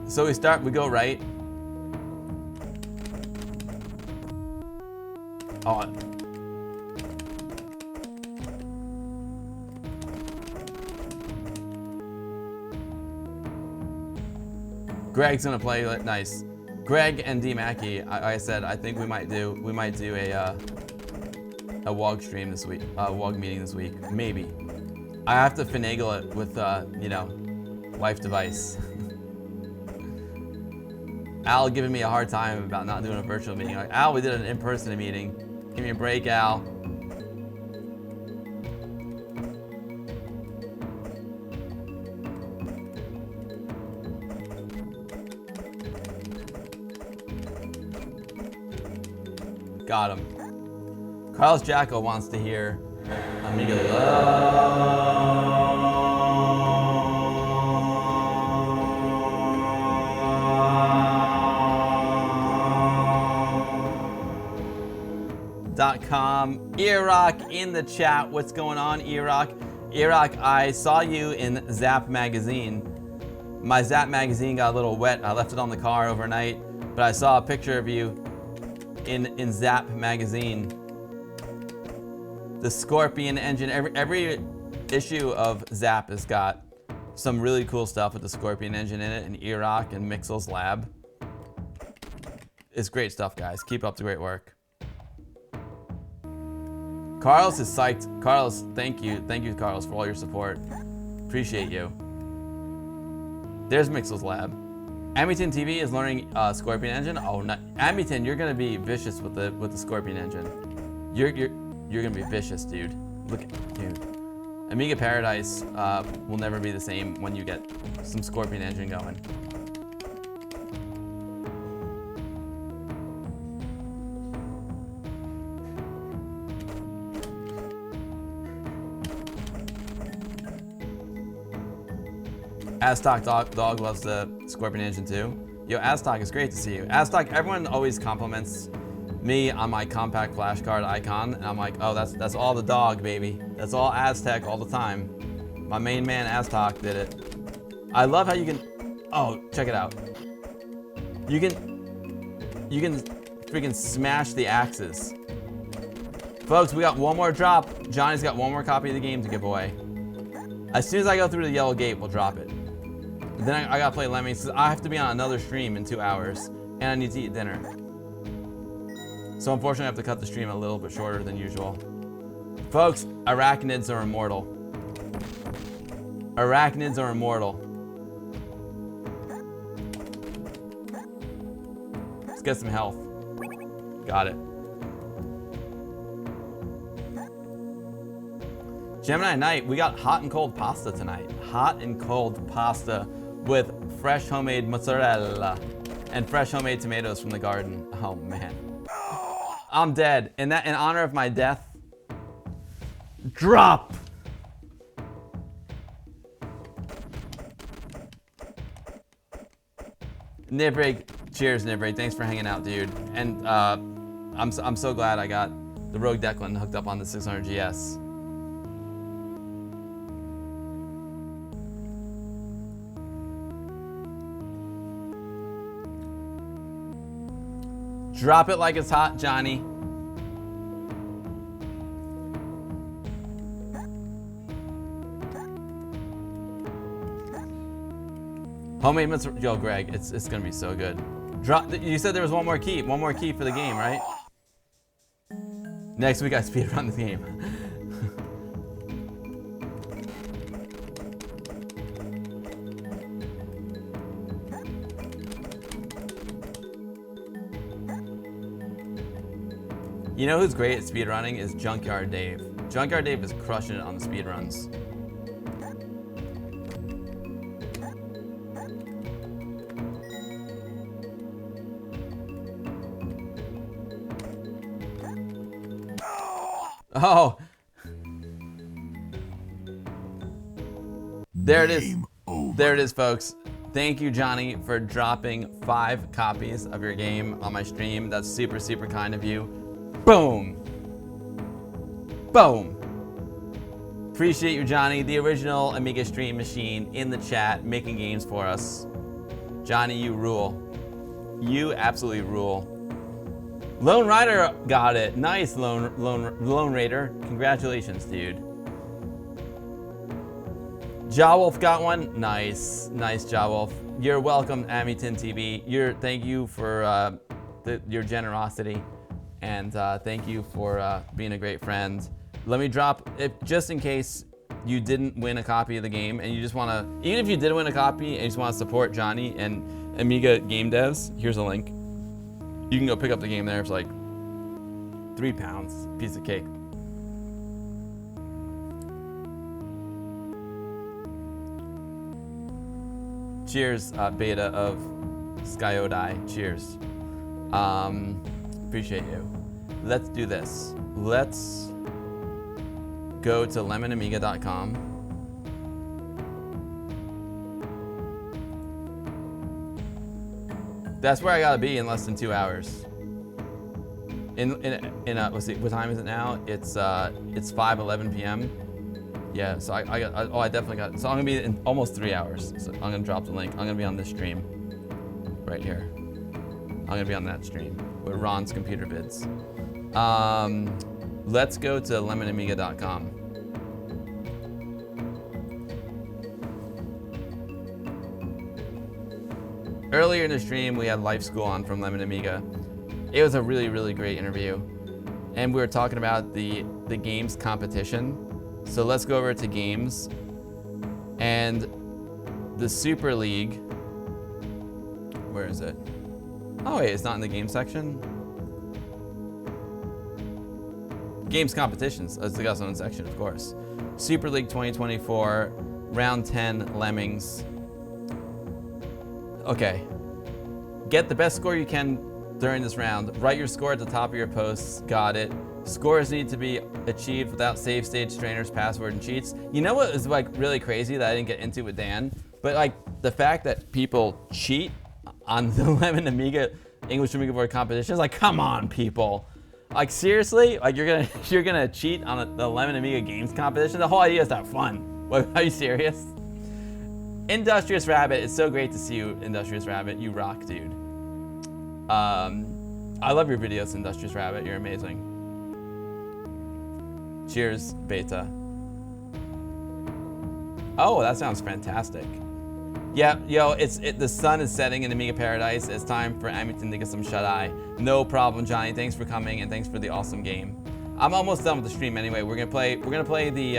So we go right. Oh. Greg's gonna play nice. Greg and D Mackey, I said I think we might do a WOG stream this week, WOG meeting this week, maybe. I have to finagle it with you know, Life Device. Al giving me a hard time about not doing a virtual meeting. Like, Al, we did an in-person meeting. Give me a break, Al. Got him. Carlos Jackal wants to hear Amiga. .com. Iraq in the chat. What's going on, Iraq? Iraq, I saw you in Zap magazine. My Zap magazine got a little wet. I left it on the car overnight, but I saw a picture of you in Zap magazine. The Scorpion engine. Every issue of Zap has got some really cool stuff with the Scorpion engine in it, and Iraq and Mixel's lab. It's great stuff, guys. Keep up the great work. Carlos is psyched. Carlos, thank you. Thank you, Carlos, for all your support. Appreciate you. There's Mixel's lab. Amiton TV is learning Scorpion engine. Oh, not Amiton, you're gonna be vicious with the Scorpion engine. You're gonna be vicious, dude. Look at dude. Amiga Paradise will never be the same when you get some Scorpion engine going. Aztok dog loves the Scorpion engine too. Yo, Aztok, it's great to see you. Aztok, everyone always compliments me on my compact flash card icon, and I'm like, oh, that's all the dog, baby. That's all Aztec all the time. My main man Aztok did it. I love how you can, oh, check it out. You can freaking smash the axes. Folks, we got one more drop. Johnny's got one more copy of the game to give away. As soon as I go through the yellow gate, we'll drop it. Then I gotta play Lemmings, because I have to be on another stream in 2 hours, and I need to eat dinner. So unfortunately, I have to cut the stream a little bit shorter than usual. Folks, arachnids are immortal. Arachnids are immortal. Let's get some health. Got it. Gemini Night, we got hot and cold pasta tonight. Hot and cold pasta with fresh homemade mozzarella and fresh homemade tomatoes from the garden. Oh man. I'm dead. In honor of my death, drop. Nibrig, cheers Nibrig. Thanks for hanging out, dude. And I'm so glad I got the Rogue Declan hooked up on the 600 GS. Drop it like it's hot, Johnny. Homemade mince. Yo, Greg, it's gonna be so good. You said there was one more key for the game, right? Next week I speedrun the game. You know who's great at speedrunning is Junkyard Dave. Junkyard Dave is crushing it on the speedruns. Oh! There it is. There it is, folks. Thank you, Johnny, for dropping 5 copies of your game on my stream. That's super, super kind of you. Boom! Boom! Appreciate you, Johnny, the original Amiga Stream Machine in the chat, making games for us. Johnny, you rule. You absolutely rule. Lone Rider got it. Nice, Lone Raider. Congratulations, dude. Jawolf got one. Nice, nice, Jawolf. You're welcome, Amiton TV. Thank you for your generosity, and thank you for being a great friend. Let me drop, just in case you didn't win a copy of the game, and you just want to, even if you did win a copy and you just want to support Johnny and Amiga game devs, here's a link. You can go pick up the game there. It's like £3, piece of cake. Cheers, beta of Skyodai. Cheers. Appreciate you. Let's do this. Let's go to lemonamiga.com. That's where I gotta be in less than 2 hours. Let's see, what time is it now? It's 5:11 p.m. Yeah, so I definitely got. So I'm gonna be in almost 3 hours. So I'm gonna drop the link. I'm gonna be on this stream, right here. I'm gonna be on that stream with Ron's computer vids. Let's go to lemonamiga.com. Earlier in the stream, we had LifeSchool on from Lemon Amiga. It was a really, really great interview. And we were talking about the games competition. So let's go over to games. And the Super League, where is it? Oh wait, it's not in the game section? Games competitions, it's the own section, of course. Super League 2024, round 10, Lemmings. Okay, get the best score you can during this round. Write your score at the top of your posts. Got it. Scores need to be achieved without save state, strainers, password, and cheats. You know what is like really crazy that I didn't get into with Dan? But like the fact that people cheat on the Lemon Amiga English Amiga board competitions, like come on, people. Like seriously, like you're gonna cheat on the Lemon Amiga games competition? The whole idea is to have fun. What, are you serious? Industrious Rabbit, it's so great to see you, Industrious Rabbit. You rock, dude. I love your videos, Industrious Rabbit. You're amazing. Cheers, Beta. Oh, that sounds fantastic. Yeah, yo, the sun is setting in Amiga Paradise. It's time for Amiton to get some shut-eye. No problem, Johnny. Thanks for coming and thanks for the awesome game. I'm almost done with the stream anyway. We're gonna play the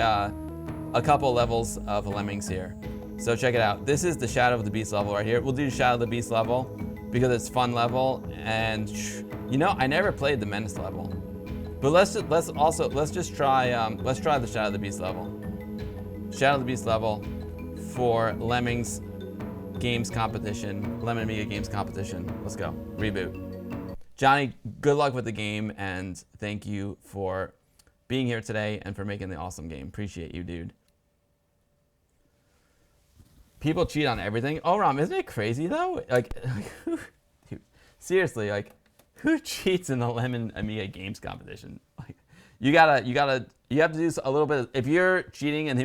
a couple levels of Lemmings here. So check it out. This is the Shadow of the Beast level right here. We'll do Shadow of the Beast level because it's fun level, and you know I never played the Menace level, but let's just try the Shadow of the Beast level. Shadow of the Beast level for Lemmings games competition, Lemon Amiga games competition. Let's go. Reboot. Johnny, good luck with the game, and thank you for being here today and for making the awesome game. Appreciate you, dude. People cheat on everything. Oh, Rom, isn't it crazy though? Like dude, seriously, like, who cheats in the Lemon Amiga games competition? Like, you have to do a little bit. If you're cheating in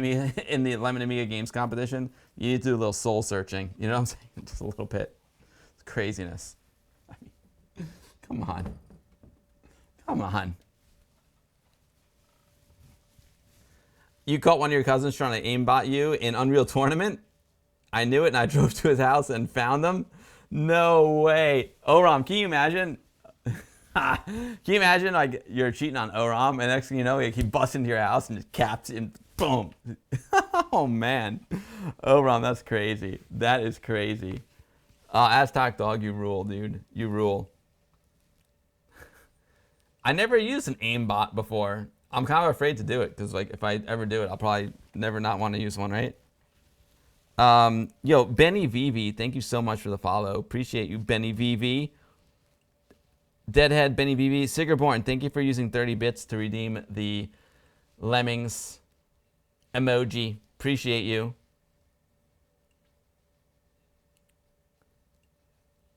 the Lemon Amiga games competition, you need to do a little soul searching. You know what I'm saying? Just a little bit. It's craziness. I mean, come on, come on. You caught one of your cousins trying to aimbot you in Unreal Tournament? I knew it, and I drove to his house and found them. No way. Oram, can you imagine? Can you imagine like you're cheating on Oram, and next thing you know, like, he busts into your house and just caps it and boom. Oh man, Oram, that's crazy. That is crazy. Aztec Dog, you rule, dude. You rule. I never used an aimbot before. I'm kind of afraid to do it because like if I ever do it, I'll probably never not want to use one, right? Yo, Benny VV, thank you so much for the follow. Appreciate you, Benny VV. Deadhead, Benny VV. Sigurborn, thank you for using 30 bits to redeem the Lemmings emoji. Appreciate you.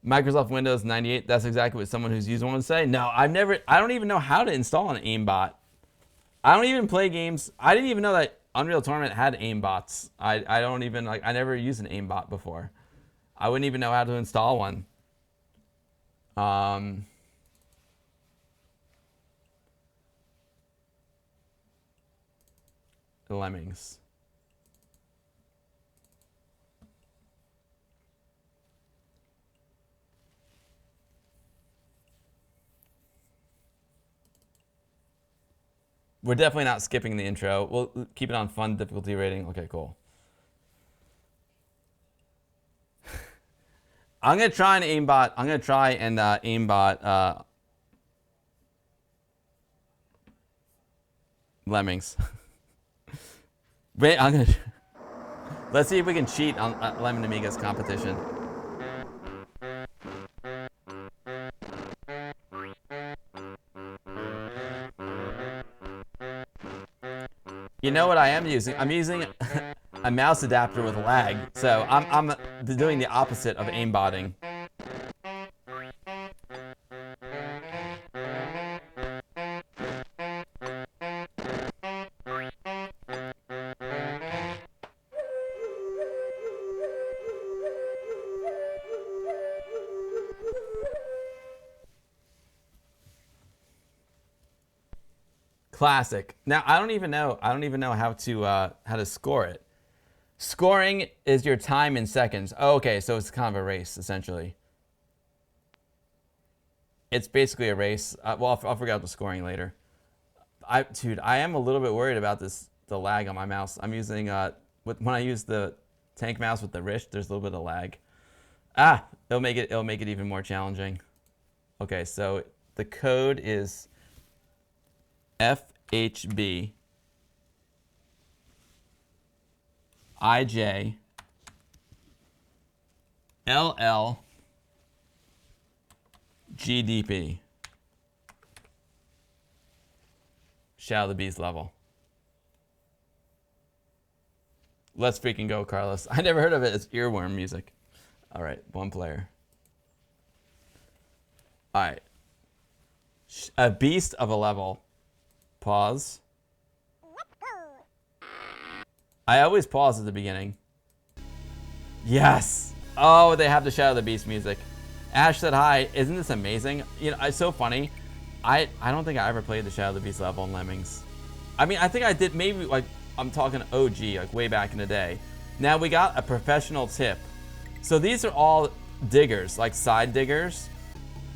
Microsoft Windows 98, that's exactly what someone who's used one would say. No, I don't even know how to install an aimbot. I don't even play games. I didn't even know that Unreal Tournament had aimbots. I don't even, like, I never used an aimbot before. I wouldn't even know how to install one. The Lemmings. We're definitely not skipping the intro. We'll keep it on fun difficulty rating. Okay, cool. I'm gonna try an aimbot. I'm gonna try and aimbot Lemmings. Wait, I'm gonna. Let's see if we can cheat on Lemon Amiga's competition. You know what I am using? I'm using a mouse adapter with lag, so I'm doing the opposite of aimbotting. Classic. Now I don't even know how to score it. Scoring is your time in seconds. Oh, okay, so it's kind of a race essentially. It's basically a race. Well, I'll figure out the scoring later. Dude, I am a little bit worried about the lag on my mouse. I'm using when I use the tank mouse with the wrist, there's a little bit of lag. It'll make it even more challenging. Okay, so the code is FHB IJ LL GDP. Shadow of the Beast level. Let's freaking go, Carlos. I never heard of it. It's earworm music. All right, one player. All right. A beast of a level. Pause. I always pause at the beginning. Yes. Oh, they have the Shadow of the Beast music. Ash said hi. Isn't this amazing? You know, it's so funny. I don't think I ever played the Shadow of the Beast level in Lemmings. I mean, I think I did maybe, like, I'm talking OG, like way back in the day. Now we got a professional tip. So these are all diggers, like side diggers.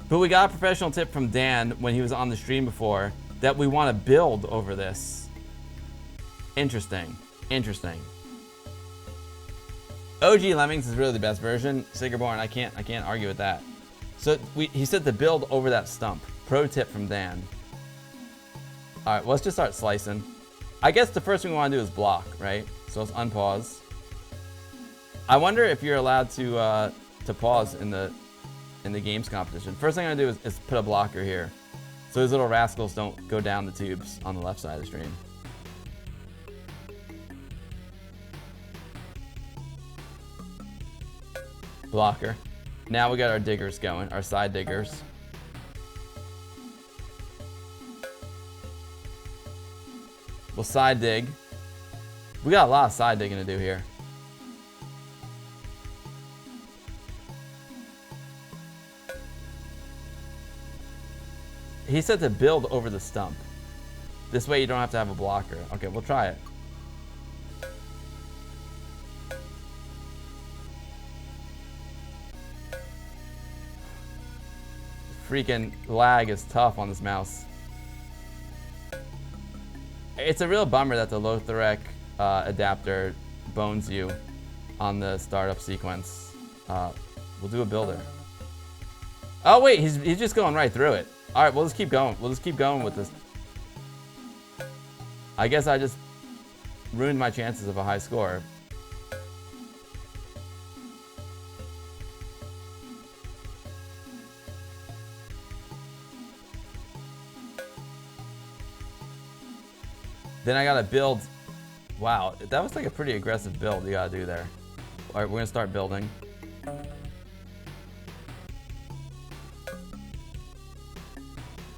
But we got a professional tip from Dan when he was on the stream before that we want to build over this. Interesting. Interesting. OG Lemmings is really the best version. Sigurborn, I can't argue with that. So he said to build over that stump. Pro tip from Dan. All right, let's just start slicing. I guess the first thing we want to do is block, right? So let's unpause. I wonder if you're allowed to pause in the games competition. First thing I'm gonna do is put a blocker here, so those little rascals don't go down the tubes on the left side of the stream. Blocker. Now we got our diggers going, our side diggers. We'll side dig. We got a lot of side digging to do here. He said to build over the stump. This way you don't have to have a blocker. Okay, we'll try it. freaking lag is tough on this mouse. It's a real bummer that the Lotharic adapter bones you on the startup sequence. We'll do a builder. Oh wait, he's just going right through it. All right, we'll just keep going. We'll just keep going with this. I guess I just ruined my chances of a high score. Then I gotta build. Wow, that was like a pretty aggressive build you gotta do there. All right, we're gonna start building.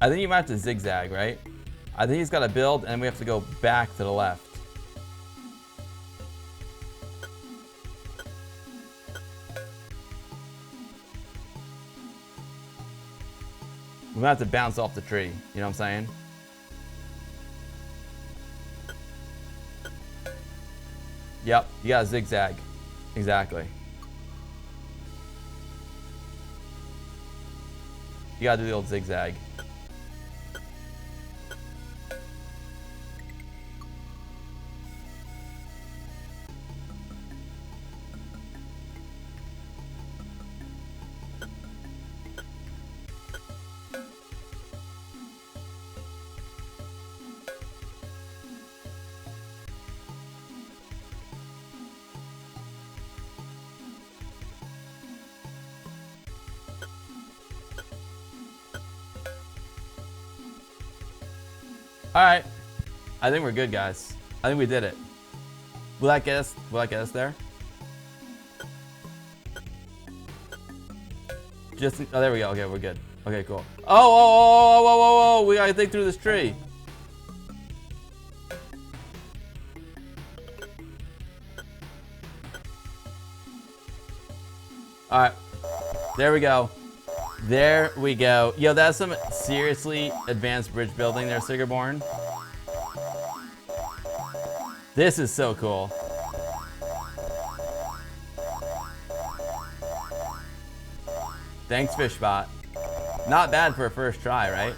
I think you might have to zigzag, right? I think he's gotta build and we have to go back to the left. We might have to bounce off the tree, you know what I'm saying? Yep, you gotta zigzag. Exactly. You gotta do the old zigzag. All right, I think we're good, guys. I think we did it. Will that get us? Will that get us there? Just oh, there we go. Okay, we're good. Okay, cool. Oh, we gotta dig through this tree. All right, there we go. There we go. Yo, that's some seriously advanced bridge building there, Sigurborn. This is so cool. Thanks, Fishbot. Not bad for a first try, right?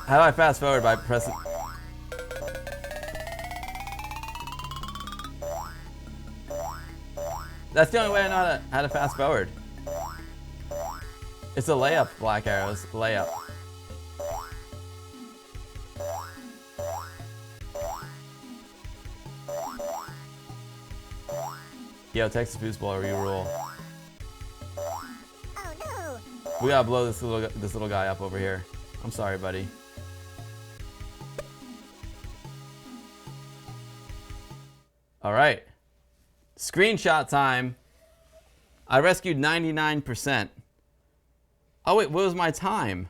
How do I fast forward by pressing? That's the only way I know how to fast forward. It's a layup, Black Arrows. Layup. Yo, Texas Foosballer, you rule. Oh no! We gotta blow this little guy up over here. I'm sorry, buddy. All right. Screenshot time. I rescued 99%. Oh wait, what was my time?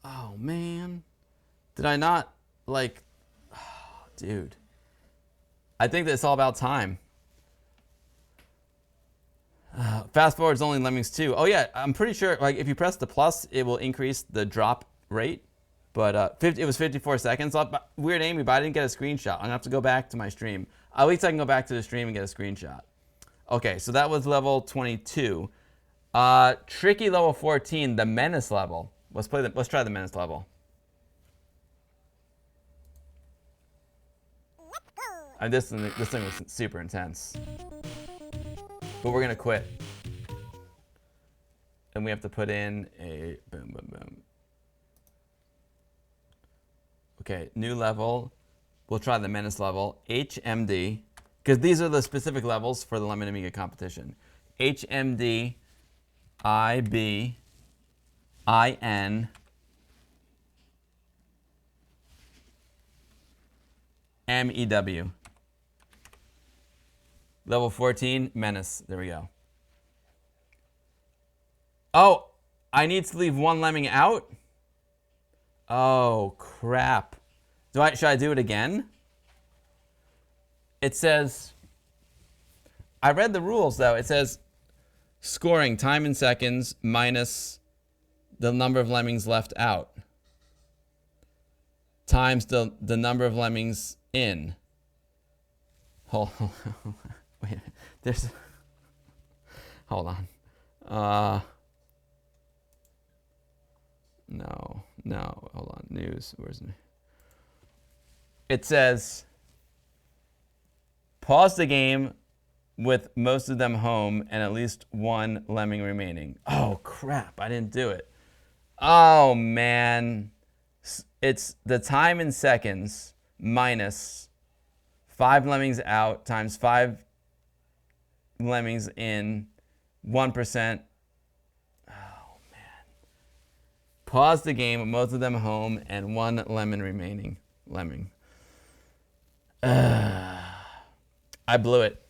Oh man. Did I not like dude. I think that it's all about time. Fast forward's only Lemmings 2. Oh yeah, I'm pretty sure like if you press the plus, it will increase the drop rate. But it was 54 seconds. Weird Amy, but I didn't get a screenshot. I'm gonna have to go back to my stream. At least I can go back to the stream and get a screenshot. Okay, so that was level 22. Tricky level 14, the Menace level. Let's try the Menace level. Let's go! And this thing was super intense. But we're gonna quit. And we have to put in a boom, boom, boom. Okay, new level. We'll try the Menace level. HMD, because these are the specific levels for the Lemon Amiga competition. HMD, IB, IN, MEW. Level 14, Menace. There we go. Oh, I need to leave one lemming out? Oh, crap. Should I do it again? It says, I read the rules though. It says scoring time in seconds minus the number of lemmings left out times the number of lemmings in. Hold wait a minute. There's hold on. No, hold on. News. Where's it? It says pause the game with most of them home and at least one lemming remaining. Oh crap, I didn't do it. Oh man. It's the time in seconds minus 5 lemmings out times 5 lemmings in 1%. Oh man. Pause the game with most of them home and one lemon remaining. Lemming. I blew it.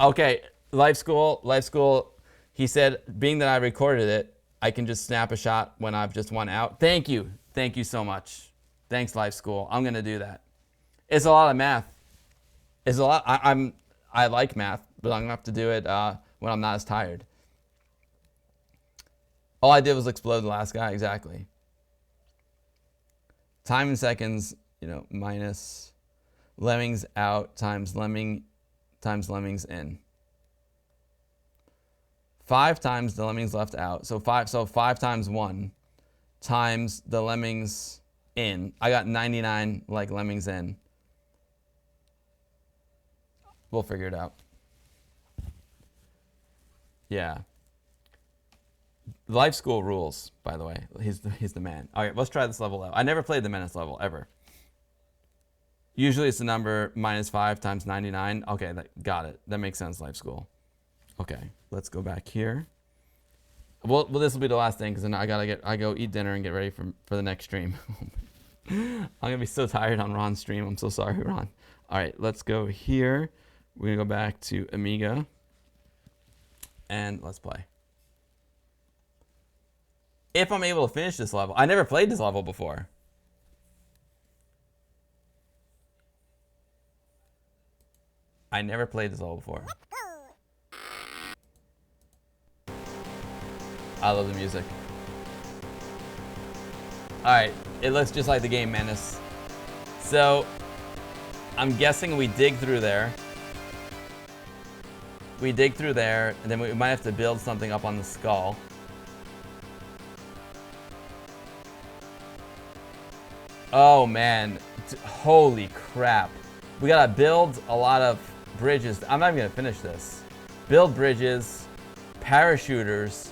Okay, LifeSchool. He said, being that I recorded it, I can just snap a shot when I've just won out. Thank you so much. Thanks, LifeSchool. I'm gonna do that. It's a lot of math. It's a lot. I like math, but I'm gonna have to do it when I'm not as tired. All I did was explode the last guy. Exactly. Time in seconds, minus lemmings out times lemmings in. 5 times the lemmings left out. So 5 times 1 times the lemmings in. I got 99 like lemmings in. We'll figure it out. Yeah. LifeSchool rules, by the way. He's the man. All right, let's try this level out. I never played the menace level ever. Usually it's the number -5 times 99. Okay, got it. That makes sense, LifeSchool. Okay, let's go back here. Well, this will be the last thing because then I go eat dinner and get ready for the next stream. I'm gonna be so tired on Ron's stream. I'm so sorry, Ron. All right, let's go here. We're gonna go back to Amiga and let's play. If I'm able to finish this level, I never played this level before. I never played this level before. I love the music. Alright, it looks just like the game Menace. So, I'm guessing we dig through there. We dig through there, and then we might have to build something up on the skull. Oh man, holy crap. We gotta build a lot of bridges. I'm not even gonna finish this. Build bridges, parachuters.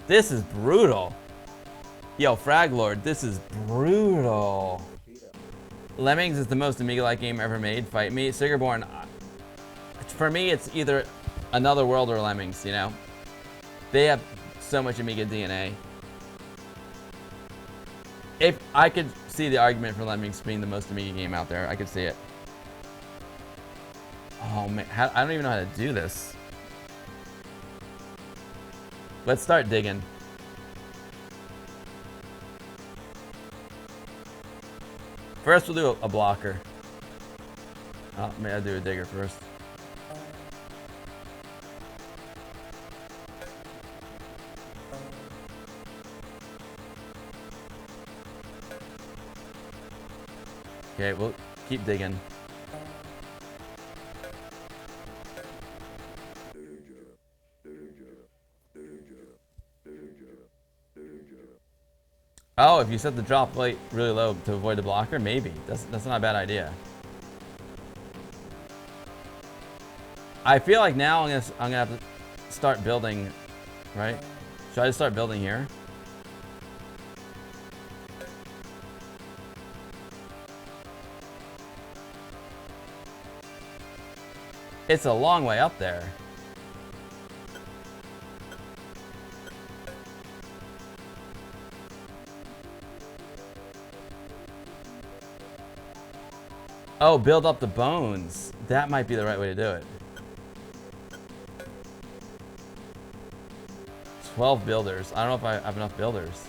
This is brutal. Yo, Frag Lord, this is brutal. Lemmings is the most Amiga-like game ever made. Fight me. Sigurborn, for me, it's either Another World or Lemmings, you know? They have so much Amiga DNA. If I could see the argument for Lemmings being the most Amiga game out there, I could see it. Oh man, I don't even know how to do this. Let's start digging. First, we'll do a blocker. Oh, maybe I'll do a digger first. Okay, we'll keep digging. Oh, if you set the drop rate really low to avoid the blocker, maybe. That's not a bad idea. I feel like now I'm gonna have to start building, right? Should I just start building here? It's a long way up there. Oh, build up the bones. That might be the right way to do it. 12 builders. I don't know if I have enough builders.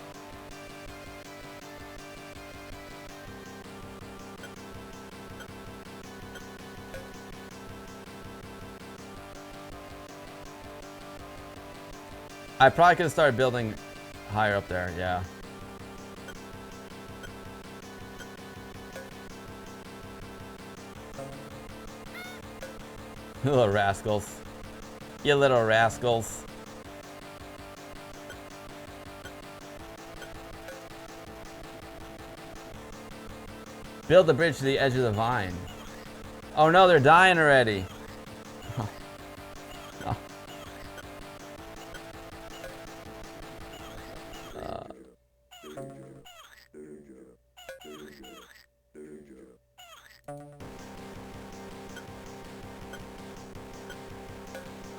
I probably could have started building higher up there, yeah. Little rascals. You little rascals. Build the bridge to the edge of the vine. Oh no, they're dying already.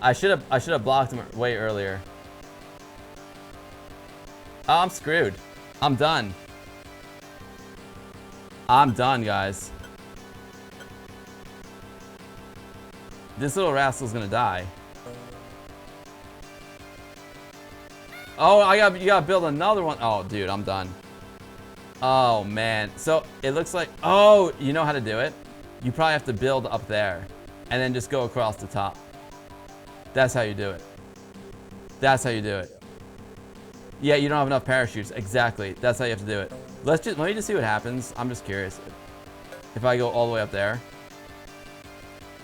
I should have blocked him way earlier. Oh, I'm screwed. I'm done. I'm done, guys. This little rascal's gonna die. Oh, you gotta build another one. Oh, dude, I'm done. Oh man. So it looks like, oh, you know how to do it? You probably have to build up there and then just go across the top. That's how you do it. That's how you do it. Yeah, you don't have enough parachutes. Exactly. That's how you have to do it. Let me just see what happens. I'm just curious. If I go all the way up there.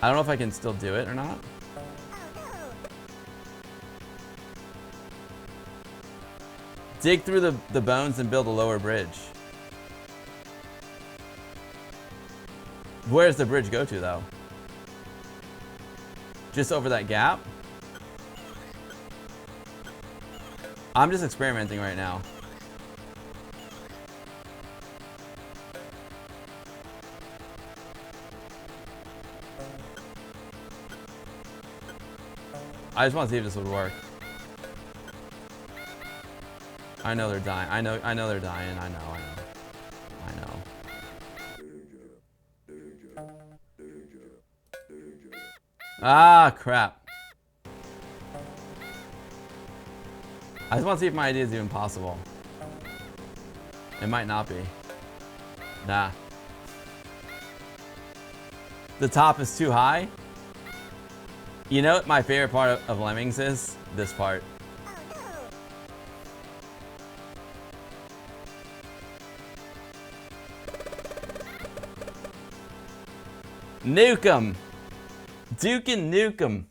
I don't know if I can still do it or not. Dig through the bones and build a lower bridge. Where does the bridge go to, though? Just over that gap? I'm just experimenting right now. I just want to see if this would work. I know they're dying. I know they're dying. I know. Ah, crap. I just want to see if my idea is even possible. It might not be. Nah. The top is too high. You know what my favorite part of Lemmings is? This part. Nuke 'em. Duke and nuke 'em.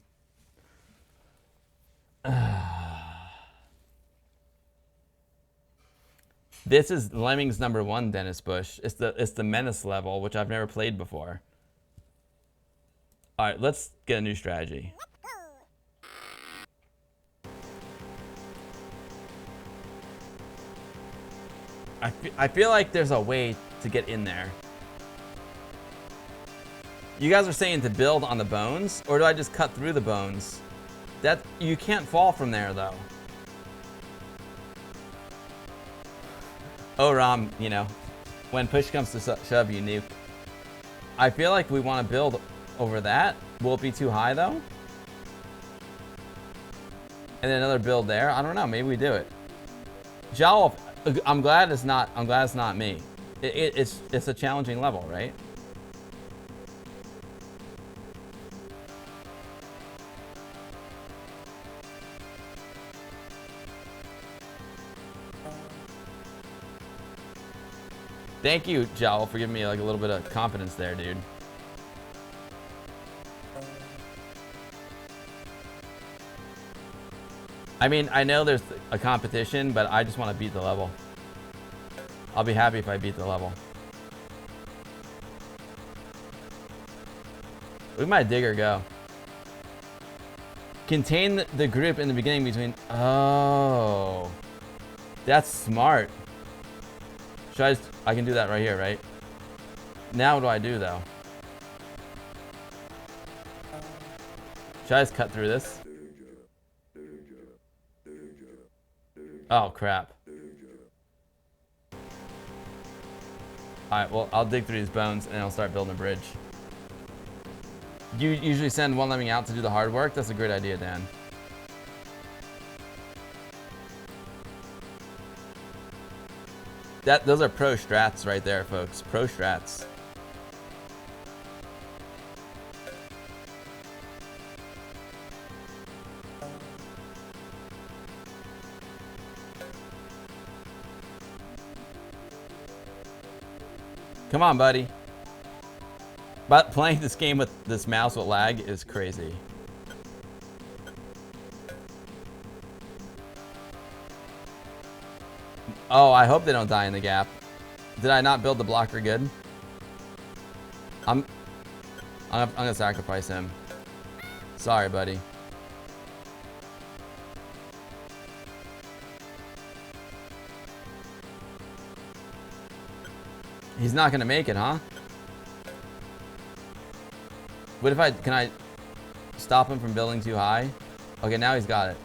This is Lemmings #1, Dennis Bush. It's the menace level, which I've never played before. All right, let's get a new strategy. I feel like there's a way to get in there. You guys are saying to build on the bones, or do I just cut through the bones? That you can't fall from there, though. Oh, Rom, you know, when push comes to shove, you nuke. I feel like we want to build over that. Will it be too high, though? And then another build there. I don't know. Maybe we do it. Jowl, I'm glad it's not. I'm glad it's not me. It's a challenging level, right? Thank you, Jowl, for giving me like a little bit of confidence there, dude. I mean, I know there's a competition, but I just want to beat the level. I'll be happy if I beat the level. Look at my digger go. Contain the group in the beginning between... Oh. That's smart. Should I can do that right here, right? Now what do I do, though? Should I just cut through this? Oh, crap. Alright, well, I'll dig through these bones and I'll start building a bridge. You usually send one lemming out to do the hard work? That's a great idea, Dan. Those are pro strats right there, folks. Pro strats. Come on, buddy. But playing this game with this mouse with lag is crazy. Oh, I hope they don't die in the gap. Did I not build the blocker good? I'm gonna sacrifice him. Sorry, buddy. He's not gonna make it, huh? What if can I stop him from building too high? Okay, now he's got it.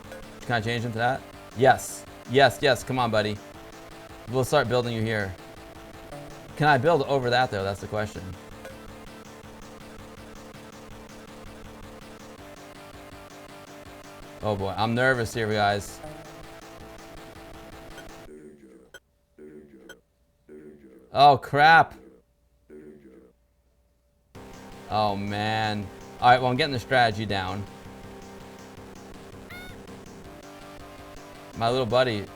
Can I change him to that? Yes. Yes, yes, come on, buddy. We'll start building you here. Can I build over that, though? That's the question. Oh, boy. I'm nervous here, guys. Oh, crap. Oh, man. All right, well, I'm getting the strategy down. My little buddy.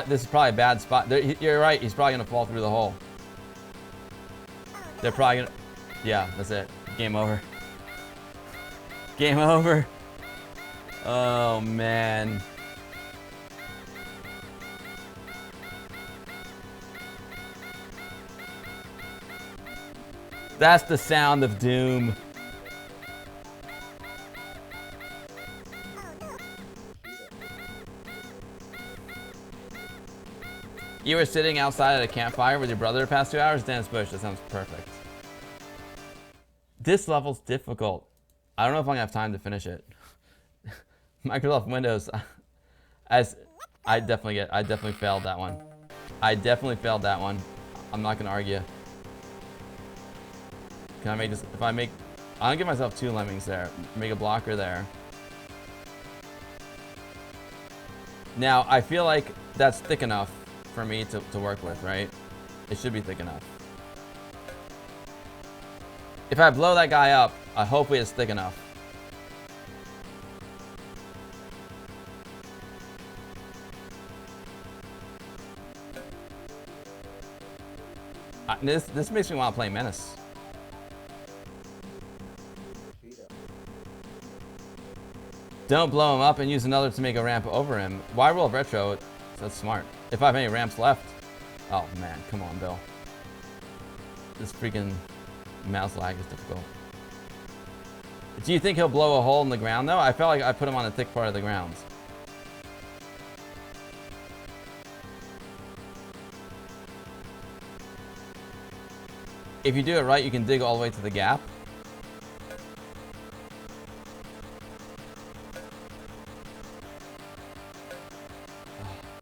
This is probably a bad spot. You're right. He's probably gonna fall through the hole. They're probably gonna. Yeah, that's it. Game over. Game over. Oh man. That's the sound of doom. You were sitting outside at a campfire with your brother the past 2 hours? Dennis Bush, that sounds perfect. This level's difficult. I don't know if I'm gonna have time to finish it. Microsoft Windows. I definitely failed that one. I definitely failed that one. I'm not gonna argue. Can I make this? I'm gonna give myself 2 lemmings there. Make a blocker there. Now, I feel like that's thick enough for me to work with, right? It should be thick enough. If I blow that guy up, hopefully it's thick enough. This makes me want to play Menace. Don't blow him up and use another to make a ramp over him. Why roll retro? That's smart. If I have any ramps left. Oh man, come on, Bill. This freaking mouse lag is difficult. Do you think he'll blow a hole in the ground though? I felt like I put him on a thick part of the ground. If you do it right, you can dig all the way to the gap.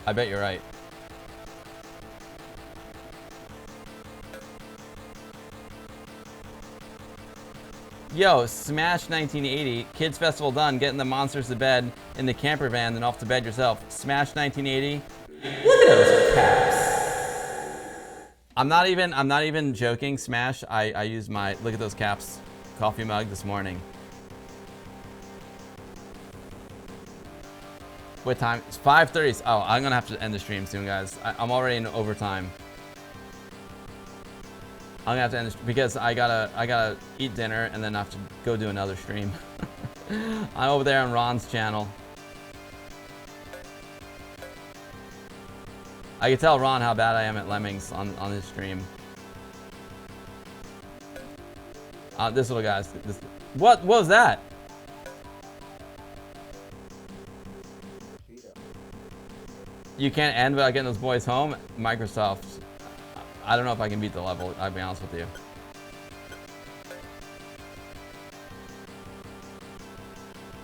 I bet you're right. Yo, Smash 1980. Kids Festival done. Getting the monsters to bed in the camper van, then off to bed yourself. Smash 1980. Look at those caps. I'm not even joking. Smash. I used my look at those caps coffee mug this morning. What time? It's 5:30. Oh, I'm gonna have to end the stream soon, guys. I'm already in overtime. I'm gonna have to end this because I gotta eat dinner and then I have to go do another stream. I'm over there on Ron's channel. I can tell Ron how bad I am at lemmings on his stream. This little guy's. What was that? You can't end without getting those boys home? Microsoft. I don't know if I can beat the level, I'll be honest with you.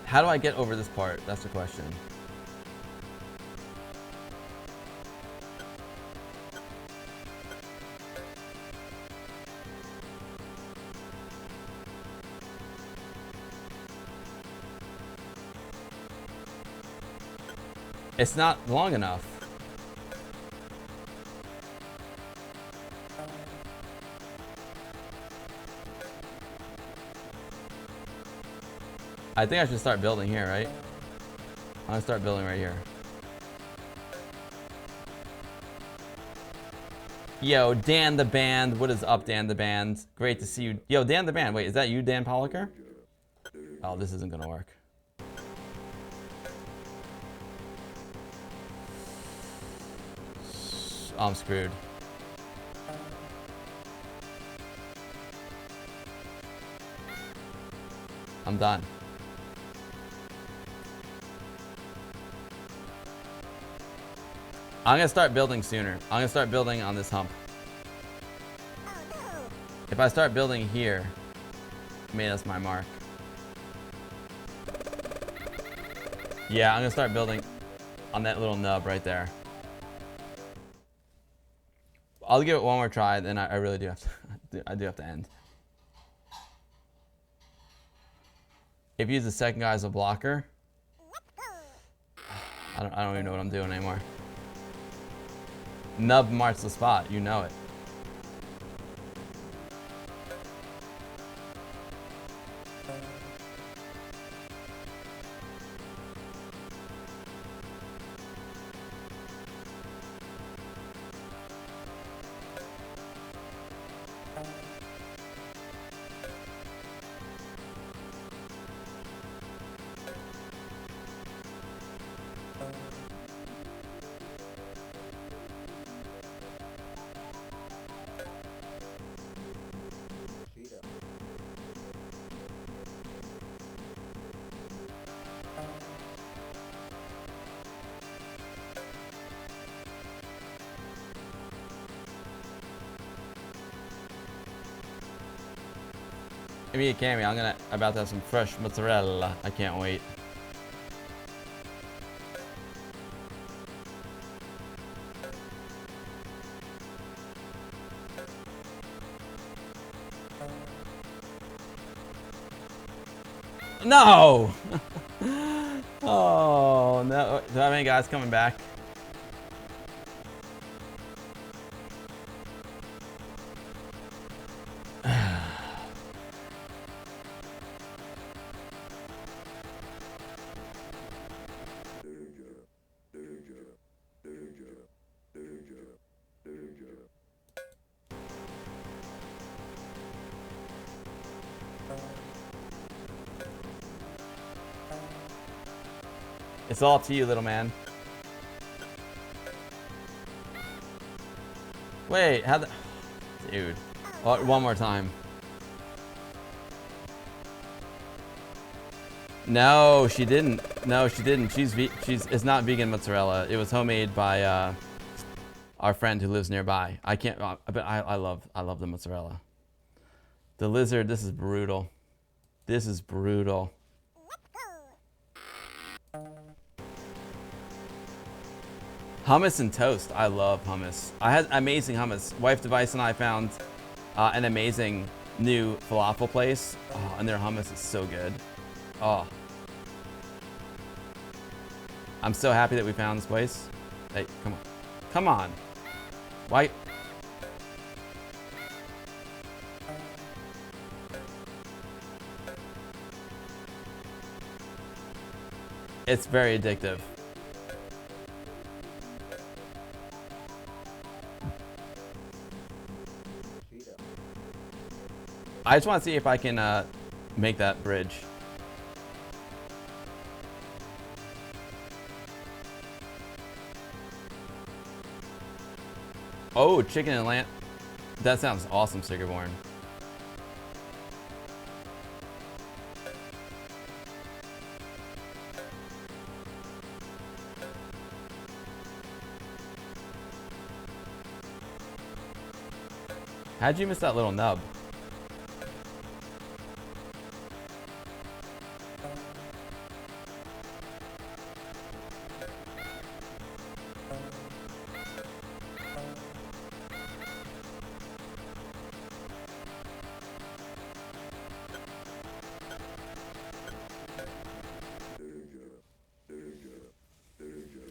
How do I get over this part? That's the question. It's not long enough. I think I should start building here, right? I'm gonna start building right here. Yo, Dan the Band. What is up, Dan the Band? Great to see you. Yo, Dan the Band. Wait, is that you, Dan Polliker? Oh, this isn't gonna work. I'm screwed. I'm done. I'm gonna start building sooner. I'm gonna start building on this hump. Oh no. If I start building here, that's my mark. Yeah, I'm gonna start building on that little nub right there. I'll give it one more try, then I really do have to. I do have to end. If you use the second guy as a blocker, I don't even know what I'm doing anymore. Nub marks the spot, you know it. Give me a Cammy. I'm about to have some fresh mozzarella. I can't wait. No! Oh no! Do I have any guys coming back? It's all up to you, little man. Wait, how the... Dude. Oh, one more time. No, she didn't. No, she didn't. It's not vegan mozzarella. It was homemade by our friend who lives nearby. I can't, but I love the mozzarella. The lizard, this is brutal. This is brutal. Hummus and toast. I love hummus. I had amazing hummus. Wife Device and I found an amazing new falafel place. Oh, and their hummus is so good. Oh. I'm so happy that we found this place. Hey, come on. Come on. Why? It's very addictive. I just want to see if I can make that bridge. Oh, chicken and lamb. That sounds awesome, Stickerborn. How'd you miss that little nub?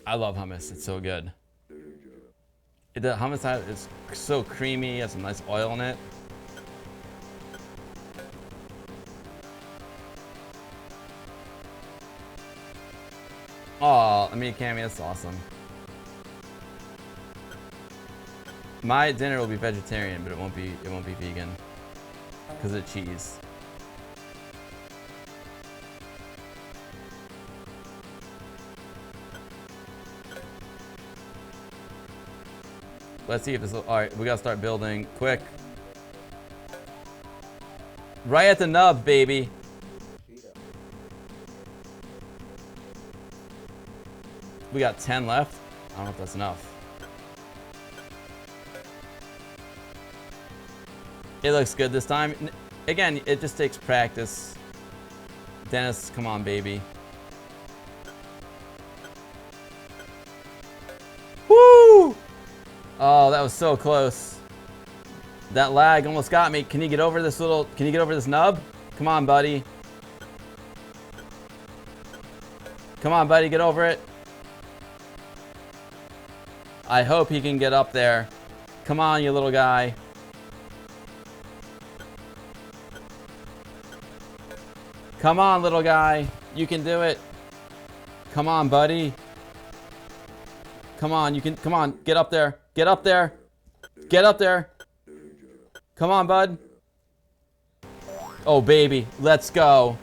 I love hummus. It's so good. The hummus is so creamy. Has some nice oil in it. Oh, I mean, Cammy, that's awesome. My dinner will be vegetarian, but it won't be vegan because of cheese. Let's see if this. All right, we gotta start building quick. Right at the nub, baby. We got 10 left. I don't know if that's enough. It looks good this time. Again, it just takes practice. Dennis, come on, baby. Woo! Oh, that was so close. That lag almost got me. Can you get over this little, can you get over this nub? Come on, buddy. Come on, buddy, get over it. I hope he can get up there. Come on, you little guy. Come on, little guy. You can do it. Come on, buddy. Come on, you can, come on, get up there. Get up there. Get up there. Come on, bud. Oh, baby. Let's go.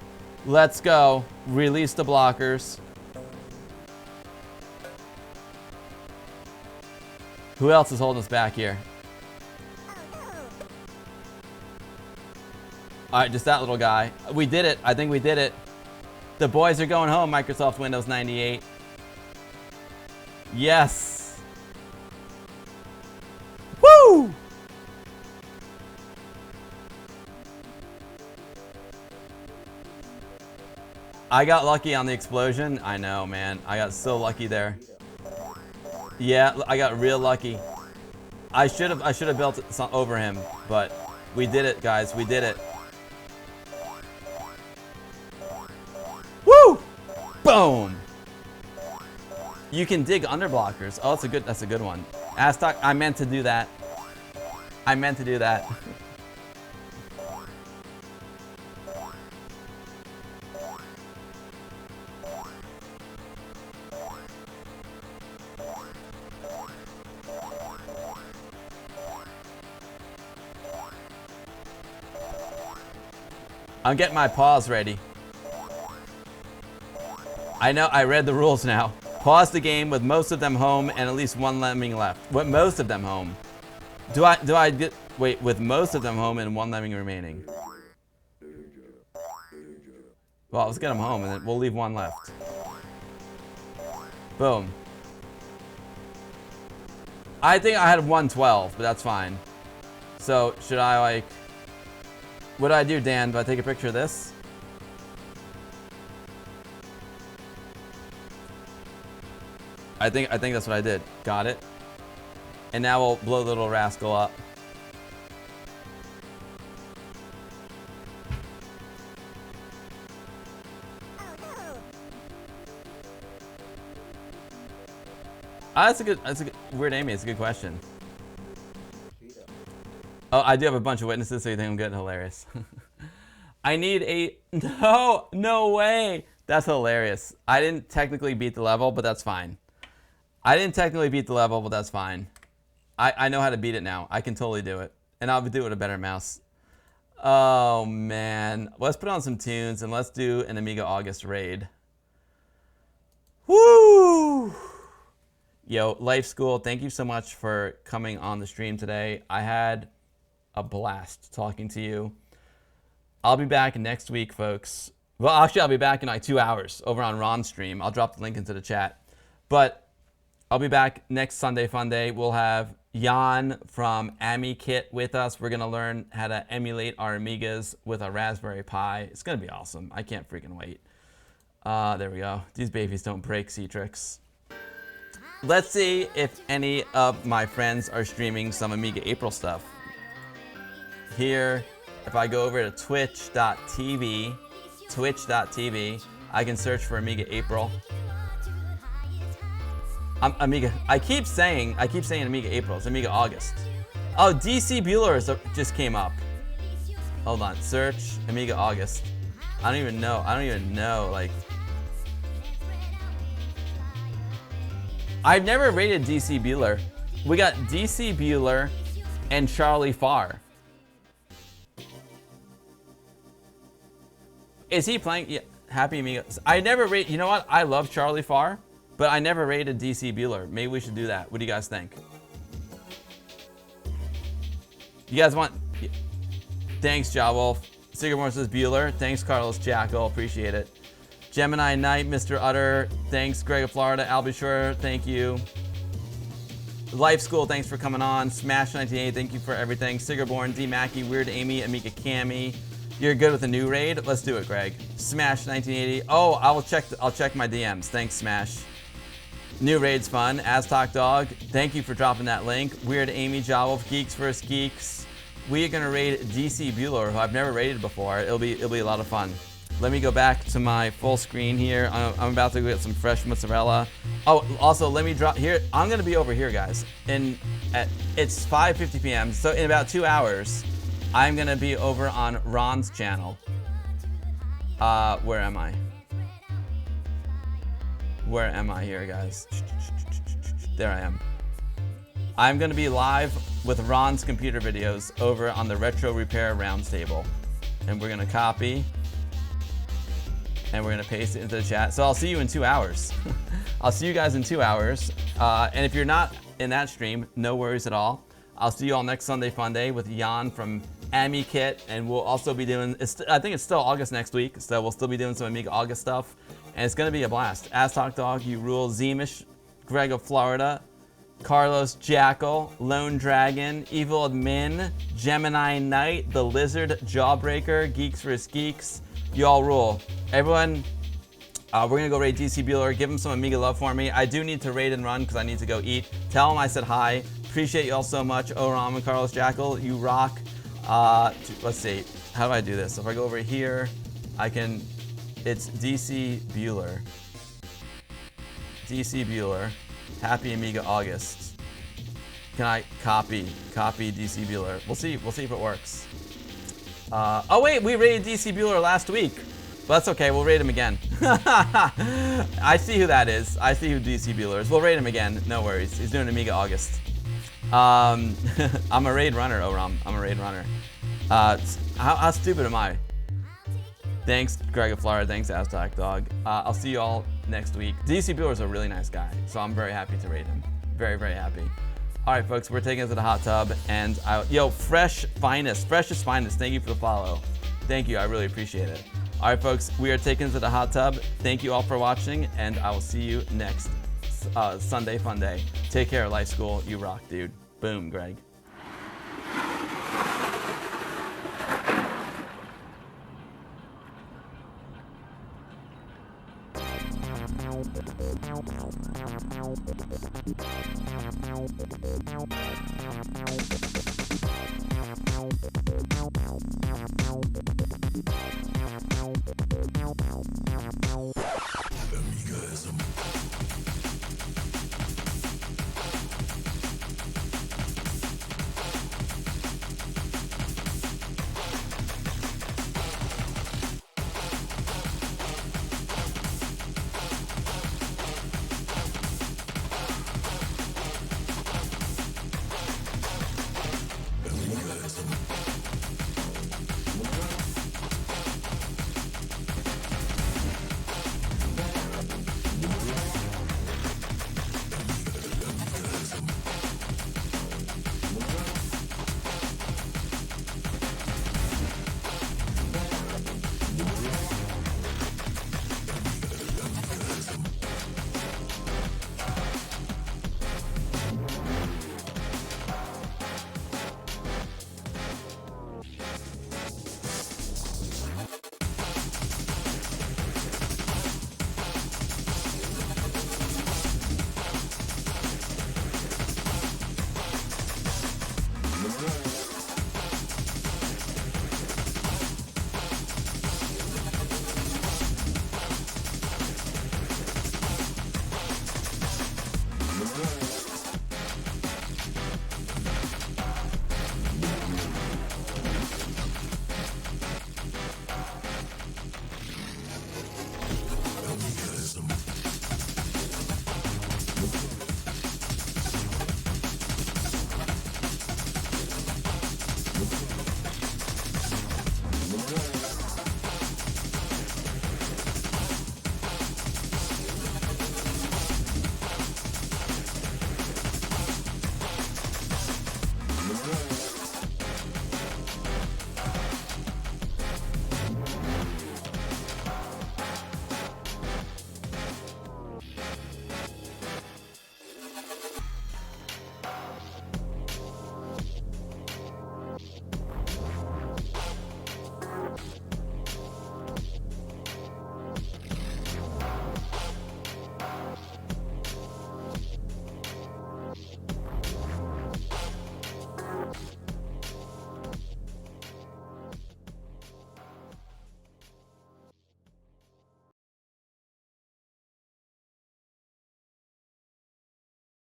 Let's go. Release the blockers. Who else is holding us back here? All right, just that little guy. We did it. I think we did it. The boys are going home, Microsoft Windows 98. Yes. Woo! I got lucky on the explosion. I know, man. I got so lucky there. Yeah, I got real lucky. I should have built it over him, but we did it, guys. We did it. Woo! Boom! You can dig under blockers. Oh, that's a good one. Aztec, I meant to do that. I meant to do that. I'm getting my paws ready. I know, I read the rules now. Pause the game with most of them home and at least one lemming left. What, most of them home? Do I get, wait, with most of them home and one lemming remaining? Well, let's get them home and then we'll leave one left. Boom. I think I had 112, but that's fine. So, should I like... What do I do, Dan? Do I take a picture of this? I think that's what I did. Got it. And now we'll blow the little rascal up. That's a good, weird Amy, it's a good question. Oh, I do have a bunch of witnesses, so you think I'm good? Hilarious. I need a, no way. That's hilarious. I didn't technically beat the level, but that's fine. I didn't technically beat the level, but that's fine. I know how to beat it now. I can totally do it. And I'll do it with a better mouse. Oh, man. Let's put on some tunes and let's do an Amiga August raid. Woo! Yo, LifeSchool, thank you so much for coming on the stream today. I had a blast talking to you. I'll be back next week, folks. Well, actually, I'll be back in like 2 hours over on Ron's stream. I'll drop the link into the chat. But I'll be back next Sunday Fun Day. We'll have Jan from AmiKit with us. We're going to learn how to emulate our Amigas with a Raspberry Pi. It's going to be awesome. I can't freaking wait. There we go. These babies don't break, Citrix. Let's see if any of my friends are streaming some Amiga April stuff. Here, if I go over to twitch.tv, I can search for Amiga April. Amiga, I keep saying Amiga April. It's Amiga August. Oh, DC Bueller just came up. Hold on, search Amiga August. I don't even know, like. I've never rated DC Bueller. We got DC Bueller and Charlie Farr. Is he playing? Yeah, Happy Amiga. I never rate. You know what? I love Charlie Farr, but I never rated DC Bueller. Maybe we should do that. What do you guys think? You guys want? Thanks, Jawolf. Sigermore says Bueller. Thanks, Carlos Jackal. Appreciate it. Gemini Knight, Mr. Utter. Thanks, Greg of Florida. Albishore, thank you. LifeSchool, thanks for coming on. Smash 1980, thank you for everything. Sigerborn, D Mackey, Weird Amy, Amiga Cammy. You're good with a new raid? Let's do it, Greg. Smash 1980. Oh, I'll check my DMs. Thanks, Smash. New raid's fun. Aztalk Dog, thank you for dropping that link. Weird Amy, Jawolf, Geeks vs Geeks. We are gonna raid DC Bueller, who I've never raided before. It'll be a lot of fun. Let me go back to my full screen here. I'm about to go get some fresh mozzarella. Oh, also let me drop here. I'm gonna be over here, guys. It's 5:50 p.m. So in about 2 hours, I'm gonna be over on Ron's channel. Where am I? Where am I here, guys? There I am. I'm gonna be live with Ron's computer videos over on the Retro Repair Roundtable, and we're gonna copy. And we're gonna paste it into the chat. So I'll see you in 2 hours. I'll see you guys in 2 hours. And if you're not in that stream, no worries at all. I'll see you all next Sunday Fun Day with Jan from AmiKit, and we'll also be doing, I think it's still August next week, so we'll still be doing some Amiga August stuff, and it's gonna be a blast. Aztalk Dog, you rule. Zemish, Greg of Florida, Carlos Jackal, Lone Dragon, Evil Admin, Gemini Knight, The Lizard, Jawbreaker, Geeks vs Geeks. You all rule. Everyone, we're gonna go raid DC Bueller. Give him some Amiga love for me. I do need to raid and run because I need to go eat. Tell him I said hi. Appreciate you all so much. Oram and Carlos Jackal, you rock. Let's see. How do I do this? If I go over here, I can. It's DC Bueller. DC Bueller. Happy Amiga August. Can I copy DC Bueller? We'll see if it works. Oh wait, we raided DC Bueller last week. But that's okay, we'll raid him again. I see who that is. I see who DC Bueller is. We'll raid him again, no worries. He's doing Amiga August. I'm a raid runner, Oram. I'm a raid runner. How stupid am I? Thanks, Greg of Florida. Thanks, Aztalk Dog. I'll see you all next week. DC Bueller is a really nice guy, so I'm very happy to raid him. Very, very happy. All right, folks, we're taking it to the hot tub, and yo, Freshest Finest, thank you for the follow. Thank you, I really appreciate it. All right, folks, we are taking it to the hot tub. Thank you all for watching, and I will see you next Sunday Fun Day. Take care, LifeSchool. You rock, dude. Boom, Greg.